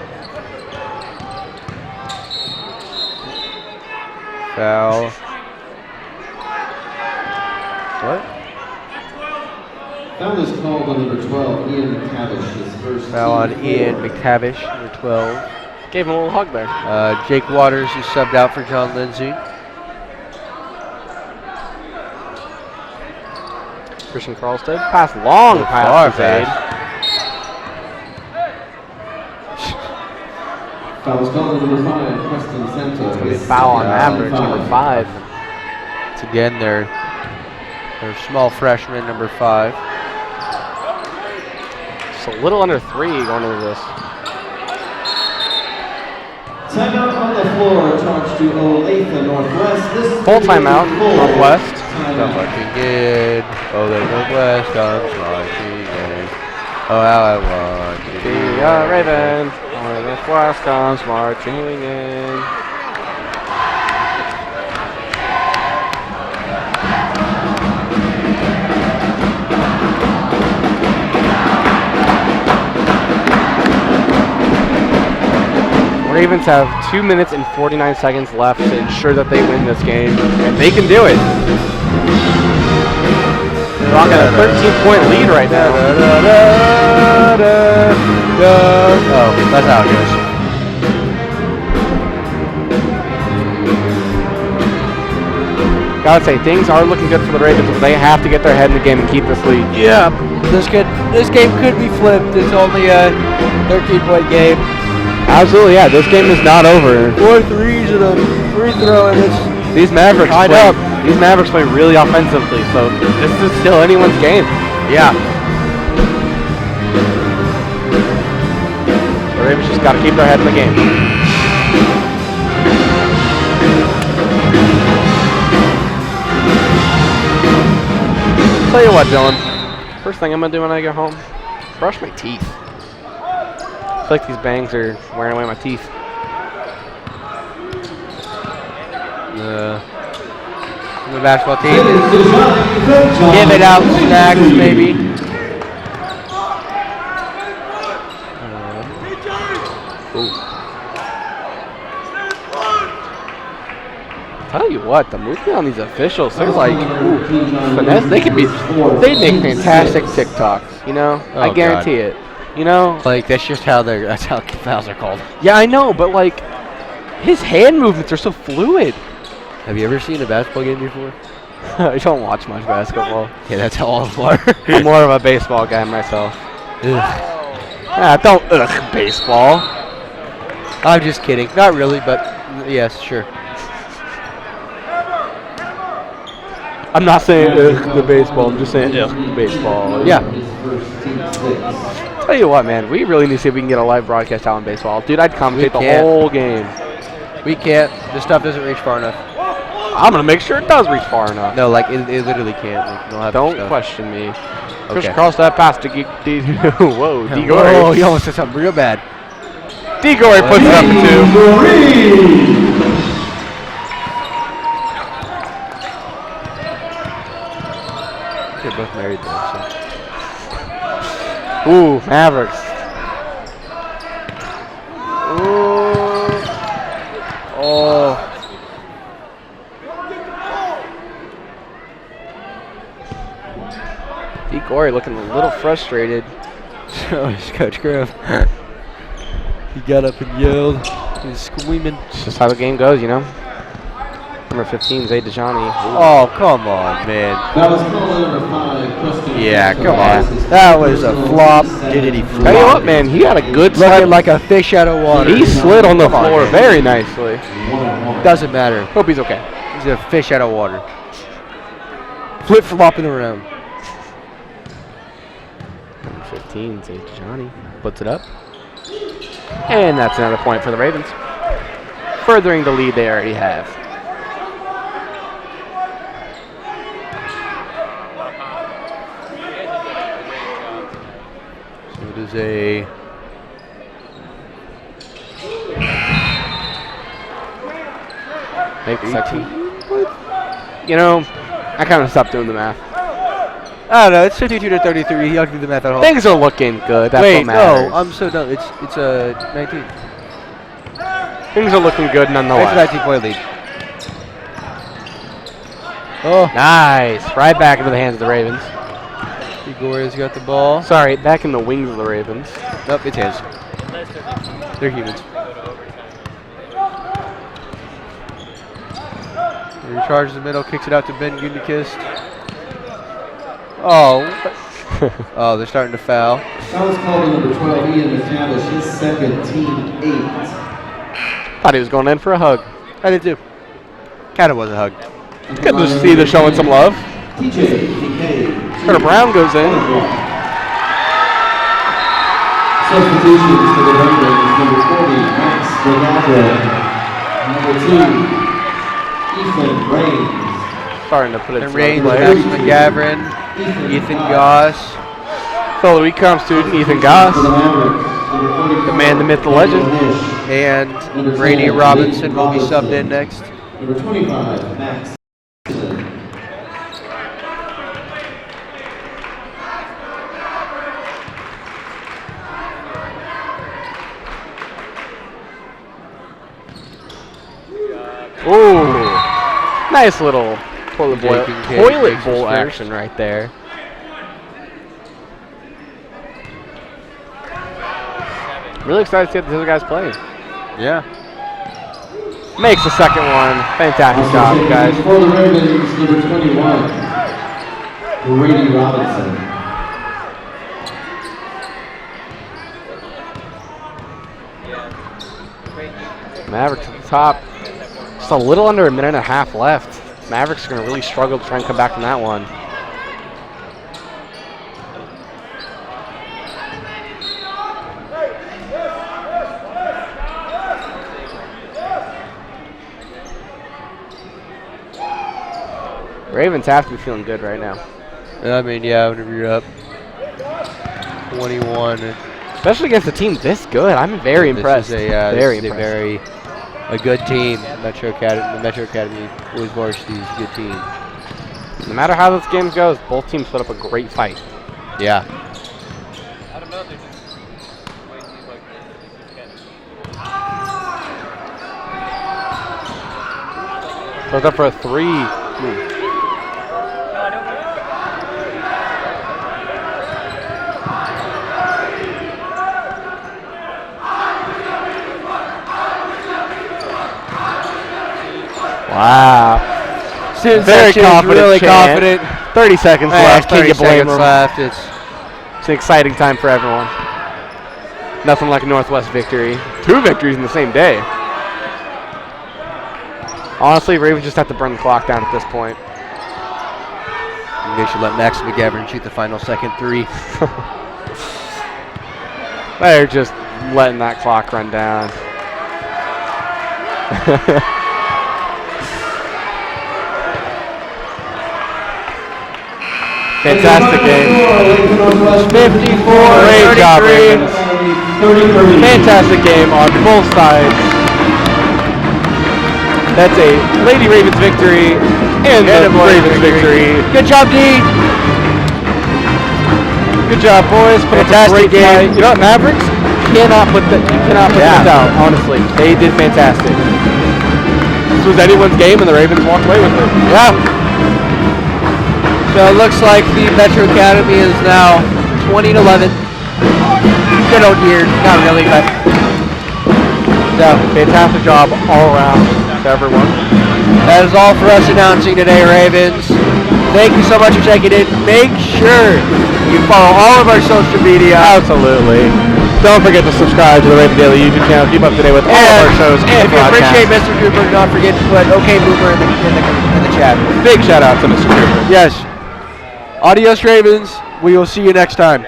Foul. What? Foul is called on number 12, Ian McTavish. His first Foul on team Ian foul. McTavish, number 12. Gave him a little hug there. Jake Waters is subbed out for John Lindsay. Christian Carlstead. Pass long Far pass to Zaid. pass. Foul was called on number 5, Preston Santos. Foul on Mavericks, number 5. It's again their small freshman, number 5. Just a little under 3 going into this. Timeout on the floor, charged to Olathe Northwest. This Full timeout, Northwest. Come marching in. Oh, the Northwest comes marching in. Oh, how I want to be The Ravens. Oh, the Northwest comes marching in. Ravens have 2 minutes and 49 seconds left to ensure that they win this game, and they can do it. They're on a 13-point lead right now. Oh, that's how it goes. Gotta say, things are looking good for the Ravens, but they have to get their head in the game and keep this lead. Yeah, this game could be flipped. It's only a 13-point game. Absolutely, yeah. This game is not over. 4 threes and a free throw, and it's These Mavericks tied play. up. These Mavericks play really offensively, so this is still anyone's game. Yeah. The Ravens just got to keep their head in the game. Tell you what, Dylan. First thing I'm gonna do when I get home, brush my teeth. I feel like these bangs are wearing away my teeth. The basketball team is giving out snacks, maybe. Tell you what, the movement on these officials, they're like, ooh, finesse. They make fantastic TikToks, you know? I guarantee it. You know? Like, that's how fouls are called. Yeah, I know, but like, his hand movements are so fluid. Have you ever seen a basketball game before? I don't watch much basketball. Yeah, that's how all of them are. I'm more of a baseball guy myself. Don't baseball. I'm just kidding. Not really, but yes, sure. I'm not saying the baseball. I'm just saying the baseball. Yeah. Tell you what, man, we really need to see if we can get a live broadcast out in baseball. Dude, I'd commentate the whole game. We can't. This stuff doesn't reach far enough. I'm gonna make sure it does reach far enough. No, like it literally can't. Like, don't question me. Okay. Crisscross that pass to whoa, D. Gory. Oh, you almost said something real bad. D. Gory puts it up to 2. They're both married though, so. Ooh, Mavericks. Ooh. Oh. D. Gory looking a little frustrated. So is Coach Grove. He got up and yelled. He's screaming. It's just how the game goes, you know. Number 15, Zay DeJohnny. Oh, come on, man. That was called number 5, Preston. Yeah, come on. That was a flop. Did he flop? Tell you what, man, he had a good Looking slide. like a fish out of water. He slid on the Come on, floor man. very nicely. Doesn't matter. Hope he's okay. He's a fish out of water. Flip-flopping around. Number 15, Zay DeJohnny. Puts it up. And that's another point for the Ravens. Furthering the lead they already have. So it is a... Maybe 18. You know, I kind of stopped doing the math. I don't know. It's 52 to 33. Y'all can do the math at home. Things are looking good. That's Wait, what matters. no. I'm so done. It's 19. Things are looking good It's a nonetheless. 19-point lead. Oh, Nice. Right back into the hands of the Ravens. Igor's got the ball. Sorry, back in the wings of the Ravens. Nope, it's his. They're humans. He recharges the middle, kicks it out to Ben Gundekist. Oh. Oh, they're starting to foul. That was called on number 12, Ian McTavish, his second, team 8. Thought he was going in for a hug. I did too. Kind of was a hug. Good to see they're showing some love. Carter Brown goes in. Substitutions for the Ravens, number 40, Max McGavran. Number 2, Ethan Raines. Starting to put it And to Raines, play. Max McGavran, Ethan Goss. Fellow Econ student Ethan Goss. The man, the myth, the legend. And Brady Robinson will be subbed in next. Number 25, Max. Ooh, nice little toilet bowl first. action right there. Really excited to see what the other guys playing. Yeah. Makes the second one. Fantastic job, guys. For the Ravens, number 21, Brady Robinson. Mavericks at the top. Just a little under a minute and a half left. Mavericks are going to really struggle to try and come back from that one. Ravens have to be feeling good right now. I mean, yeah, whenever you're up 21. Especially against a team this good. I'm very impressed. This is a good team. The Metro Academy Boys Varsity is a good team. No matter how this game goes, both teams put up a great fight. Yeah. Goes up for a three. Wow. Very confident. Really confident. 30 seconds left. Can't 30 you blame seconds them? left. It's an exciting time for everyone. Nothing like a Northwest victory. 2 victories in the same day. Honestly, Ravens just have to burn the clock down at this point. They should let Max McGavran shoot the final second 3. They're just letting that clock run down. Fantastic game. 54. Great job, Ravens. Fantastic game on both sides. That's a Lady Ravens victory and a Ravens victory. Good job, D. Good job, boys. Put up a Fantastic great fight. game. You know what, Mavericks? You cannot put this out, honestly. They did fantastic. This was anyone's game and the Ravens walked away with it. Yeah. So it looks like the Metro Academy is now 20-11. Good old year, not really, but Yeah, fantastic job all around to everyone. that is all for us announcing today, Ravens. Thank you so much for checking in. Make sure you follow all of our social media. Absolutely. Don't forget to subscribe to the Raven Daily YouTube channel. Keep up to date with all of our shows and if you appreciate podcasts. Mr. Cooper, do not forget to put OK Boomer in the chat. Big shout out to Mr. Cooper. Yes. Adios, Ravens. We will see you next time.